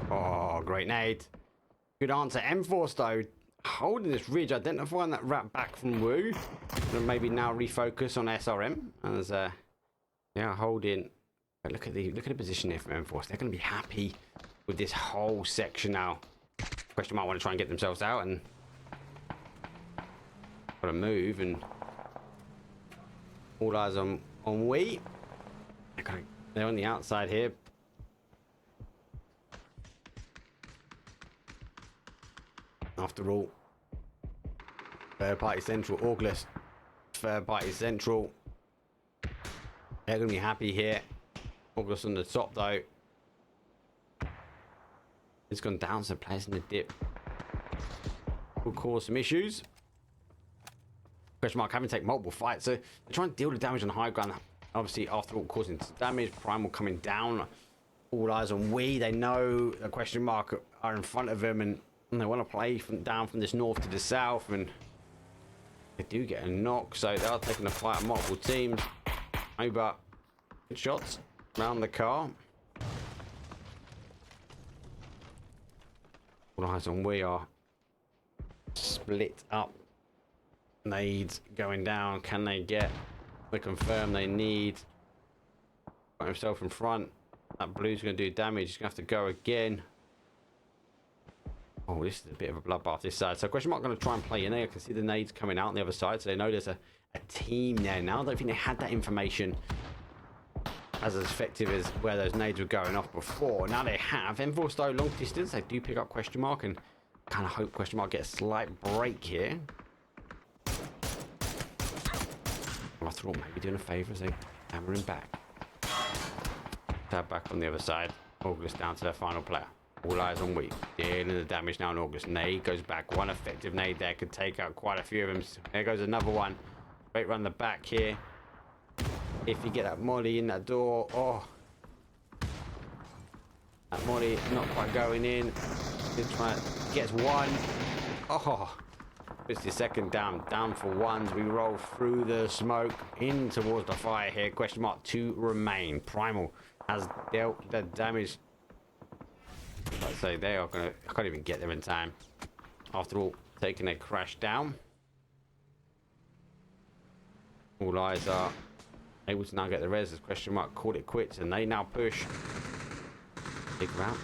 Speaker 2: Oh, great nade. Good answer. M4 though, holding this ridge, identifying that wrap back from Woo. And maybe now refocus on SRM as yeah, holding. Look at the position here from M4. They're going to be happy with this whole section now. Question might want to try and get themselves out and got to move and all eyes on we. They're on the outside here. After all, third party central, August, third party central. They're going to be happy here. August on the top though. It's gone down, so players in the dip will cause some issues. Question mark, having to take multiple fights, so they're trying to deal the damage on high ground. Obviously, after all, causing some damage. Primal coming down. All eyes on we. They know the question mark are in front of them, and they want to play down from this north to the south, and they do get a knock, so they are taking a fight on multiple teams. Over. Good shots around the car. All eyes on we are split up. Nades going down. Can they get the confirm they need? Got himself in front. That blue's going to do damage. He's going to have to go again. Oh, this is a bit of a bloodbath this side. So question mark going to try and play in there. I can see the nades coming out on the other side. So they know there's a team there now. I don't think they had that information as effective as where those nades were going off before. Now they have. M4 though, long distance. They do pick up question mark and kind of hope question mark get a slight break here. I thought maybe doing a favour as they hammer him back. Tab back on the other side. August down to their final player. All eyes on Wheat. Dealing the damage now on August. Nade goes back. One effective nade there could take out quite a few of them. There goes another one. Straight run the back here. If you get that molly in that door. Oh. That molly not quite going in. Gets one. Oh. It's the second down. Down for ones. We roll through the smoke in towards the fire here. Question mark 2 remain. Primal has dealt the damage. I'd say they are gonna. I can't even get there in time. After all, taking a crash down. All eyes are able to now get the res as question mark called it quits, and they now push. Big route.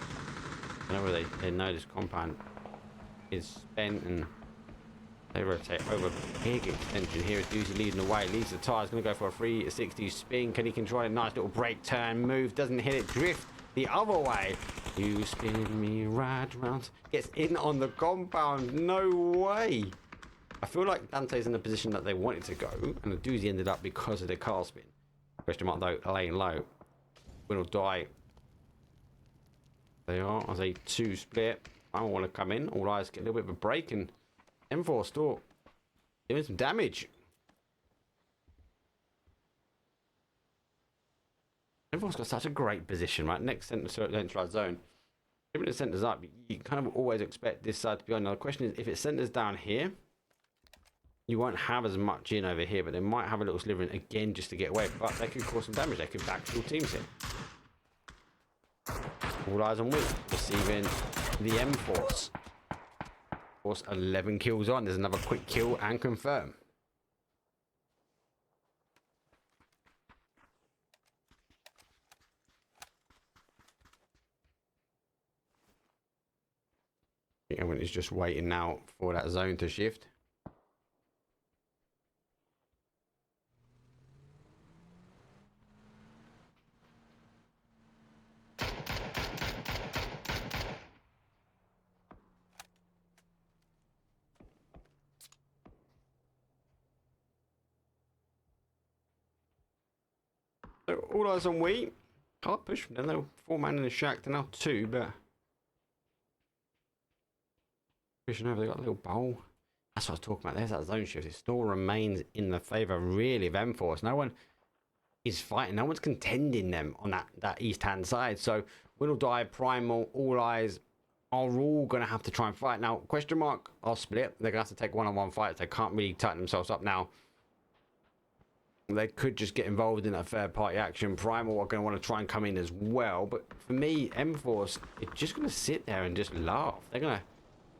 Speaker 2: Whenever they know this compound is spent, and they rotate over. Big extension here. Doozy leading the way. Leads the tire. Is going to go for a 360 spin. Can he control it? Nice little break turn move. Doesn't hit it. Drift the other way. You spin me right round. Gets in on the compound. No way. I feel like Dante's in the position that they wanted to go, and the Doozy ended up because of the car spin. Question mark though, laying low. Win or die. They are as a 2 split. I don't want to come in. All eyes get a little bit of a break, and M4 still doing some damage. M4's got such a great position, right? Next centralized zone. Even if it centers up, you kind of always expect this side to be on. Now the question is, if it centers down here, you won't have as much in over here, but they might have a little sliver in again just to get away. But they could cause some damage. They could backfill teams here. All eyes on Wheat, receiving the M-Force. Force 11 kills on. There's another quick kill and confirm. Everyone is just waiting now for that zone to shift. So all eyes on Wheat. Can't push them. They're 4-man in the shack. They're now 2, but pushing over. They got a little bowl. That's what I was talking about. There's that zone shift. It still remains in the favour, really, of M-Force. No one is fighting. No one's contending them on that east-hand side. So Win or Die, Primal, All Eyes are all going to have to try and fight. Now, question mark are split. They're going to have to take one-on-one fights. They can't really tighten themselves up now. They could just get involved in that third-party action. Primal are going to want to try and come in as well. But for me, M-Force is just going to sit there and just laugh. They're going to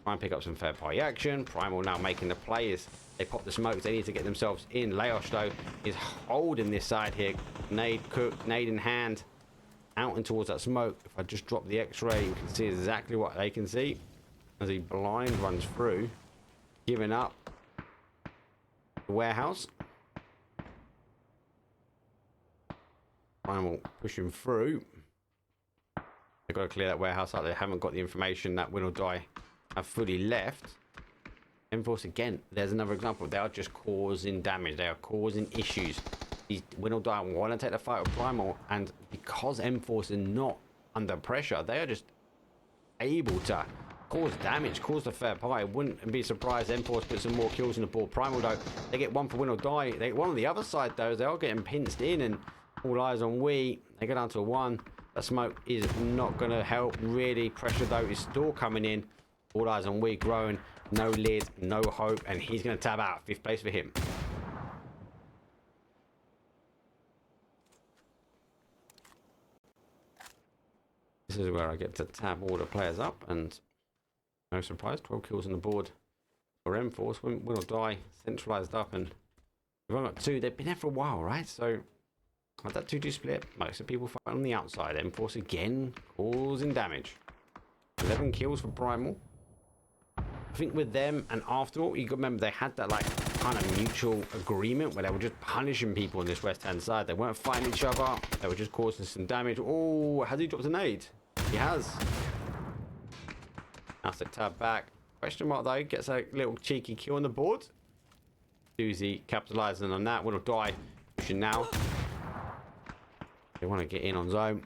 Speaker 2: try and pick up some third-party action. Primal now making the plays. They pop the smokes. They need to get themselves in. Laos, though, is holding this side here. Nade cooked, nade in hand. Out and towards that smoke. If I just drop the X-ray, you can see exactly what they can see. As he blind runs through. Giving up the warehouse. Primal pushing through. They've got to clear that warehouse out. They haven't got the information that Win or Die have fully left. M-Force again, there's another example. They are just causing damage. They are causing issues. These Win or Die want to take the fight with Primal, and because M-Force are not under pressure, they are just able to cause damage, cause the fair party. Wouldn't be surprised M-Force put some more kills on the board. Primal, though, they get one for Win or Die. They get one on the other side, though. They are getting pinched in, and all eyes on Wee. They go down to a 1. That smoke is not going to help, really. Pressure, though, is still coming in. All eyes on Wee growing. No lid, no hope, and he's going to tab out. 5th place for him. This is where I get to tab all the players up, and no surprise, 12 kills on the board for M-Force. Win or Die, centralized up, and we've only got 2. They've been there for a while, right? So Had that 2-2 split. Most of the people fighting on the outside. Enforce again causing damage. 11 kills for Primal. I think with them and Afterall, you got to remember they had that like kind of mutual agreement where they were just punishing people on this west-hand side. They weren't fighting each other. They were just causing some damage. Oh, has he dropped a nade? He has. That's a tab back. Question mark though, gets a little cheeky kill on the board. Doozy capitalizing on that. Will die. Pushing now. They want to get in on zone.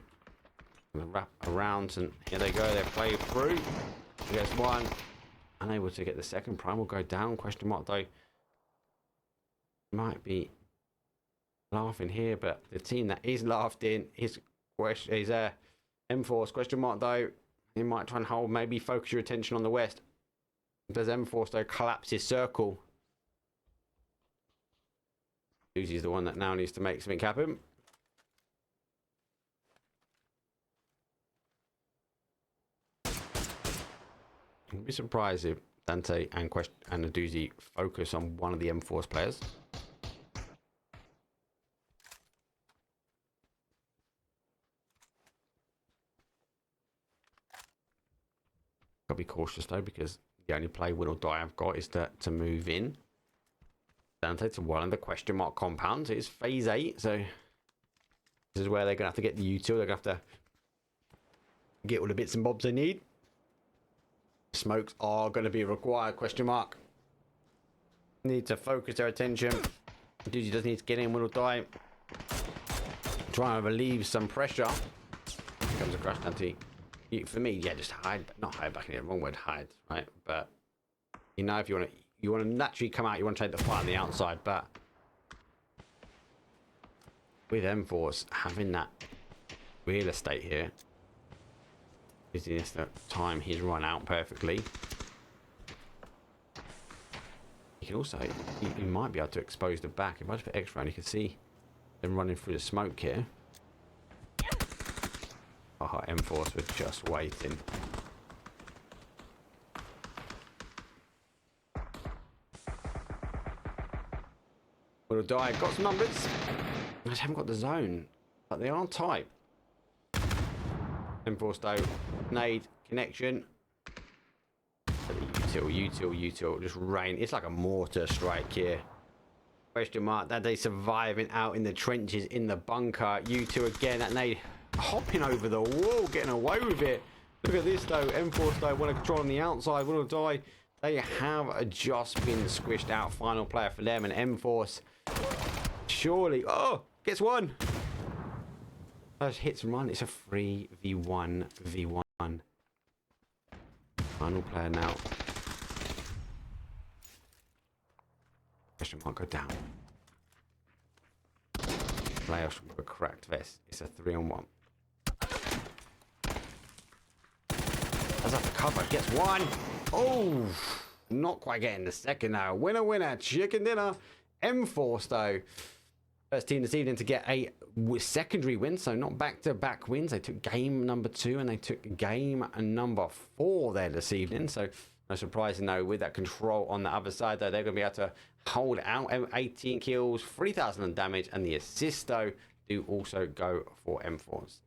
Speaker 2: Gonna wrap around and here they go. They play through. He gets one. Unable to get the second. Prime will go down. Question mark though. Might be laughing here, but the team that is laughed in is M-Force. Question mark though. He might try and hold, maybe focus your attention on the west. Does M-Force though collapse his circle? Doozy's the one that now needs to make something happen. I'd be surprised if Dante and the Doozy focus on one of the M-Force players. Gotta be cautious though, because the only play win or die I've got is to move in Dante to one of the question mark compounds. It's phase 8, so this is where they're gonna have to get the util. They're gonna have to get all the bits and bobs they need. Smokes are going to be required. Question mark. Need to focus their attention. Doozy does need to get in. Will die. Try and relieve some pressure. Here comes a crash Dante. For me, yeah, just hide. Not hide back in here. Wrong word, hide. Right, but you know, if you want to naturally come out, you want to take the fight on the outside. But with M-Force having that real estate here. Business that time he's run out perfectly. You can also, you might be able to expose the back. If I just put X round, you can see them running through the smoke here. Oh, M-Force was just waiting. Will die. Got some numbers. I just haven't got the zone, but they are tight. M-Force though. Nade connection. Util, just rain. It's like a mortar strike here. Question mark. That they surviving out in the trenches in the bunker. Util again. That nade hopping over the wall, getting away with it. Look at this though. M-Force though want to control on the outside. Will die. They have just been squished out. Final player for them, and M-Force surely. Oh, gets one. Those hits and run. It's a 3v1v1. Final player now. Question mark go down. Player with a cracked vest. It's a 3-on-1. Does have to cover. Gets one. Oh, not quite getting the second now. Winner, chicken dinner. M-Force though. First team this evening to get a secondary win, so not back-to-back wins. They took game number 2 and they took game number 4 there this evening. So no surprising though, with that control on the other side though, they're going to be able to hold out. 18 kills, 3,000 damage, and the assist though do also go for M-Force.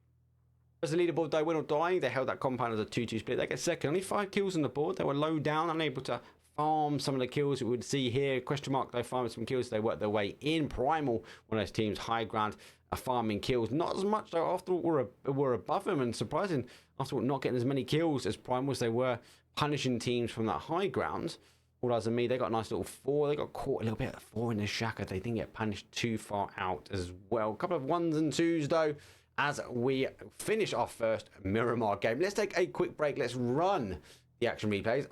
Speaker 2: As the leaderboard though, win or die, they held that compound as a 2-2 split. They get second, only 5 kills on the board. They were low down, unable to farm some of the kills that we would see here. Question mark, they farmed some kills. They worked their way in. Primal, one of those teams, high ground, are farming kills. Not as much though. After all, we're above them, and surprising, after all, not getting as many kills as Primal as they were punishing teams from that high ground. All eyes on me. They got a nice little 4. They got caught a little bit at 4 in the shaka. They didn't get punished too far out as well. A couple of 1s and 2s though, as we finish our first Miramar game. Let's take a quick break. Let's run the action replays.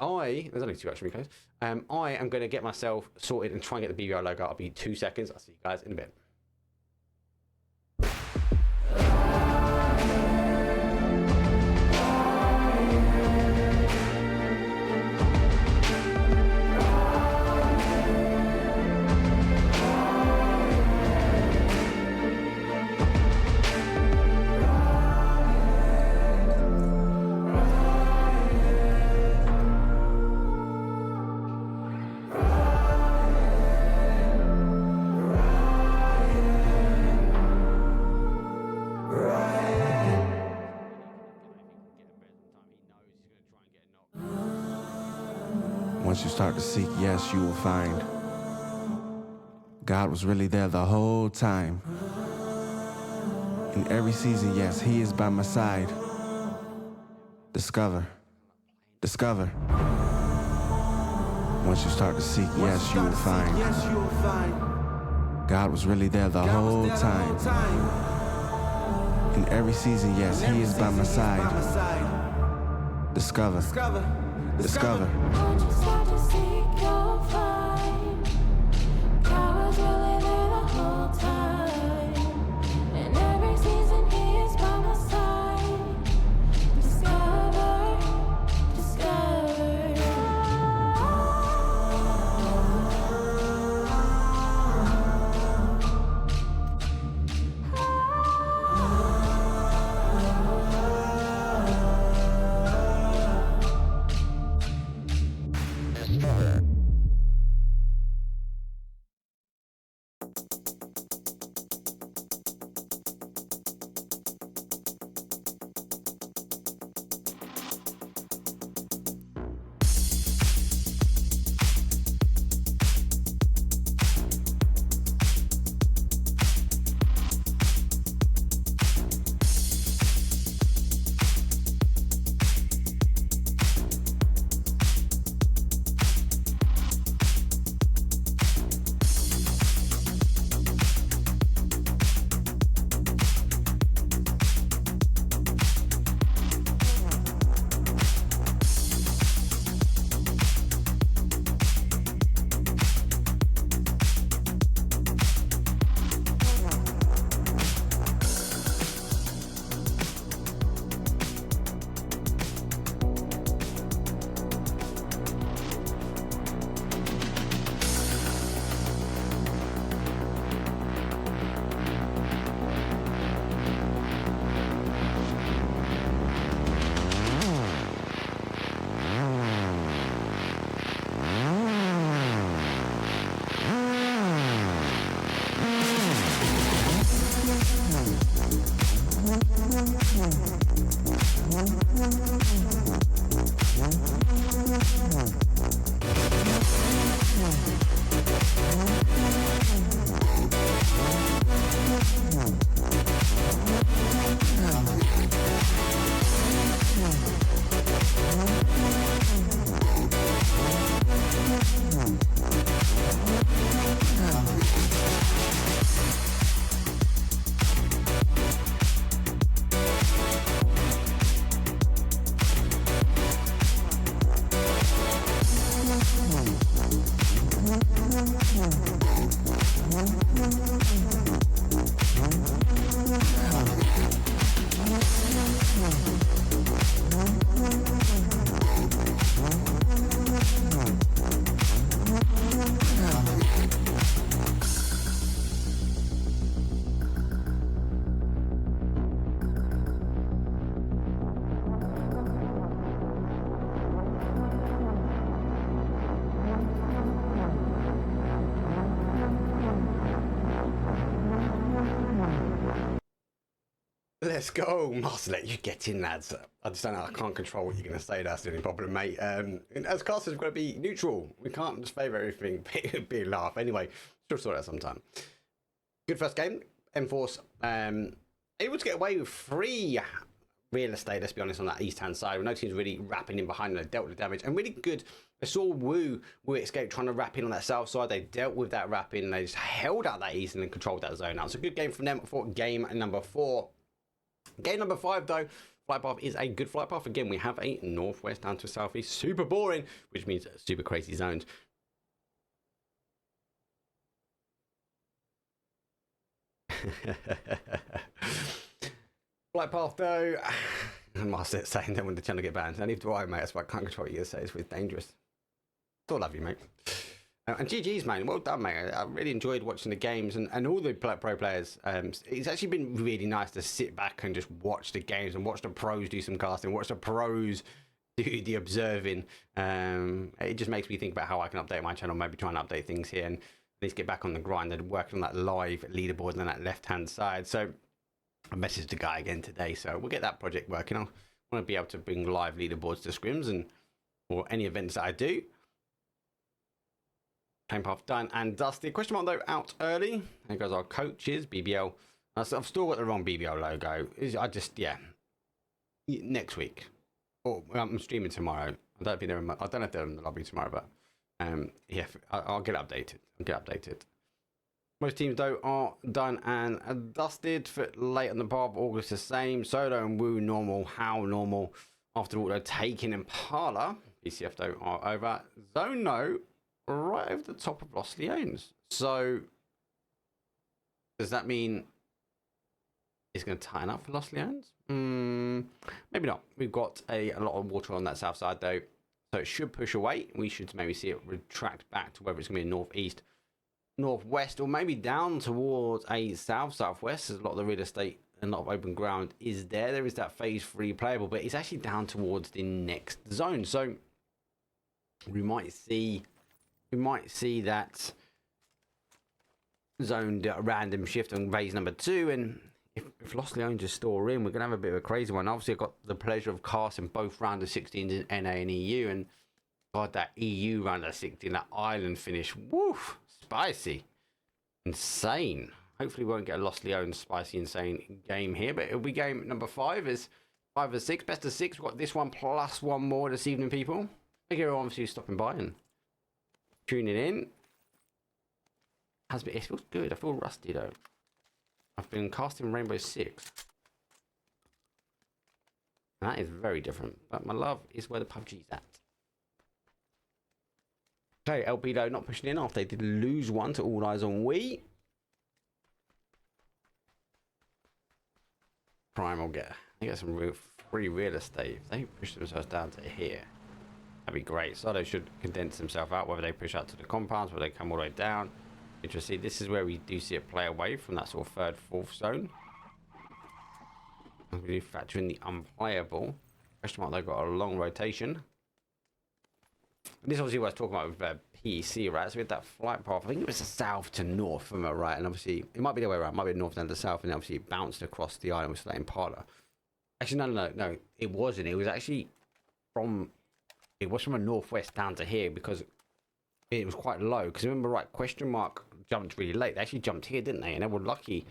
Speaker 2: There's only 2 action replays. I am going to get myself sorted and try and get the BBR logo. I'll be 2 seconds. I'll see you guys in a bit.
Speaker 4: Once you start to seek, yes, you will find. God was really there the whole time. In every season, yes, he is by my side. Discover. Discover. Once you start to seek, yes, you will find. God was really there the whole time. In every season, yes, he is by my side. Discover. Discover.
Speaker 6: Once you start to seek, you'll find. God was really there the whole time. In every season, he is by my side. Discover, discover.
Speaker 2: Let's go. Must let you get in, lads. I just don't know. I can't control what you're going to say. That's the only problem, mate. And as casters, we've got to be neutral. We can't just favour everything. Be a laugh. Anyway, we'll sort that sometime. Good first game. M-Force able to get away with 3 real estate, let's be honest, on that east-hand side. No teams really wrapping in behind them. They dealt with the damage. And really good. I saw Woo escape trying to wrap in on that south side. They dealt with that wrapping. And they just held out that east and then controlled that zone out. It's a good game from them for game number 4. Game number 5, though, flight path is a good flight path. Again, we have a northwest down to southeast. Super boring, which means super crazy zones. Flight path, though, I must saying that when the channel get banned. Neither do I, mate. That's why I can't control what you say. It's really dangerous. Still love you, mate. And GG's, man. Well done, mate. I really enjoyed watching the games and all the pro players. It's actually been really nice to sit back and just watch the games and watch the pros do some casting, watch the pros do the observing. It just makes me think about how I can update my channel, maybe try and update things here and at least get back on the grind and working on that live leaderboard on that left-hand side. So I messaged the guy again today, so we'll get that project working. I want to be able to bring live leaderboards to scrims and or any events that I do. Train path done and dusted. Question mark though out early. There goes our coaches, BBL. I've still got the wrong BBL logo. Next week. Oh, I'm streaming tomorrow. I don't know if they're in the lobby tomorrow, but yeah, I'll get updated. Most teams though are done and dusted. For late on the path, August the same. Solo and Woo normal. How normal? After all, they're taking Impala. BCF though are over. Zone no, right over the top of Los Leones. So does that mean it's going to tighten up for Los Leones? Maybe not. We've got a lot of water on that south side though, so it should push away. We should maybe see it retract back to whether it's going to be northeast, northwest, or maybe down towards a southwest. As a lot of the real estate and a lot of open ground is there. There is that phase 3 playable, but it's actually down towards the next zone. So we might see that zone random shift on phase number 2, and if Los Leones is still in, we're going to have a bit of a crazy one. Obviously, I've got the pleasure of casting both round of 16s in NA and EU, and God, that EU round of 16, that island finish, woof, spicy, insane. Hopefully, we won't get a Los Leones spicy, insane game here, but it'll be game number 5 is 5 of 6, best of 6. We've got this one plus one more this evening, people. Thank you everyone for stopping by and tuning in. It feels good. I feel rusty though. I've been casting Rainbow Six. And that is very different. But my love is where the PUBG's at. Okay, LP though not pushing in after they did lose one to All Eyes on Wii. Prime will get some free real estate. If they push themselves down to here, that'd be great. So they should condense themselves out, whether they push out to the compounds, whether they come all the way down. Interesting. This is where we do see it play away from that sort of 3rd, 4th zone. We do factor in the unplayable. Question mark, they've got a long rotation. This is obviously what I was talking about with PEC, right? So we had that flight path. I think it was the south to north, am I right? And obviously, it might be the way around. It might be north and the south, and obviously it bounced across the island with that Impala. Actually, no, it wasn't. It was actually from a northwest down to here because it was quite low. Because remember, right? Question mark jumped really late. They actually jumped here, didn't they? And they were lucky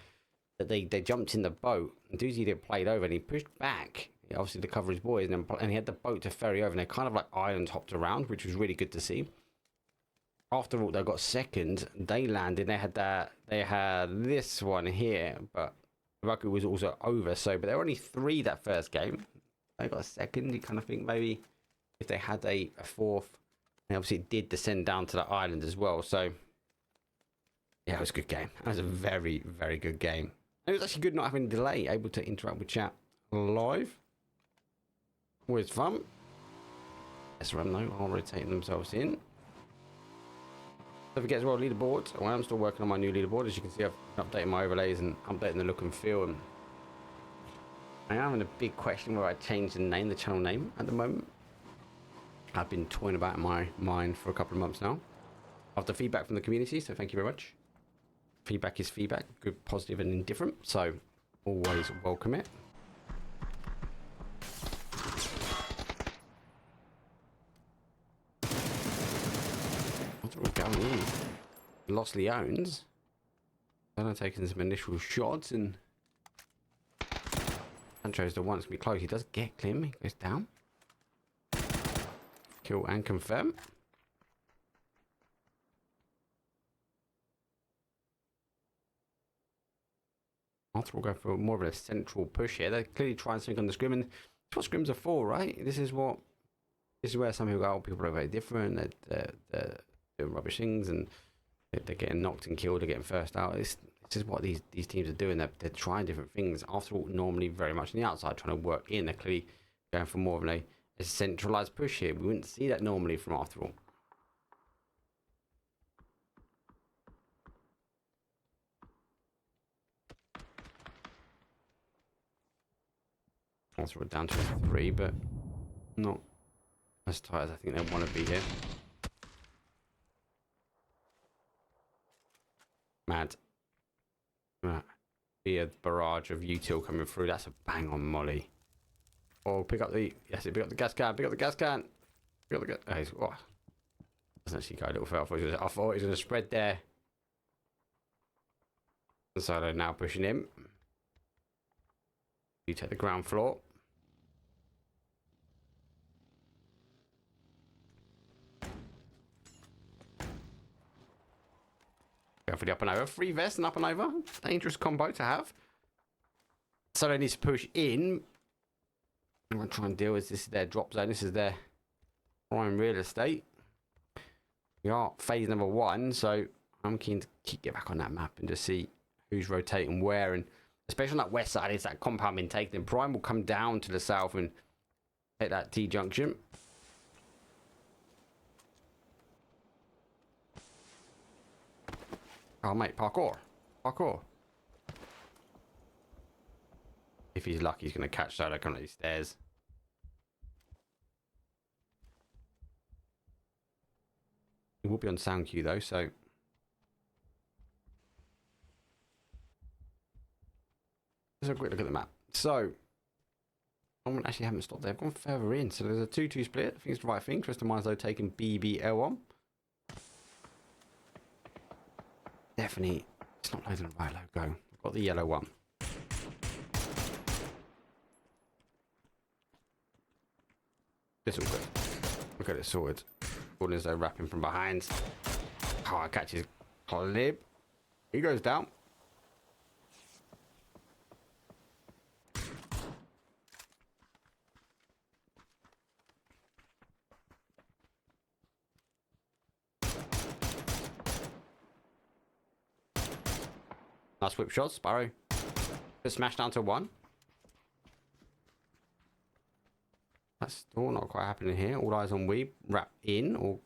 Speaker 2: that they jumped in the boat. And Doozy did played over, and he pushed back, obviously to cover his boys, and he had the boat to ferry over, and they kind of like island hopped around, which was really good to see. After all, they got second. They landed. They had this one here, but Raku was also over. So, but there were only 3 that first game. They got a second. You kind of think maybe if they had a 4th, and obviously it did descend down to the island as well. So yeah, it was a good game. It was a very, very good game. And it was actually good not having a delay, able to interact with chat live. Always fun. SRM though are rotating themselves in. Don't forget as well, leaderboards. Well, I'm still working on my new leaderboard. As you can see, I've updated my overlays and updating the look and feel. And I am having a big question where I change the name, the channel name at the moment. I've been toying about in my mind for a couple of months now. After feedback from the community, so thank you very much. Feedback is feedback, good, positive and indifferent, so always welcome it. What's going on? Los Leones. I'm taking some initial shots, and Sancho's the one that's going to be close. He does get Klim, he goes down. Kill and confirm. Arthur will go for more of a central push here. They're clearly trying something on the scrim, and that's what scrims are for, right? This is where some people go, oh, people are very different. They're doing rubbish things, and they're getting knocked and killed. They're getting first out. This is what these teams are doing. They're trying different things. After all, normally very much on the outside, trying to work in. They're clearly going for more of a centralized push here. We wouldn't see that normally from After all. Also down to 3, but not as tight as I think they want to be here. Mad. Be a barrage of util coming through. That's a bang on molly. Oh, pick up the gas can. Pick up the gas can. Pick up the gas. Oh, Doesn't actually go a little further. I thought he was going to spread there. So they're now pushing him. You take the ground floor. Go for the up and over. Free vest and up and over. Dangerous combo to have. Solo needs to push in. I'm going to try and deal with this. Is their drop zone. This is their prime real estate. We are phase number 1, so I'm keen to get back on that map and just see who's rotating where, and especially on that west side, it's that compound been taken. And Prime will come down to the south and take that T junction. Oh mate, parkour. If he's lucky, he's going to catch Solo coming up these stairs. He will be on sound cue though, so let's have a quick look at the map. So I actually haven't stopped there. I've gone further in, so there's a 2-2 split. I think it's the right thing. Crystal Mines though taking BBL on. Definitely, it's not loading the right logo. I've got the yellow one. It's all good. Look at it sorted. Gordon is though wrapping from behind. Oh, I catches Clib. He goes down. Nice whip shots, Sparrow. Just smashed down to 1. That's still not quite happening here. All eyes on Weeb. Wrap in or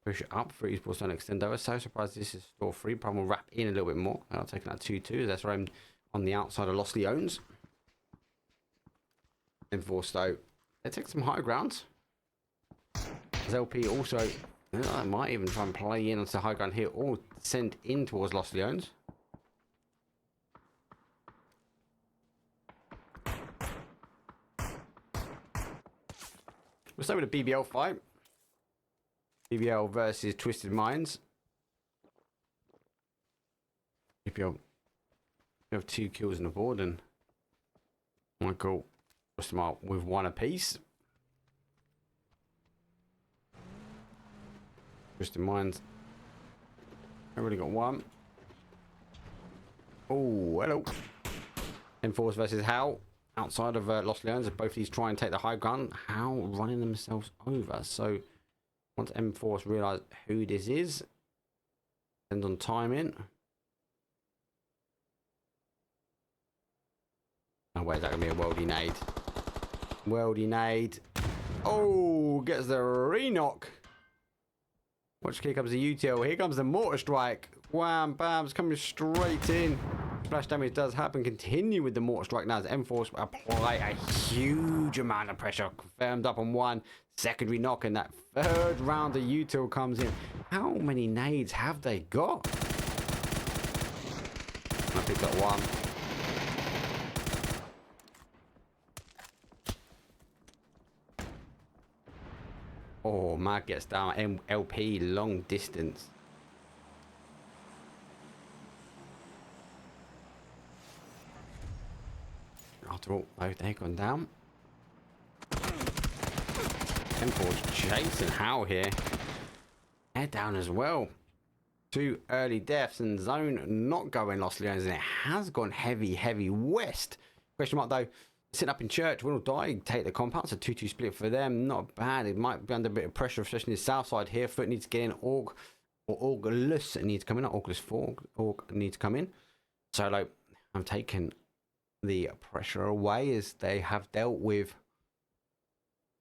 Speaker 2: push it up for esports don't extend over. So surprised this is store 3. Probably will wrap in a little bit more. And I'll take that 2-2. That's roam on the outside of Lost Leones. Enforced though. They take some high grounds. As LP also I might even try and play in onto the high ground here or send in towards Lost Leones. We'll start with a BBL fight. BBL versus Twisted Minds. BBL have 2 kills on the board and Michael was smart with 1 apiece. Twisted Minds. I've already got 1. Oh, hello. Enforce versus Hal. Outside of Lost Leones, both of these try and take the high ground. How running themselves over. So once M-Force realise who this is, depends on timing. Oh, where's that going to be a worldy nade? Worldy nade. Oh, gets the re-knock. Watch, here comes the UTL. Here comes the mortar strike. Wham, bam, it's coming straight in. Splash damage does happen. Continue with the mortar strike now as M-Force apply a huge amount of pressure. Confirmed up on 1. Secondary knock, and that 3rd round of util comes in. How many nades have they got? I picked up 1. Oh, Mag gets down. LP long distance. After all, they've gone down. M4's chasing Hal here. They're down as well. 2 early deaths and zone not going Lost Leones, and it has gone heavy west. Question mark though. Sitting up in church, will die, take the compound. It's a 2-2 split for them. Not bad. It might be under a bit of pressure, especially in the south side here. Foot needs to get in. Org or Augulus needs to come in. Not Augulus 4. Org needs to come in. Solo, I'm taking the pressure away as they have dealt with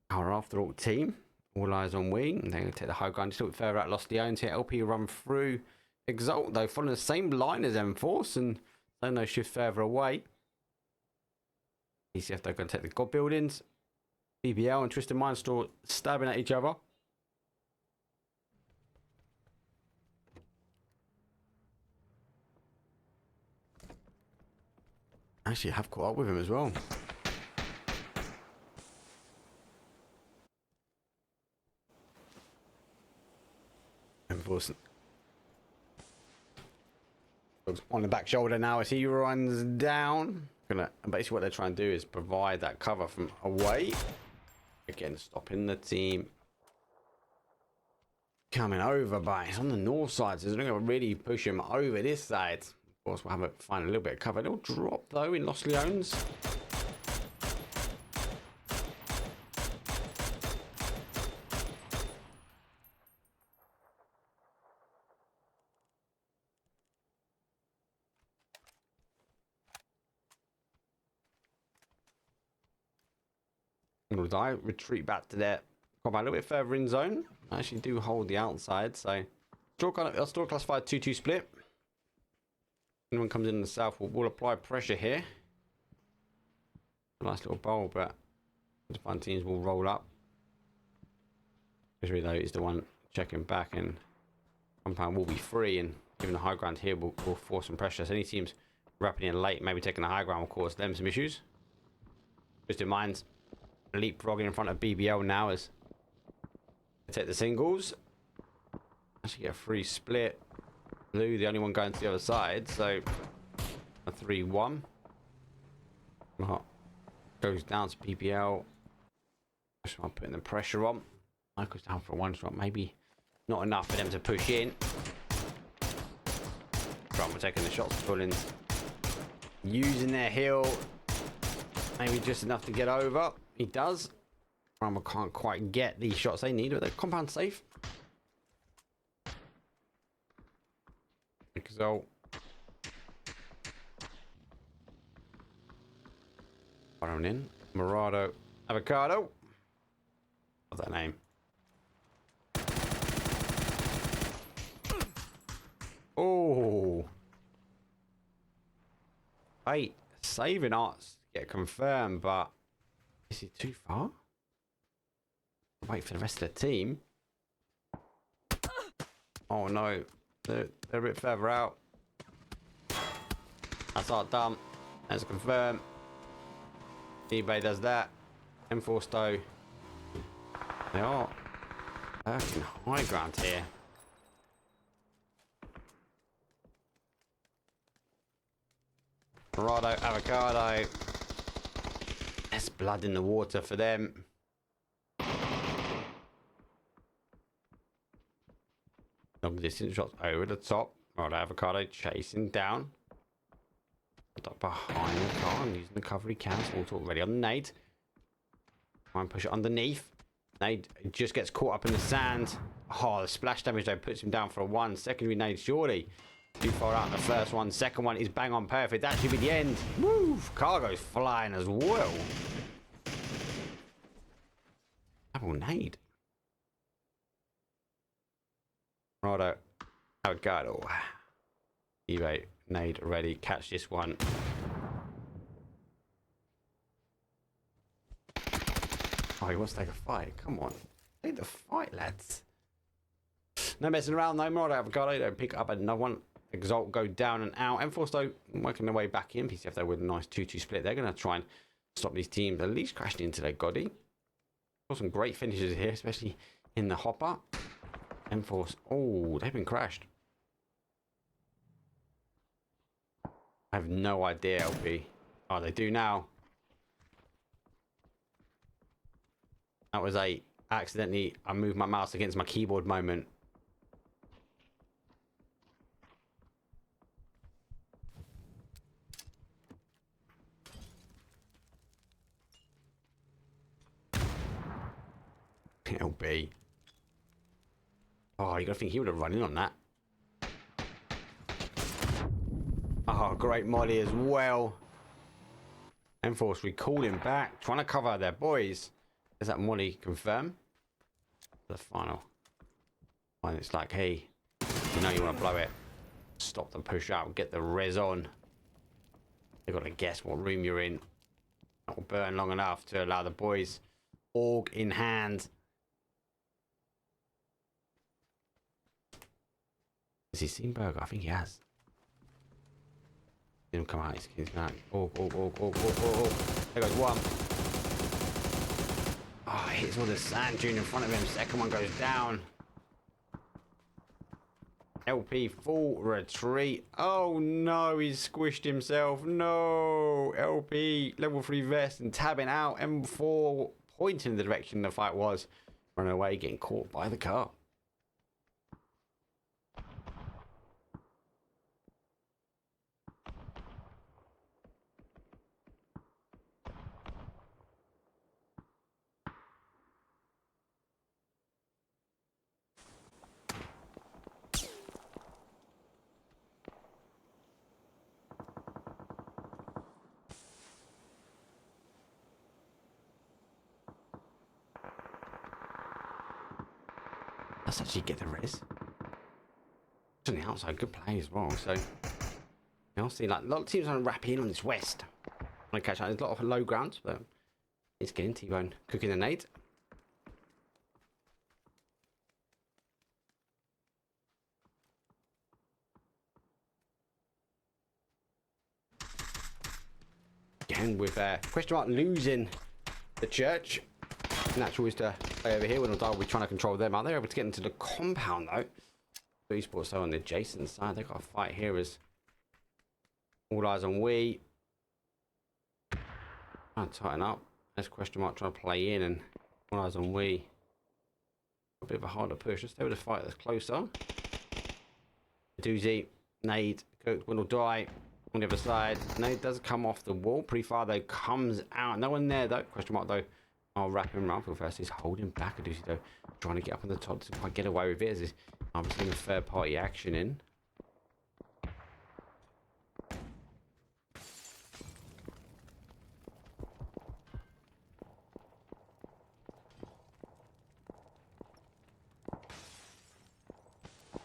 Speaker 2: our after all team. All eyes on wing. They're going to take the high ground. Just a little bit further out. Lost Leones here. LP run through. Exalt though, following the same line as M-Force, and then they shift further away. ECF they're going to take the God buildings. BBL and Twisted Mindstorm stabbing at each other. Actually, I have caught up with him as well. Enforce on the back shoulder now as he runs down. Basically what they're trying to do is provide that cover from away. Again, stopping the team coming over, but it's on the north side, so it's not going to really push him over this side. Of course, we'll have to find a little bit of cover. A little drop though in Los Leones. I retreat back to their combat a little bit further in zone. I actually do hold the outside, so I'll still classify 2-2 split. Anyone comes in the south, we'll apply pressure here. Nice little bowl, but the fun teams will roll up. Especially though is the one checking back, and compound will be free, and given the high ground here will force some pressure. So any teams rapidly and late, maybe taking the high ground will cause them some issues. Just in mind, leapfrogging in front of BBL now as they take the singles. Actually get a free split. Blue, the only one going to the other side, so a 3-1. Goes down to BBL. Just want putting the pressure on. Michael's down for a one shot, maybe not enough for them to push in. Trump are taking the shots, Bullins using their heel. Maybe just enough to get over. He does. Rama can't quite get the shots they need, but they're compound safe. So on in. Morado Avocado. What's that name? Oh. Hey, saving arts get confirmed, but is he too far? Wait for the rest of the team. Oh no, they're a bit further out. That's our dump. That's confirmed. eBay does that. Enforced though. They are working high ground here. Morado, Avocado. There's blood in the water for them. Long distance shots over the top. Morado, Avocado chasing down. Behind the car and using the cover he can. Small's already on the nade. Try and push it underneath. Nade just gets caught up in the sand. Oh, the splash damage though puts him down for a 1. Secondary nade surely. Too far out in the first one. Second one is bang on perfect. That should be the end. Woo! Cargo's flying as well. Double nade. Righto. Avocado. eBay nade ready. Catch this one. Oh, he wants to take a fight. Come on. Take the fight, lads. No messing around though. Morado Avocado. Don't pick up another one. Exalt go down and out. Enforce though working their way back in. PCF though with a nice 2-2 split. They're going to try and stop these teams at least crashing into their Goddy. Got some great finishes here, especially in the hopper. Enforce. Oh, they've been crashed. I have no idea, LP. Oh, they do now. That was a accidentally I moved my mouse against my keyboard moment. LB. Oh, you gotta think he would have run in on that. Oh, great molly as well. Enforce recalled him back, trying to cover their boys. Is that molly confirmed? The final. And it's like, hey, you know you want to blow it. Stop the push out, get the res on. They've got to guess what room you're in. That will burn long enough to allow the boys org in hand. Has he seen Burger? I think he has. Didn't come out. He's going. Org. There goes one. Oh, hits all the sand dune in front of him. Second one goes down. LP full retreat. Oh no, he's squished himself. No, LP level 3 vest and tabbing out. M4 pointing in the direction the fight was. Running away, getting caught by the car. Let's actually get the res. On the outside, good play as well. So you'll see like a lot of teams want to wrap in on this west. Want to catch out. There's a lot of low ground, but it's getting T-Bone cooking the nade. Again with question mark losing the church. Natural is to play over here when we're trying to control them. Are they able to get into the compound though? ELITEESPORTSEU on the adjacent side. They've got a fight here as all eyes on we. Trying to tighten up. There's question mark trying to play in and all eyes on we. A bit of a harder push. Let's stay with the fight that's closer. Doozy, nade, cooked, will die on the other side. Nade does come off the wall. Pretty far though, comes out. No one there though. Question mark though. I'll wrap him around for first. He's holding back a Doozy though. Trying to get up on the top to quite get away with it. As I'm seeing third party action in.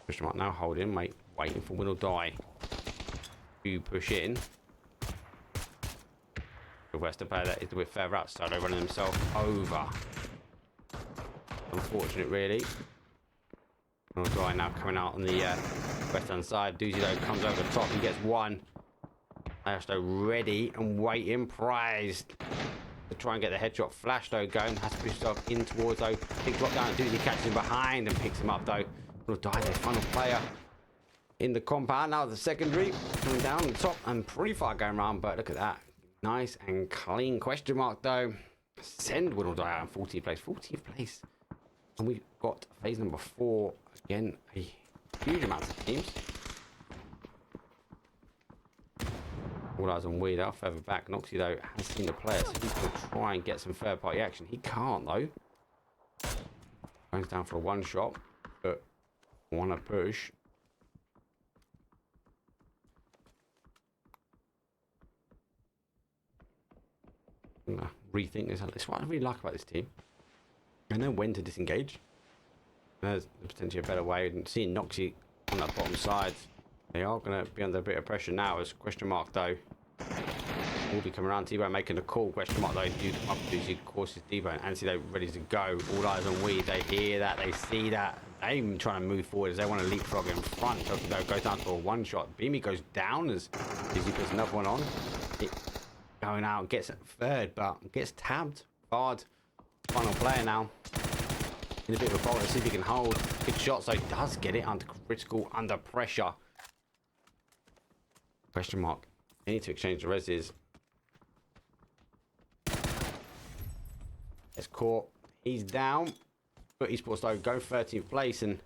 Speaker 2: Question mark now holding, waiting for win or die. You push in. The Western player that is a bit further outside, so running himself over. Unfortunate, really. Win or die now coming out on the western side. Doozy though comes over the top. He gets one. Ashto ready and waiting, prized to try and get the headshot. Flash though going, has to push himself in towards though. Big drop down. Doozy catches him behind and picks him up though. Will die the final player in the compound. Now the secondary coming down the top and pretty far going around, but look at that. Nice and clean. Question mark though. Send will die out in 14th place. 14th place. And we've got phase number 4. Again, a huge amount of teams. All eyes on Weed out further back. Noxy though has seen the player, so he's going to try and get some third party action. He can't though. Goes down for a one shot, but want to push. Rethink this. That's what I really like about this team. I know when to disengage. There's potentially a better way. And seeing Noxy on that bottom side, they are going to be under a bit of pressure now. As question mark though will be coming around. T-Bone making the call. Question mark though. Do up to of course is T-Bone. Ansi though ready to go. All eyes on Weed. They hear that. They see that. They even trying to move forward as they want to leapfrog in front. Noxy though goes down to a one shot. Beamy goes down as he puts another one on. Going out, gets third, but gets tabbed. Hard. Final player now. In a bit of a bowl to see if he can hold. Big shot, so he does get it under critical, under pressure. Question mark. They need to exchange the reses. It's caught. He's down. But ELITEESPORTSEU go 13th place and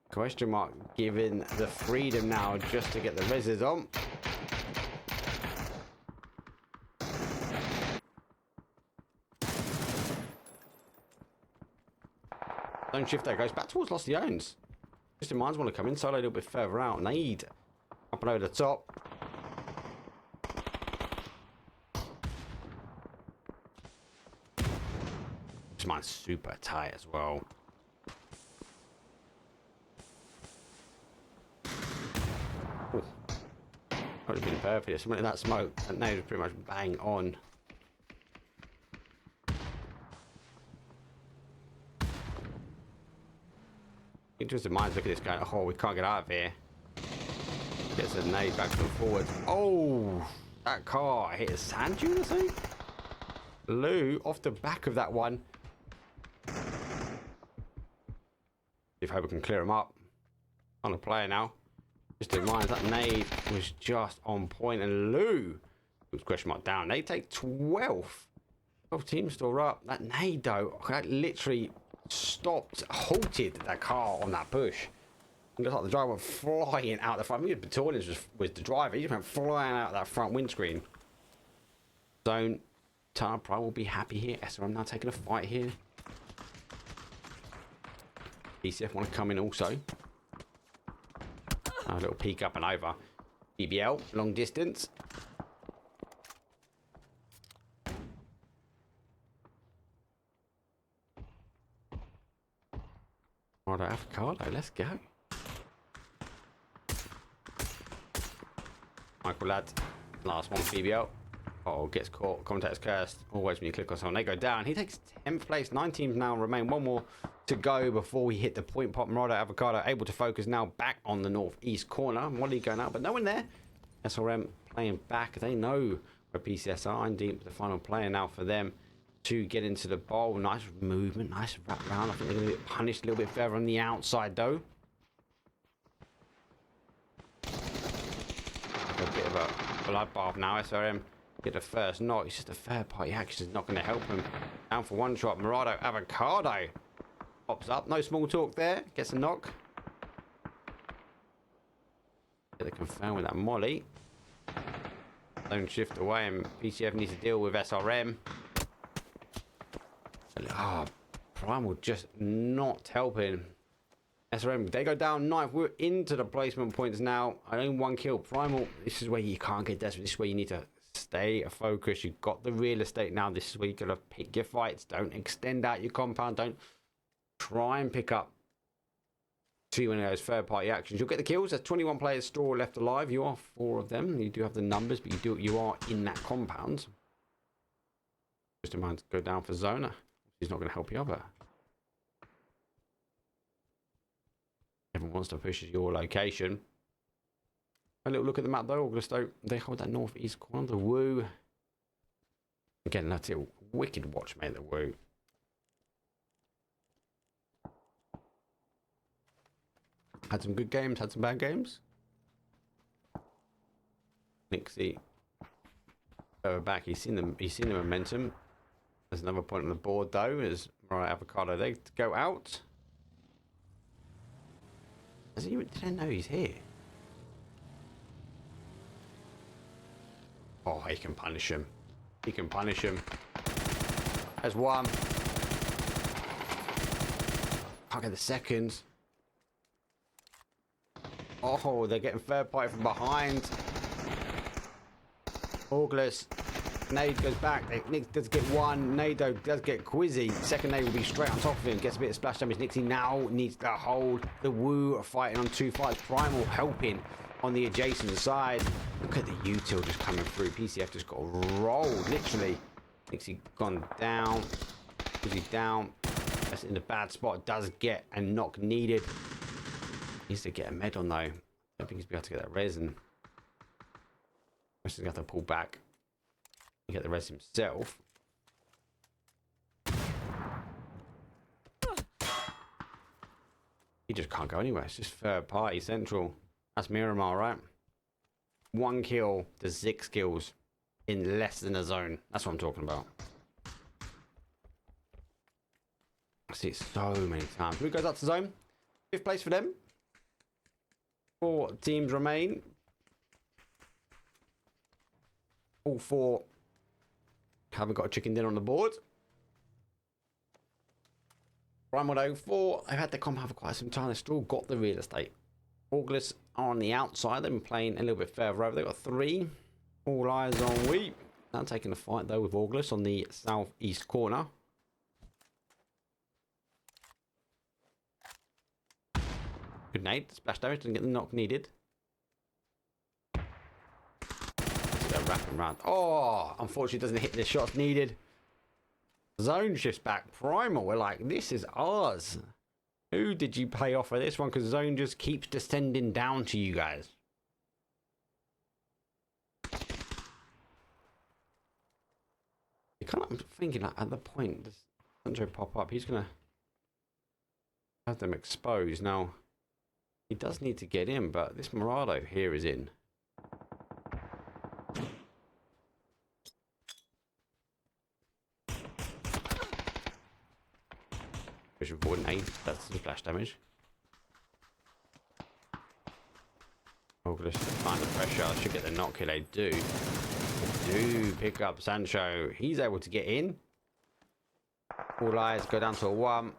Speaker 2: question mark given the freedom now just to get the reses on. Zone shift there goes back towards Lost the Owns. Just in minds want to come in solo a little bit further out. Nade up and over the top. This mine's super tight as well. Ooh. That would have been perfect. Something like that smoke. That nade was pretty much bang on. Interesting minds look at this guy. Oh, we can't get out of here. Gets a nade back and forward. Oh, that car hit a sand dune, I think. Lou off the back of that one. If hope we can clear him up. On a player now. Just a reminder that nade was just on point, and Lou was question mark down. They take 12. 12 teams still up. That nade though, that literally stopped, halted that car on that push. And just like the driver went flying out the front. I mean, Battalions was the driver. He just went flying out that front windscreen. Zone. Tar Prime will be happy here. SRM now taking a fight here. PCF want to come in also. A little peek up and over. BBL, long distance. Right, avocado, let's go. Michael Ladd, last one, BBL. Oh, gets caught. Commentator's cursed. Always when you click on someone, they go down. He takes 10th place. 9 teams now remain. One more to go before we hit the point pop. Murado Avocado able to focus now back on the northeast corner. Molly going out, but no one there. SRM playing back. They know where PCS are. I'm deep. The final player now for them to get into the bowl. Nice movement. Nice wrap round. I think they're going to get punished a little bit further on the outside though. A bit of a bloodbath now. SRM get the first knock. It's just a third party action is not going to help him. Down for one shot. Murado Avocado pops up. No small talk there. Gets a knock. Get the confirm with that molly. Don't shift away, and PCF needs to deal with SRM. Ah, Primal just not helping. SRM, they go down 9th. We're into the placement points now. Only 1 kill. Primal, this is where you can't get desperate. This is where you need to stay focused. You've got the real estate now. This is where you got to pick your fights. Don't extend out your compound. Don't try and pick up 2 of those third-party actions. You'll get the kills. There's 21 players still left alive. You are 4 of them. You do have the numbers, but you are in that compound. Just a mind to go down for Zona. He's not going to help you other. Everyone wants to push your location. A little look at the map though. Augusto, they hold that northeast corner. The Woo. Again, that's a wicked watch, mate. The Woo. Had some good games, had some bad games. Nixie further back. He's seen the momentum. There's another point on the board though. As Mariah Avocado, they go out. Did I know he's here? Oh, he can punish him. He can punish him. There's one. Can't get the second. Oh, they're getting third party from behind. Augless. Nade goes back. Nick does get one. Nado does get Quizzy. Second nade will be straight on top of him. Gets a bit of splash damage. Nixie now needs to hold. The Woo are fighting on 2 fights. Primal helping on the adjacent side. Look at the util just coming through. PCF just got rolled, literally. Nixie gone down. Quizzy down. That's in the bad spot. Does get a knock needed. Needs to get a med on though. I don't think he's be able to get that resin. He's going to have to pull back. Get the res himself. He just can't go anywhere. It's just third party central. That's Miramar, right? 1 kill to 6 kills in less than a zone. That's what I'm talking about. I see it so many times. Who goes up to zone? 5th place for them. 4 teams remain. All 4 haven't got a chicken dinner on the board. Primal 04, they've had the compound for quite some time. They've still got the real estate. Augless are on the outside. They've been playing a little bit further over. They've got 3. All eyes on Wheat. Now taking the fight though with Augless on the southeast corner. Good nade. Splash damage. Doesn't get the knock needed. Wrapping around. Oh, unfortunately doesn't hit the shots needed. Zone shifts back. Primal, we're like, this is ours. Who did you pay off for this one? Because Zone just keeps descending down to you guys. I'm thinking like, at the point, does Sancho pop up? He's going to have them exposed. Now, He does need to get in, but this Morado here is in. Push forward and 8. That's some splash damage. August find the pressure. Should get the knock here. They do. Pick up Sancho. He's able to get in. All eyes go down to a 1.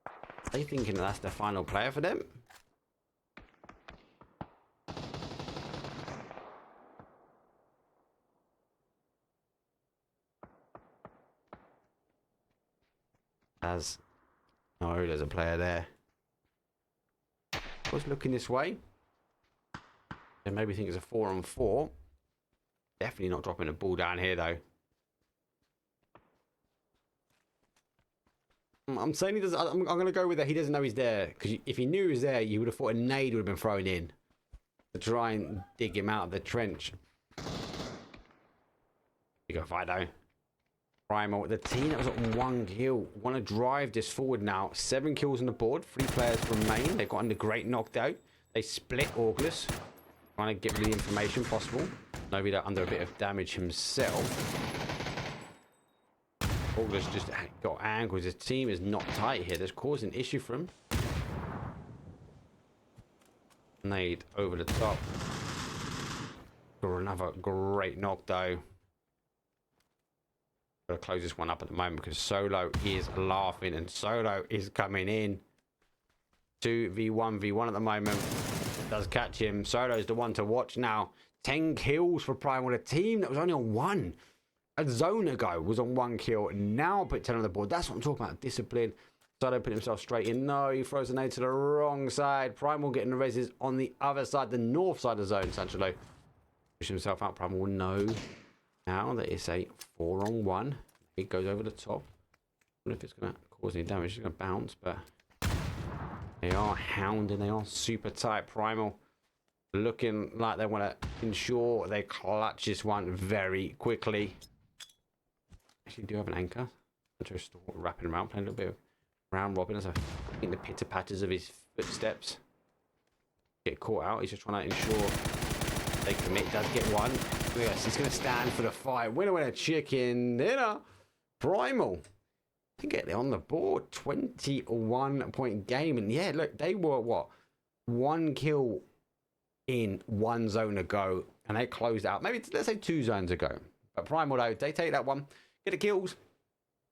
Speaker 2: Are they thinking that's the final player for them? No, there's a player there. I was looking this way. And maybe think it's a 4-on-4. Definitely not dropping a ball down here though. I'm saying he does. I'm going to go with that. He doesn't know he's there, because if he knew he was there, you would have thought a nade would have been thrown in to try and dig him out of the trench. You go Fido. Primal, the team that was at 1 kill want to drive this forward now. 7 kills on the board. 3 players remain. They've gotten the great knockdown. They split August, trying to get rid of the information possible. Novida under a bit of damage himself. August just got angles. His team is not tight here. That's causing an issue for him. Nade over the top. For another great knock though. Gotta close this one up at the moment because Solo is laughing and Solo is coming in. 2v1v1 at the moment. Does catch him. Solo is the one to watch now. 10 kills for Primal. A team that was only on 1 a zone ago was on 1 kill. Now put 10 on the board. That's what I'm talking about. Discipline. Solo put himself straight in. No, he throws a nade to the wrong side. Primal getting the reses on the other side, the north side of the zone. Sancho push himself out. Primal will know now that it's a 4-on-1. It goes over the top. I don't know if it's going to cause any damage. It's going to bounce, but they are hounding. They are super tight. Primal looking like they want to ensure they clutch this one very quickly. Actually do have an anchor. Just wrapping around, playing a little bit of round robin as I think the pitter patters of his footsteps get caught out. He's just trying to ensure they commit. Does get one. Yes, he's going to stand for the fight. Winner, chicken dinner. Primal to get it on the board. 21-point game. And yeah, look, they were what? 1 kill in 1 zone ago. And they closed out. Maybe let's say 2 zones ago. But Primal, though, they take that one. Get the kills.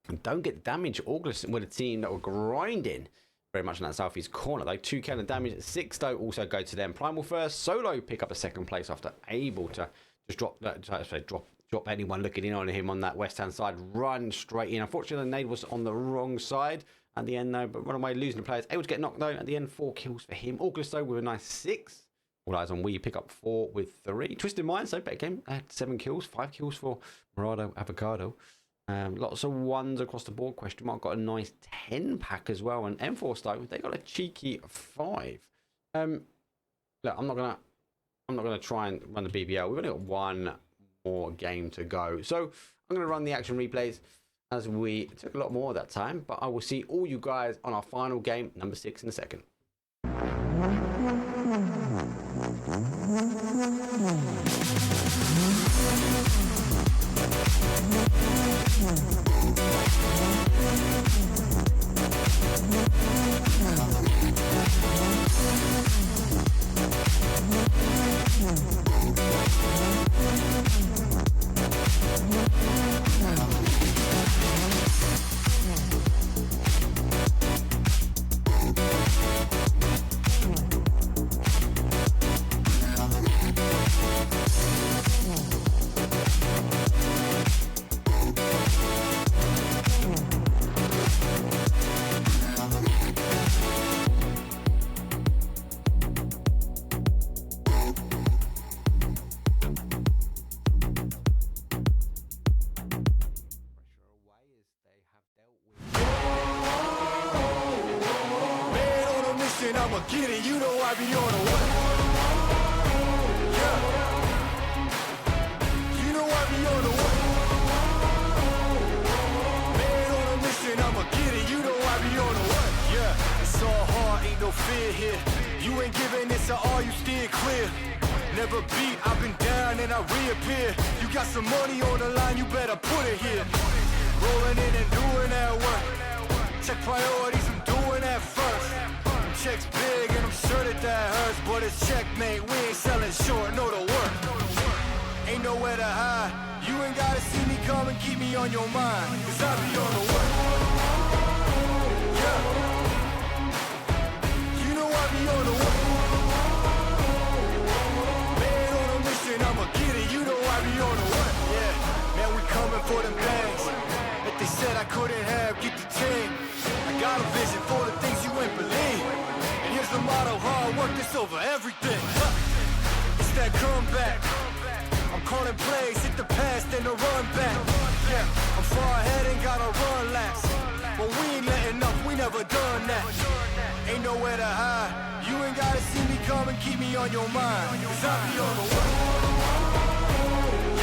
Speaker 2: And don't get damage. August with a team that were grinding very much in that southeast corner. Though 2 cannon damage. 6 though also go to them. Primal first. Solo pick up a 2nd place after able to just drop anyone looking in on him on that west hand side. Run straight in. Unfortunately, the nade was on the wrong side at the end though. But run away, losing the players. Able to get knocked though at the end. 4 kills for him. August though with a nice 6. All eyes on Wii. Pick up 4 with 3. Twisted Mind, so better game. 7 kills. 5 kills for Morado Avocado. Lots of 1s across the board. Question mark got a nice 10 pack as well. And M4 though, they got a cheeky 5. Look, I'm not gonna try and run the BBL. We've only got 1 more game to go, so I'm gonna run the action replays as we took a lot more that time. But I will see all you guys on our final game, number 6, in a second.
Speaker 1: I'ma get it, you know I be on a what? Yeah. You know I be on a what? Man on a mission, I'ma get it, you know I be on a what? Yeah, it's all hard, ain't no fear here. You ain't giving this at all, you steer clear. Never beat, I've been down and I reappear. You got some money on the line, you better put it here. Rolling in and doing that work. Check priorities, I'm doing that first. Check's big and I'm sure that hurts, but it's checkmate, we ain't selling short, know the work. Ain't nowhere to hide, you ain't gotta see me come and keep me on your mind, cause I be on the work. Yeah, you know I be on the work. Man on a mission, I'ma get it, you know I be on the work. Yeah, man we coming for them bags, that they said I couldn't have, get the team. I got a vision for the things you ain't believe. And here's the motto, hard work this over everything. It's that comeback. I'm calling plays, hit the pass, then the run back. Yeah, I'm far ahead and gotta run last. But we ain't letting up, we never done that. Ain't nowhere to hide. You ain't gotta see me come and keep me on your mind. Cause I be on the way.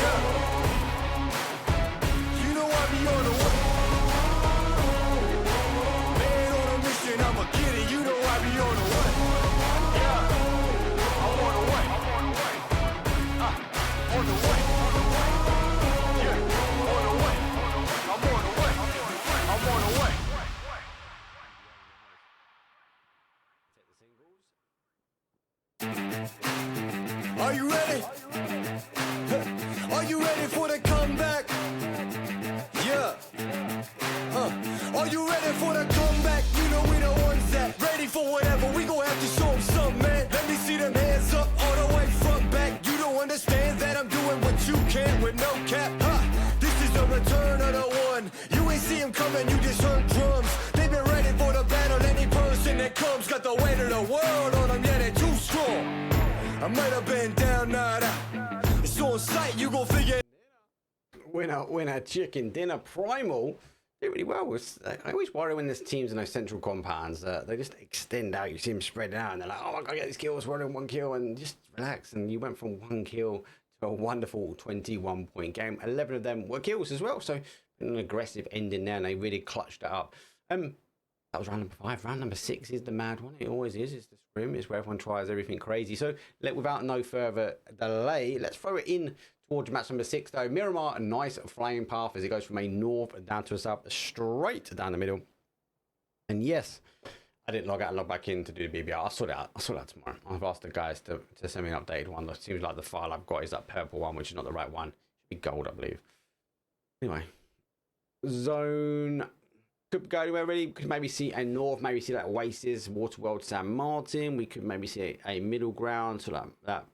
Speaker 1: Yeah. You know I be on the way. I'ma get it, you know I be on the way. Yeah, I'm on the way. On the way. Yeah, on the way. I'm on the way. I'm on the way. Are you ready? Are you ready for the comeback? Yeah. Are you ready for the comeback? You know we the ones that ready for whatever. We gon' have to show them something, man. Let me see them hands up all the way front back. You don't understand that I'm doing what you can't with no cap. This is the return of the one. You ain't see him coming, you just heard drums. They've been ready for the battle. Any person that comes got the weight of the world on them. Yeah, they're too strong. I might have been down, not out. It's on sight, you gon' figure.
Speaker 2: Winner, chicken dinner, primal. Did really well. I always worry when there's teams in those central compounds. They just extend out. You see them spread out, and they're like, "Oh, I gotta get these kills. We're in 1 kill," and just relax. And you went from 1 kill to a wonderful 21-point game. 11 of them were kills as well. So an aggressive ending there, and they really clutched it up. That was round number 5. Round number 6 is the mad one. It always is. It's the scrim. It's where everyone tries everything crazy. So without no further delay, let's throw it in towards match number 6 though. Miramar, a nice flying path as it goes from a north down to a south, straight down the middle. And yes, I didn't log out and log back in to do the BBR. I'll sort it out tomorrow. I've asked the guys to send me an updated one. It seems like the file I've got is that purple one, which is not the right one. Should be gold, I believe. Anyway, zone could go anywhere really. We could maybe see a north, maybe see like Oasis, Waterworld, San Martin. We could maybe see a middle ground, so like that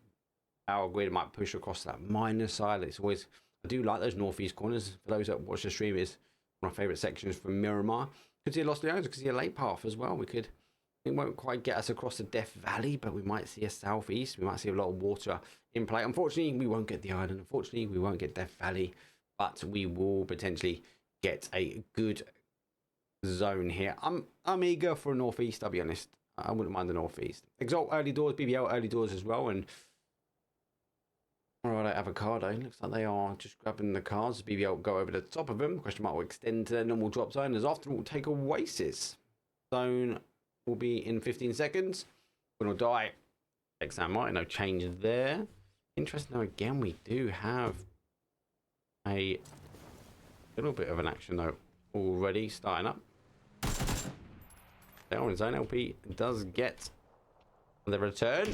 Speaker 2: power grid might push across that minus side. It's always, I do like those northeast corners. For those that watch the stream, is one of my favorite sections from Miramar. Could see a Los Leones, could see a lake path as well. It won't quite get us across the Death Valley, but we might see a southeast. We might see a lot of water in play. Unfortunately, we won't get the island. Unfortunately, we won't get Death Valley, but we will potentially get a good zone here. I'm eager for a northeast, I'll be honest. I wouldn't mind the northeast. Exalt early doors, BBL early doors as well, and alright, Avocado. Looks like they are just grabbing the cars. BBL will go over the top of them. Question mark will extend to their normal drop zone. As after all, take Oasis. Zone will be in 15 seconds. We'll die. Take San Martin, no change there. Interesting though, again, we do have a little bit of an action though already starting up. They are in zone. LP does get the return.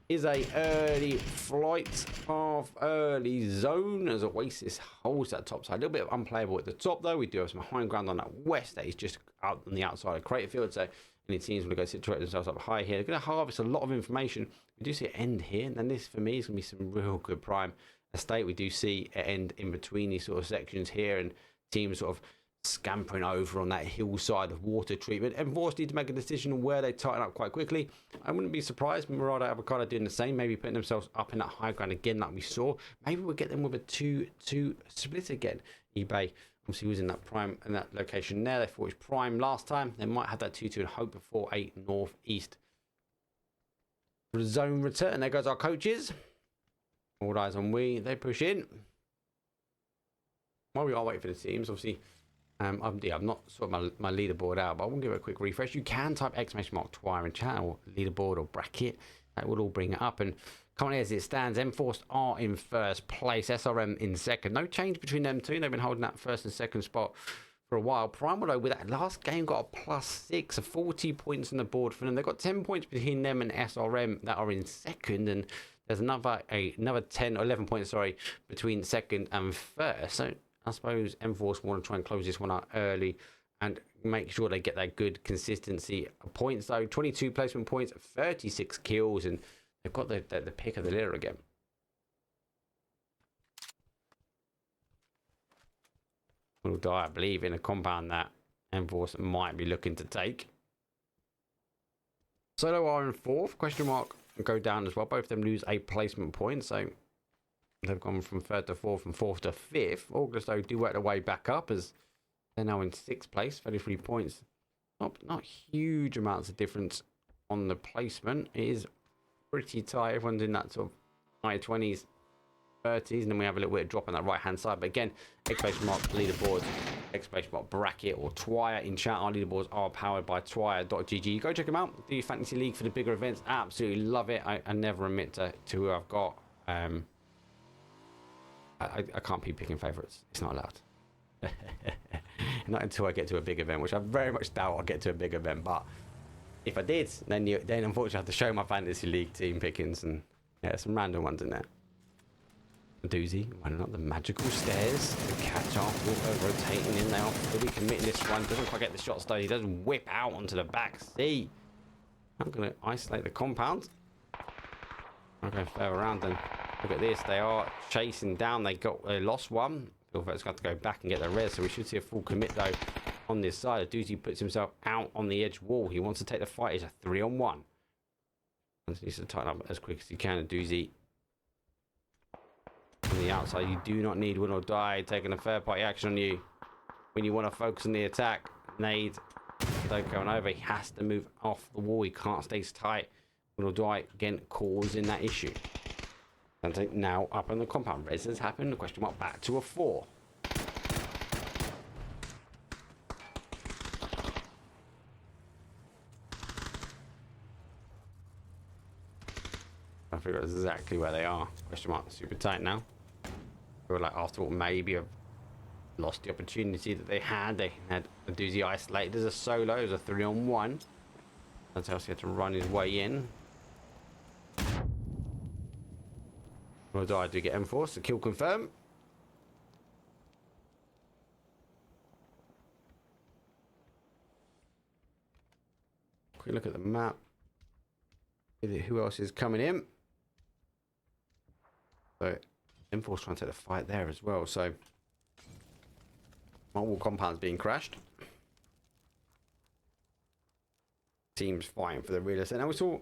Speaker 2: Is a early flight path, early zone as Oasis holds that top side. A little bit of unplayable at the top though. We do have some high ground on that west that is just out on the outside of Craterfield. So any teams will go situate themselves up high here. They're going to harvest a lot of information. We do see it end here, and then this for me is going to be some real good prime estate. We do see it end in between these sort of sections here, and teams sort of scampering over on that hillside of water treatment. And Force need to make a decision on where they tighten up quite quickly. I wouldn't be surprised Murata Avocado doing the same, maybe putting themselves up in that high ground again like we saw. Maybe we'll get them with a 2-2 split again. eBay obviously was in that prime and that location there. They thought it was prime last time. They might have that 2-2 and hope for a northeast zone return. There goes our coaches. All eyes on we. They push in. While we are waiting for the teams, obviously I'm not sort of my leaderboard out, but I want to give it a quick refresh. You can type !Twire in chat or leaderboard or bracket. That will all bring it up. And currently, as it stands, Enforced are in first place, SRM in second. No change between them two. They've been holding that first and second spot for a while. Primal, though, with that last game, got a +6, so 40 points on the board for them. They've got 10 points between them and SRM that are in second, and there's another 10 or 11 points, sorry, between second and first. So I suppose Enforced want to try and close this one out early and make sure they get that good consistency of points. So 22 placement points, 36 kills, and they've got the pick of the litter again. Will die, I believe, in a compound that Enforced might be looking to take. Solo are in fourth, question mark, and go down as well. Both of them lose a placement point, so they've gone from third to fourth and fourth to fifth. August, though, do work their way back up as they're now in sixth place, 33 points. Not huge amounts of difference on the placement. It is pretty tight. Everyone's in that sort of high 20s, 30s, and then we have a little bit of drop on that right hand side. But again, exclamation mark leaderboards, exclamation mark bracket or Twire in chat. Our leaderboards are powered by Twire.gg. Go check them out. Do your fantasy league for the bigger events. Absolutely love it. I never admit to who I've got. I can't be picking favourites. It's not allowed. Not until I get to a big event, which I very much doubt I'll get to a big event. But if I did, then unfortunately I have to show my fantasy league team pickings, and yeah, some random ones in there. A doozy running up the magical stairs to catch off, rotating in. They are fully committing this one. Doesn't quite get the shots though. He does whip out onto the back seat. I'm going to isolate the compound. I'm going further around then. Look at this. They are chasing down. They lost one. Phil's got to go back and get the res, so we should see a full commit though on this side. Doozy puts himself out on the edge wall. He wants to take the fight. It's a 3-on-1. And he needs to tighten up as quick as he can. And Doozy on the outside. You do not need win or die taking a third party action on you when you want to focus on the attack. Nade, though, going over. He has to move off the wall. He can't stay tight. Win or die again, causing that issue. And now up on the compound. Res has happened. The question mark back to a 4. I figure out exactly where they are. Question mark super tight now. Feel like after all, maybe have lost the opportunity that they had. They had a Doozy isolated as a solo. It was a 3-on-1. That's how he had to run his way in. Well, do I do get Enforced? The kill confirm. Quick look at the map. Who else is coming in? So Enforced trying to take the fight there as well. So multiple compounds being crashed. Teams fighting for the real estate. Now we saw,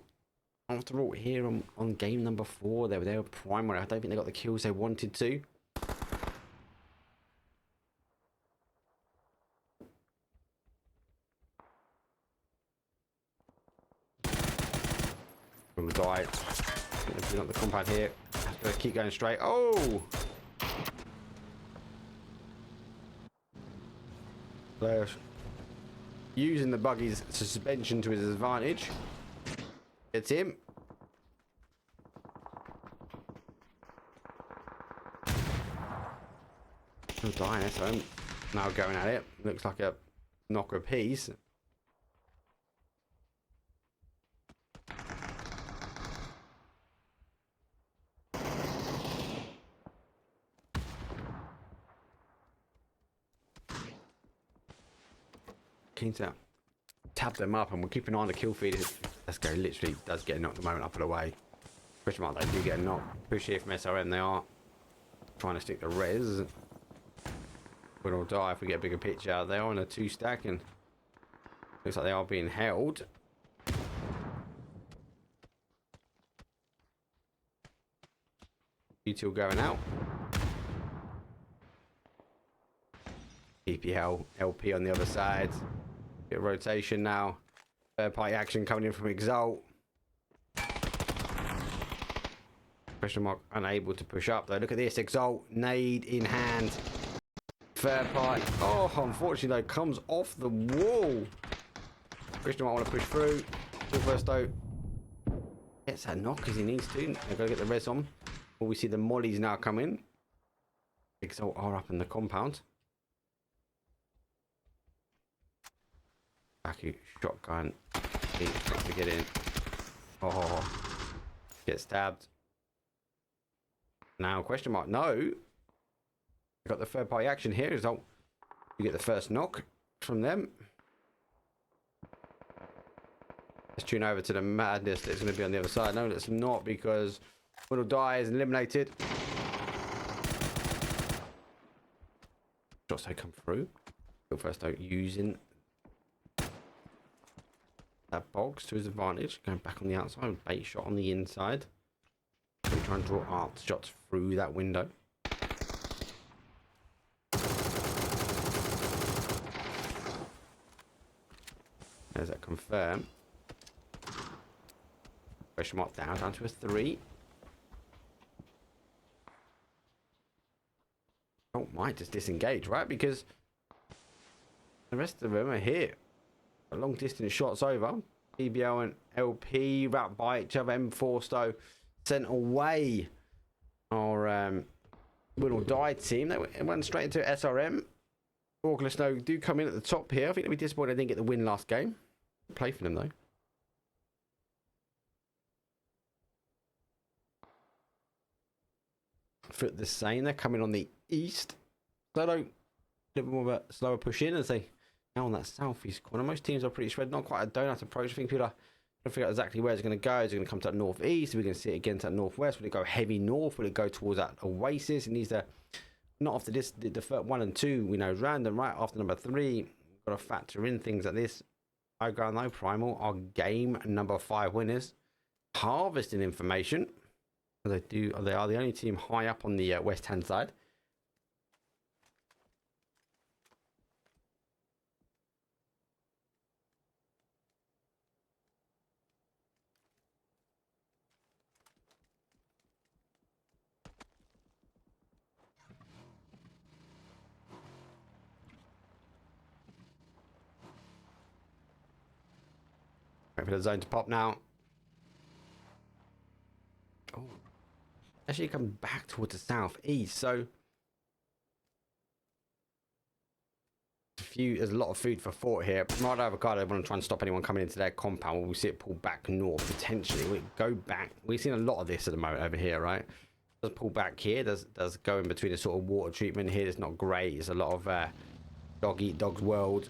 Speaker 2: after all, here on game number 4, they were primary. I don't think they got the kills they wanted to. From the dive. If you're not the compound here, have to keep going straight. Oh! Player using the buggy's suspension to his advantage. It's him. Oh, dying SOM. Now going at it. Looks like a knock apiece. Keen to tap them up, and we'll keep an eye on the kill feed. Let's go. Literally does get a knock at the moment up and away. Question mark, they do get a knock. Push here from SRM. They are trying to stick the res. Win or die if we get a bigger picture out there on a 2-stack, and looks like they are being held. U2 going out. EPL, LP on the other side. Bit of rotation now. Third party action coming in from Exalt. Question mark unable to push up though. Look at this, Exalt, nade in hand. Fair play. Oh, unfortunately, though, comes off the wall. Christian might want to push through. First, though, gets that knock as he needs to. They're going to get the res on. Well, we see the mollies now come in. Exalt are up in the compound. Baku shotgun. He's got to get in. Oh, get stabbed. Now, question mark. No. We got the third party action here. Exalt, you get the first knock from them. Let's tune over to the madness that's going to be on the other side. No, it's not, because Will Die is eliminated. Shots they come through. First out using that box to his advantage. Going back on the outside. Bait shot on the inside. We try and draw art shots through that window. There's that confirm. Question mark down to a 3. Oh, might just disengage, right? Because the rest of them are here. A long distance shots over. BBL and LP wrapped by each other. M4 Stowe sent away our Will or Die team. They went straight into SRM. August Snow do come in at the top here. I think they'll be disappointed they didn't get the win last game. Play for them though. Foot the same. They're coming on the east. So a little bit more of a slower push in as they now on that southeast corner. Most teams are pretty spread. Not quite a donut approach. I think people are trying to figure out exactly where it's going to go. Is it going to come to that northeast? Are we going to see it again to that northwest? Will it go heavy north? Will it go towards that oasis? It needs to not after this. The first 1 and 2 we know random. Right after number 3, we've got to factor in things like this. I go no Primal are game number 5 winners. Harvesting information. They are the only team high up on the west hand side. Wait for the zone to pop now. Oh. Actually come back towards the southeast, so there's a lot of food for thought here. Right Avocado want to try and stop anyone coming into their compound. We'll see it pull back north potentially. We go back. We've seen a lot of this at the moment over here, right? Does pull back here. Does go in between the sort of water treatment here. It's not great. It's a lot of dog eat dog's world.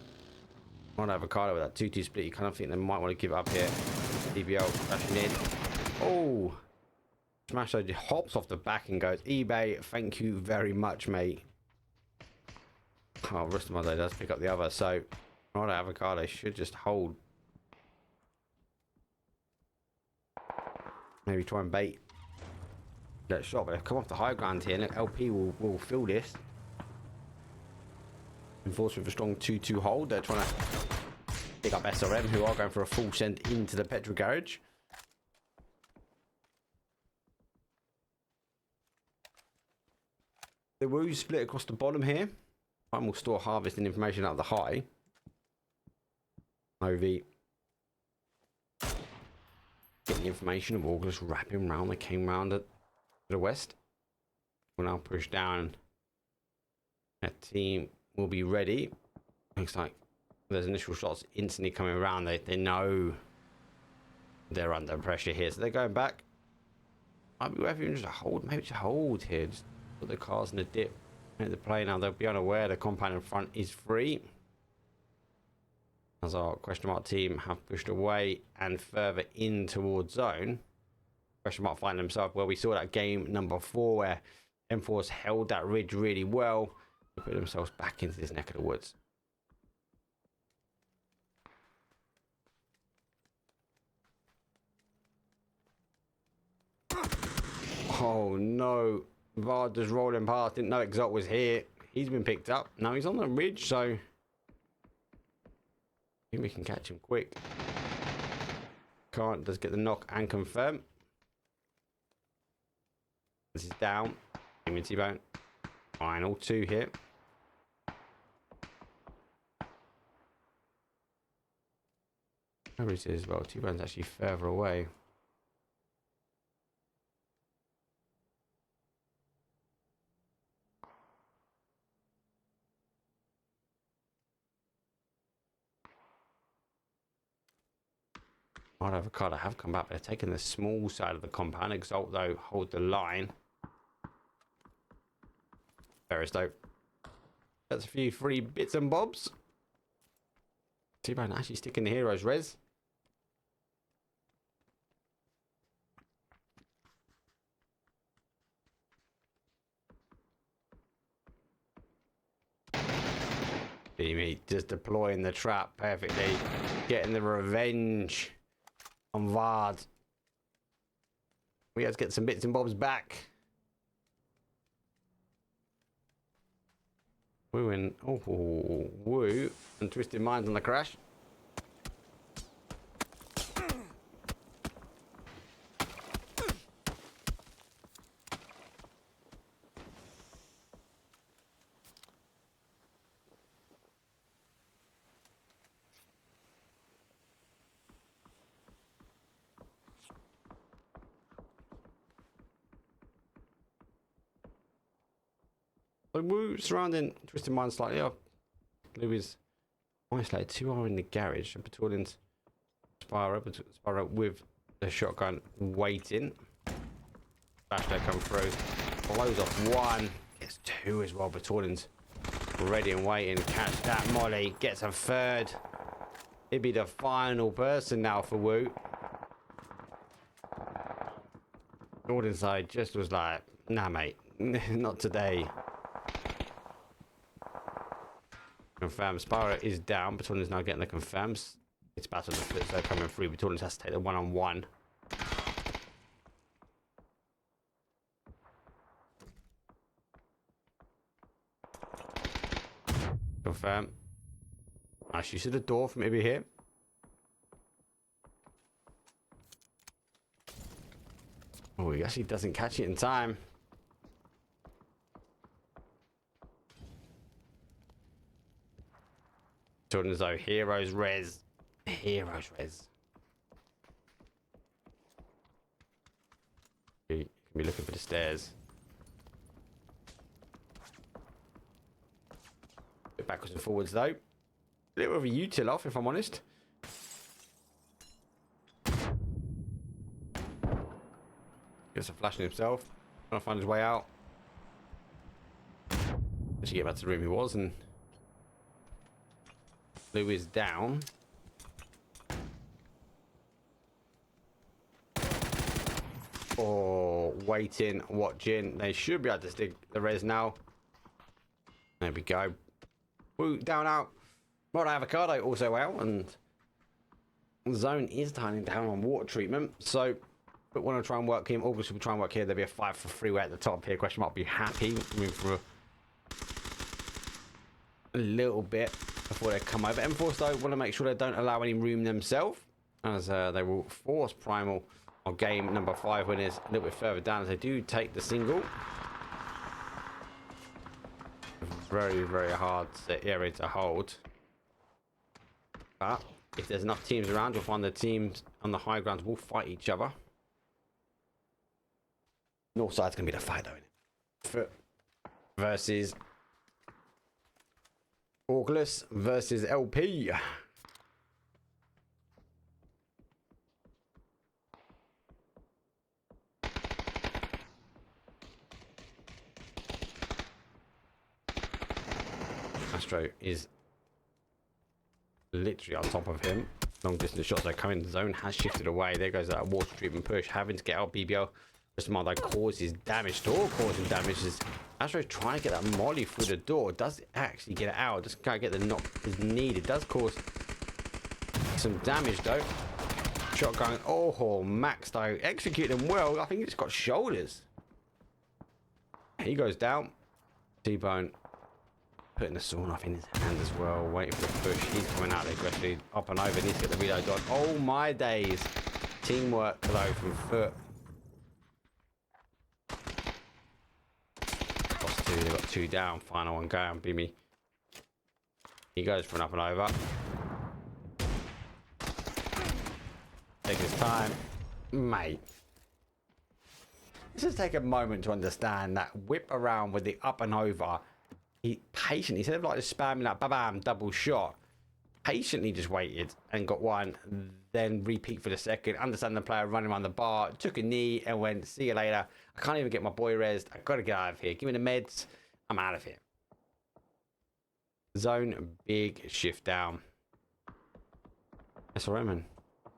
Speaker 2: Right Avocado with that 2-2 split. You kind of think they might want to give it up here. DBL crashing in. Oh. Smash hops off the back and goes, eBay, thank you very much, mate. Oh, Rustamade does pick up the other, so right Avocado should just hold. Maybe try and bait that shot, but come off the high ground here. Look, LP will fill this. Enforced with a strong 2-2 hold. They're trying to pick up SRM, who are going for a full send into the petrol garage. The Woo split across the bottom here. And we'll store harvesting information out of the high. OV. Getting the information of August wrapping round. They came round at the west. We'll now push down. That team will be ready. Looks like there's initial shots instantly coming around. They know they're under pressure here. So they're going back. Might be worth even just a hold. Maybe just a hold here. Just put the cars in the dip. Make the play now. They'll be unaware the compound in front is free. As our question mark team have pushed away and further in towards zone. Question mark find themselves where we saw that game number 4 where M4's held that ridge really well. They put themselves back into this neck of the woods. Oh no. Varda's rolling past, didn't know Exalt was here. He's been picked up. Now he's on the ridge, so I think we can catch him quick. Can't, does get the knock and confirm. This is down. T-Bone. Final 2 here. Where is it as well? T-Bone's actually further away. Might avocado have come back, but they're taking the small side of the compound. Exalt though hold the line. Ferris though. That's a few free bits and bobs. T-Bone actually sticking the heroes res. Beamy just deploying the trap perfectly. Getting the revenge on Vard. We have to get some bits and bobs back. Woo and Woo and Twisted Minds on the crash. So Woo surrounding Twisted Mind slightly up. Lou is isolated. 2 are in the garage. And Petulin's Spyro with the shotgun waiting. Flashlight come through. Blows off 1. Gets 2 as well. Petulin's ready and waiting. Catch that Molly. Gets a 3rd. It'd be the final person now for Woo. Gordon side just was like, nah mate, not today. Confirm. Spyro is down. Petulin's now getting the confirms. It's battle the flip side coming through. Petulin's has to take the one-on-one. Confirm. Nice use of the door from maybe here. Oh, he actually doesn't catch it in time. Children though, heroes res. Heroes res. You can be looking for the stairs. Bit backwards and forwards though. A little of a util off, if I'm honest. Gets a flash in himself. Trying to find his way out. Actually get back to the room he was, and Lou is down. Oh, waiting, watching. They should be able to stick the res now. There we go. Woo, down out. Mod avocado also out, and zone is turning down on water treatment. So, but want to try and work him. Obviously, we'll try and work here. There'll be a 5 for 3 way at the top here. Question mark. Be happy. Move for a little bit before they come over. M4s though want to make sure they don't allow any room themselves, as they will force primal on game number 5 winners a little bit further down as they do take the single. Very, very hard area to hold. But if there's enough teams around, you'll find the teams on the high grounds will fight each other. North side's going to be the fight though, isn't it? Foot versus August versus LP. Astro is literally on top of him. Long distance shots are coming. The zone has shifted away. There goes that water treatment push. Having to get out BBL. Just more that causes damage. Door causing damage. Astro trying to get that molly through the door. Does it actually get it out? Just can't get the knock is needed. Does cause some damage though. Shotgun. Oh, Max though. Execute them well. I think he just got shoulders. He goes down. T-Bone putting the sawn off in his hand as well. Waiting for the push. He's coming out there aggressively. Up and over. Needs to get the reload on. Oh my days. Teamwork though from Foot. They've got 2 down. Final one going. Beamy. He goes for an up and over. Take his time. Mate. Let's just take a moment to understand that whip around with the up and over. He patiently, instead of like just spamming that bam, double shot, patiently just waited and got one, then repeat for the second, understand the player running around the bar, took a knee and went, see you later. I can't even get my boy rezzed. I gotta get out of here. Give me the meds. I'm out of here. Zone, big shift down. SRM and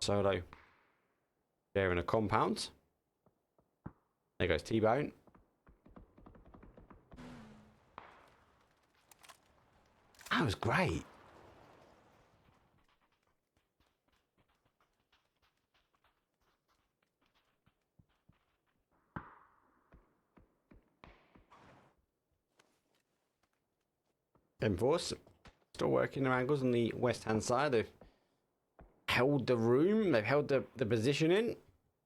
Speaker 2: Solo. They're in a compound. There goes T-Bone. That was great. Enforce still working their angles on the west hand side. They've held the room, they've held the positioning,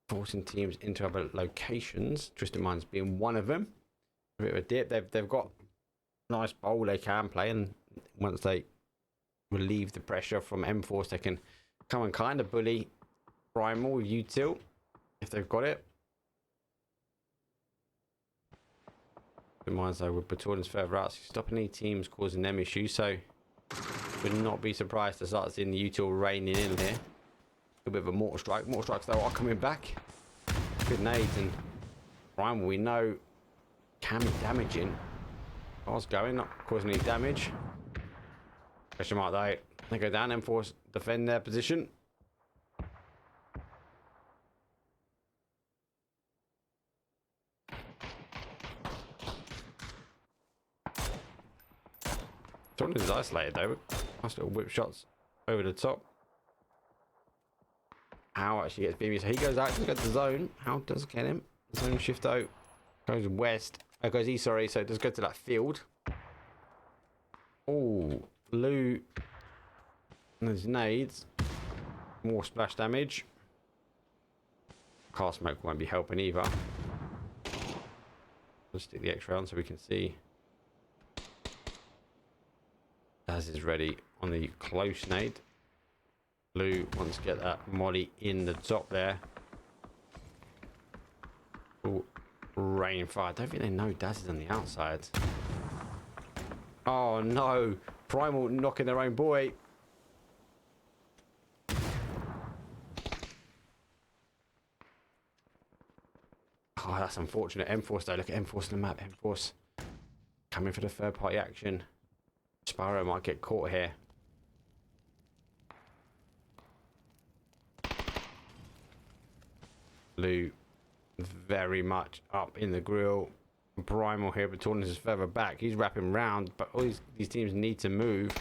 Speaker 2: forcing teams into other locations. Twisted Minds being one of them. A bit of a dip. They've got a nice bowl they can play, and once they relieve the pressure from M-Force, they can come and kind of bully Primal with util if they've got it. Minds though, with Batorans further out, so stopping any teams causing them issues, so would not be surprised to start seeing the util raining in here. A bit of a mortar strike. Mortar strikes though are coming back. Good nades, and Primal we know can be damaging. Car's going, not causing any damage. Question mark though. They go down and force defend their position. Jordan is isolated though. Nice little whip shots over the top. How actually gets beamy, so he goes out to get the zone. How does get him? Zone shift out. Goes west. Goes east, sorry, so it does go to that field. Oh, Lou. And there's nades. More splash damage. Car smoke won't be helping either. Let's stick the X-ray on so we can see. Daz is ready on the close nade. Lou wants to get that molly in the top there. Oh, rain fire. I don't think they know Daz is on the outside. Oh no. Primal knocking their own boy. Oh, that's unfortunate. M-Force though. Look at M-Force on the map. M-Force coming for the third party action. Sparrow might get caught here. Lou very much up in the grill. Primal here, but Torrance is further back. He's wrapping round, but all these teams need to move.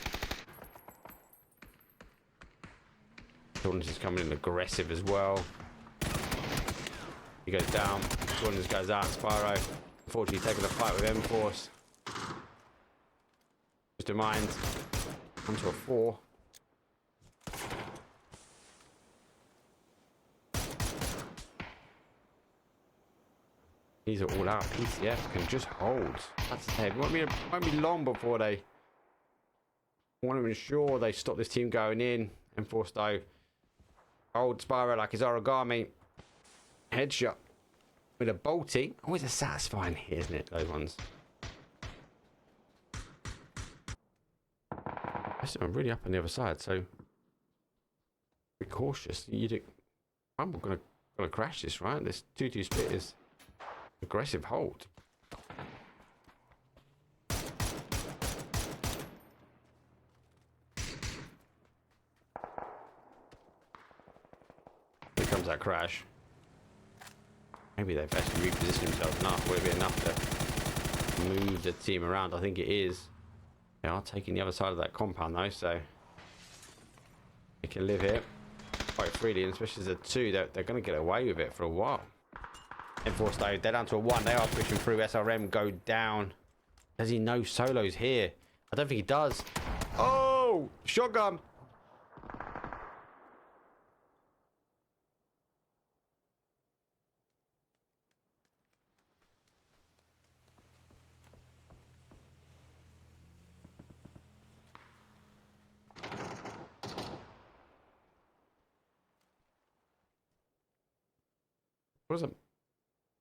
Speaker 2: Torrance is coming in aggressive as well. He goes down. Torrance goes out. Sparrow, unfortunately, taking the fight with M-Force. Just a mind. Onto a 4. These are all out. PCF can just hold. That's head. It won't be long before they want to ensure they stop this team going in. M-Force though. Hold Spyro like his origami. Headshot with a bolty. Always a satisfying hit, isn't it? Those ones. I'm really up on the other side, so be cautious. I'm gonna crash this, right? This 2-2 split is aggressive hold. Here comes that crash. Maybe they've actually repositioned themselves enough. Will it be enough to move the team around? I think it is. They are taking the other side of that compound though, so they can live here quite freely, and especially as a 2, they're going to get away with it for a while. M-Force though, they're down to a 1. They are pushing through. SRM go down. Does he know Solo's here? I don't think he does. Oh, shotgun.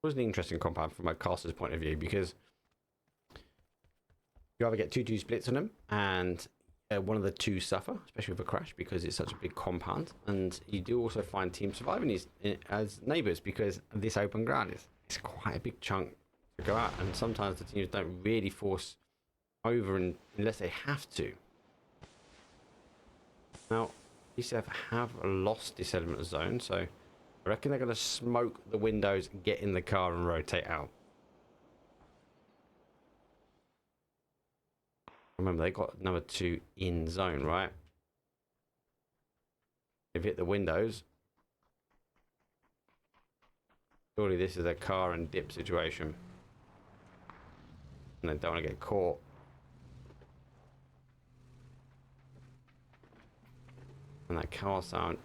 Speaker 2: was an interesting compound from a caster's point of view, because you either get 2-2 splits on them and one of the two suffer, especially with a crash, because it's such a big compound, and you do also find teams surviving these as neighbours, because this open ground is quite a big chunk to go out, and sometimes the teams don't really force over unless they have to. Now, PCF have lost this element of zone, so I reckon they're going to smoke the windows, get in the car and rotate out. Remember, they got number 2 in zone, right? They've hit the windows. Surely this is a car and dip situation. And they don't want to get caught. And that car sound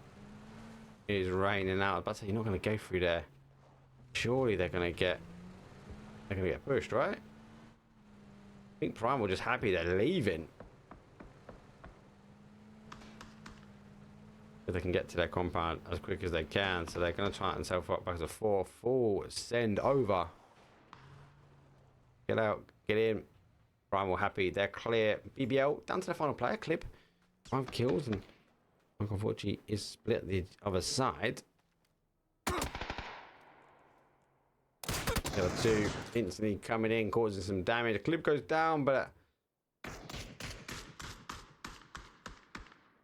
Speaker 2: is raining out. I was about to say, you're not going to go through there. Surely they're going to get pushed, right? I think Prime were just happy they're leaving. So they can get to their compound as quick as they can. So they're going to try and self up back to 4. Full send over. Get out, get in. Prime were happy, they're clear. BBL down to the final player. Clip 5 kills, and unfortunately is split the other side. The other 2 instantly coming in, causing some damage. The clip goes down, but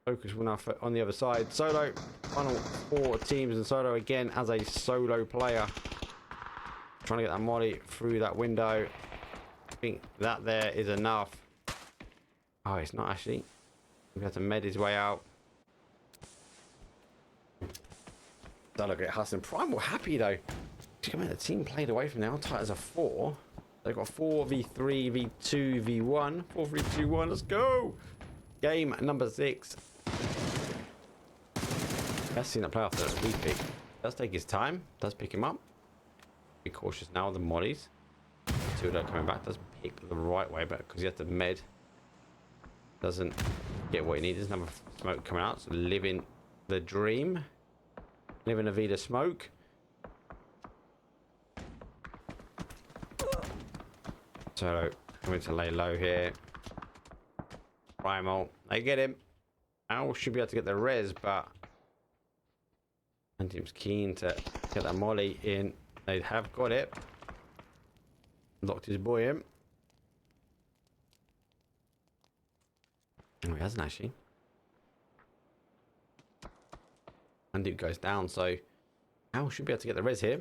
Speaker 2: focus will now on the other side. Solo, final 4 teams, and Solo again as a solo player, trying to get that molly through that window. I think that there is enough. Oh, it's not actually. We have to med his way out. Solo get hustling. Prime were happy though. Come on, the team played away from now. Tight as a 4. They've got 4v3, v2, v1. 4, 3, 2, 1. Let's go. Game number 6. Best seen that play after that speed pick. Does take his time. Does pick him up. Be cautious now with the mollies. 2 are coming back. Does pick the right way, but because he has to med, doesn't get what he needs. There's another smoke coming out. So living the dream. Living a Vida smoke. So coming to lay low here. Primal, they get him. Owl should be able to get the res, but team's keen to get that molly in. They have got it. Locked his boy in. Oh, he hasn't actually. And it goes down, so Owl should be able to get the res here.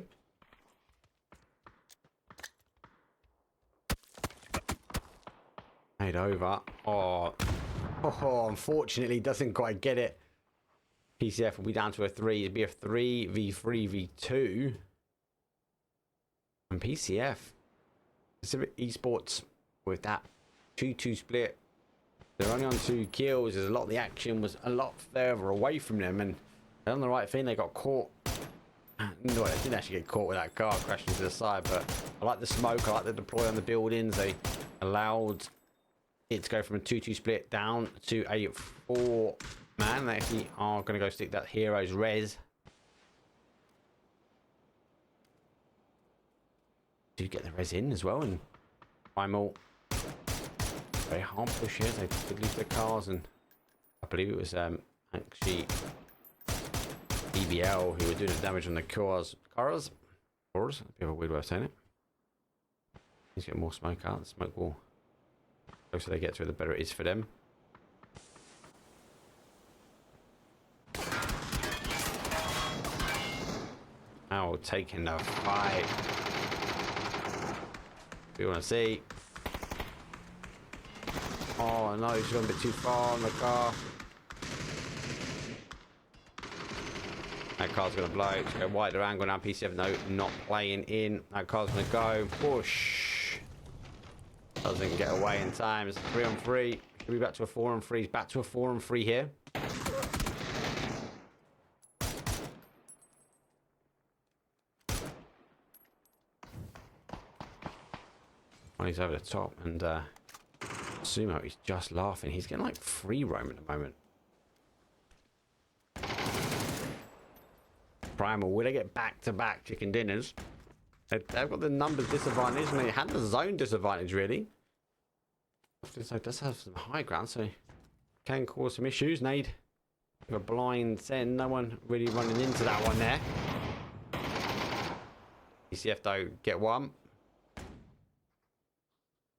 Speaker 2: Made over. Oh, unfortunately doesn't quite get it. PCF will be down to a 3. It'd be a 3v3v2. And PCF, Pacific Esports, with that 2-2 split, they're only on 2 kills. There's a lot of the action was a lot further away from them, and they're on the right thing. They got caught. No, they didn't actually get caught with that car crashing to the side, but I like the smoke. I like the deploy on the buildings. They allowed it to go from a 2-2 split down to a 4-man. They actually are going to go stick that hero's res. Do get the res in as well, and Primal very hard push here. They did lose their cars, and I believe it was actually EBL who were doing the damage on the cars. Cars? A bit of a weird way of saying it. He's getting more smoke out. The smoke will, the closer they get to it, the better it is for them. Now taking the fight. We want to see. Oh no, he's gone a bit too far on the car. That car's going to blow. It's going to wider angle now. P7, no, not playing in. That car's going to go. Push. Doesn't get away in time. It's 3-on-3. Should be back to a 4-on-3. He's back to a 4-on-3 here. Well, he's over the top, and Sumo, he's just laughing. He's getting like free roam at the moment. Primal. Will they get back-to-back chicken dinners? They've got the numbers disadvantage, and they had the zone disadvantage, really. So it does have some high ground, so can cause some issues. Nade. A blind send. No one really running into that one there. ECF, though, get one.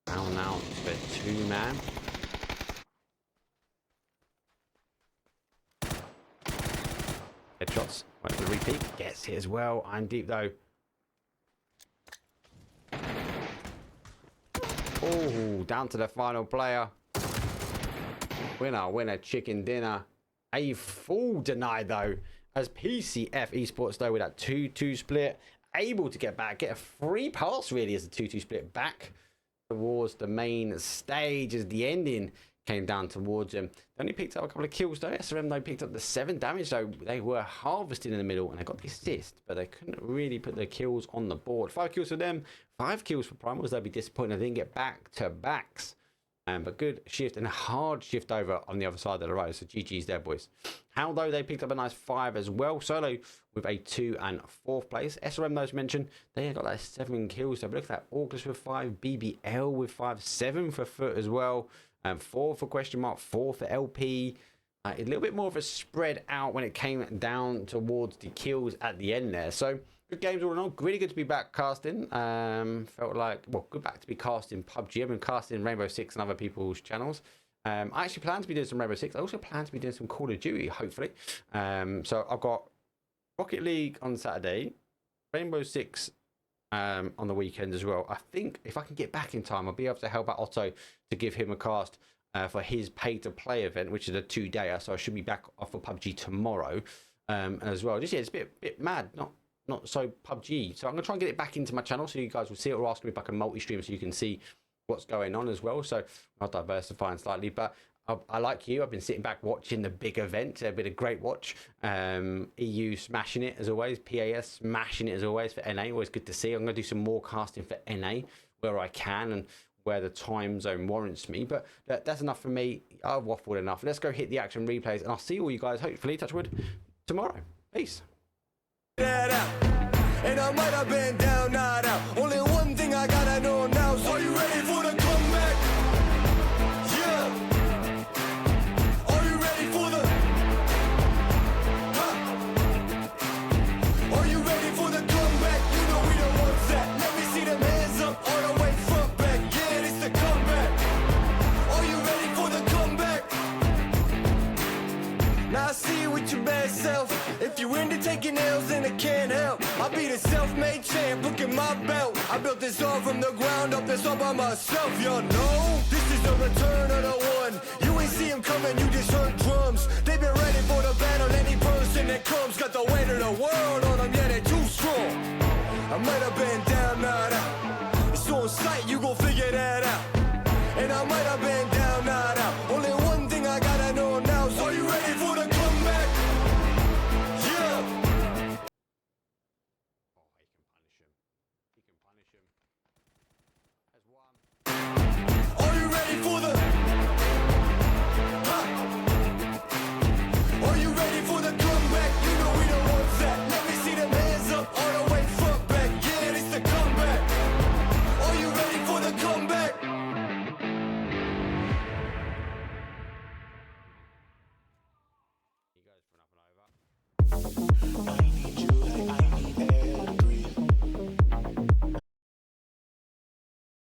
Speaker 2: Now for 2-man. Headshots. Wait for the repeat. Gets it as well. I'm deep, though. Oh, down to the final player. Winner, chicken dinner. A full deny, though, as PCF Esports, though, with that 2-2 split, able to get back, get a free pass, really, as a 2-2 split back towards the main stage as the ending came down towards them. They only picked up a couple of kills, though. SRM, though, picked up the 7 damage, though. They were harvesting in the middle, and they got the assist, but they couldn't really put their kills on the board. 5 kills for them, 5 kills for Primals. They'd be disappointed they didn't get back-to-backs. But good shift and a hard shift over on the other side of the road. So GG's there, boys. How, though, they picked up a nice 5 as well. Solo with a 2 and 4th place. SRM, those mentioned, they got that 7 kills. So look at that. August with 5. BBL with 5. 7 for Foot as well. 4 for question mark. 4 for LP. A little bit more of a spread out when it came down towards the kills at the end there. So good games all in all. Really good to be back casting. Felt like, well, good back to be casting PUBG. I've been casting Rainbow Six and other people's channels. I actually plan to be doing some Rainbow Six. I also plan to be doing some Call of Duty, hopefully. So I've got Rocket League on Saturday, Rainbow Six on the weekend as well. I think if I can get back in time, I'll be able to help out Otto to give him a cast for his pay-to-play event, which is a 2-dayer. So I should be back off for PUBG tomorrow as well. Just, yeah, it's a bit mad. Not so PUBG. So I'm going to try and get it back into my channel so you guys will see it, or ask me if I can multi-stream so you can see what's going on as well. So I'll diversify slightly. But I like you. I've been sitting back watching the big event. It's been a great watch. EU smashing it as always. PAS smashing it as always for NA. Always good to see. I'm going to do some more casting for NA where I can and where the time zone warrants me. But that's enough for me. I've waffled enough. Let's go hit the action replays. And I'll see all you guys, hopefully, touch wood, tomorrow. Peace.
Speaker 1: That out. And I might have been down, not out. Only one thing I gotta know now. So are you ready for the comeback? Yeah. Are you ready for the? Huh? Are you ready for the comeback? You know we the ones that. Let me see them hands up all the way front back. Yeah, it's the comeback. Are you ready for the comeback? Now I see you with your bad self. If you into taking L's, then it can't help. I'll be the self-made champ, look at my belt. I built this all from the ground up, that's all by myself, y'all know. This is the return of the one. You ain't see him coming, you just heard drums. They've been ready for the battle, any person that comes got the weight of the world on them, yeah, they're too strong. I might have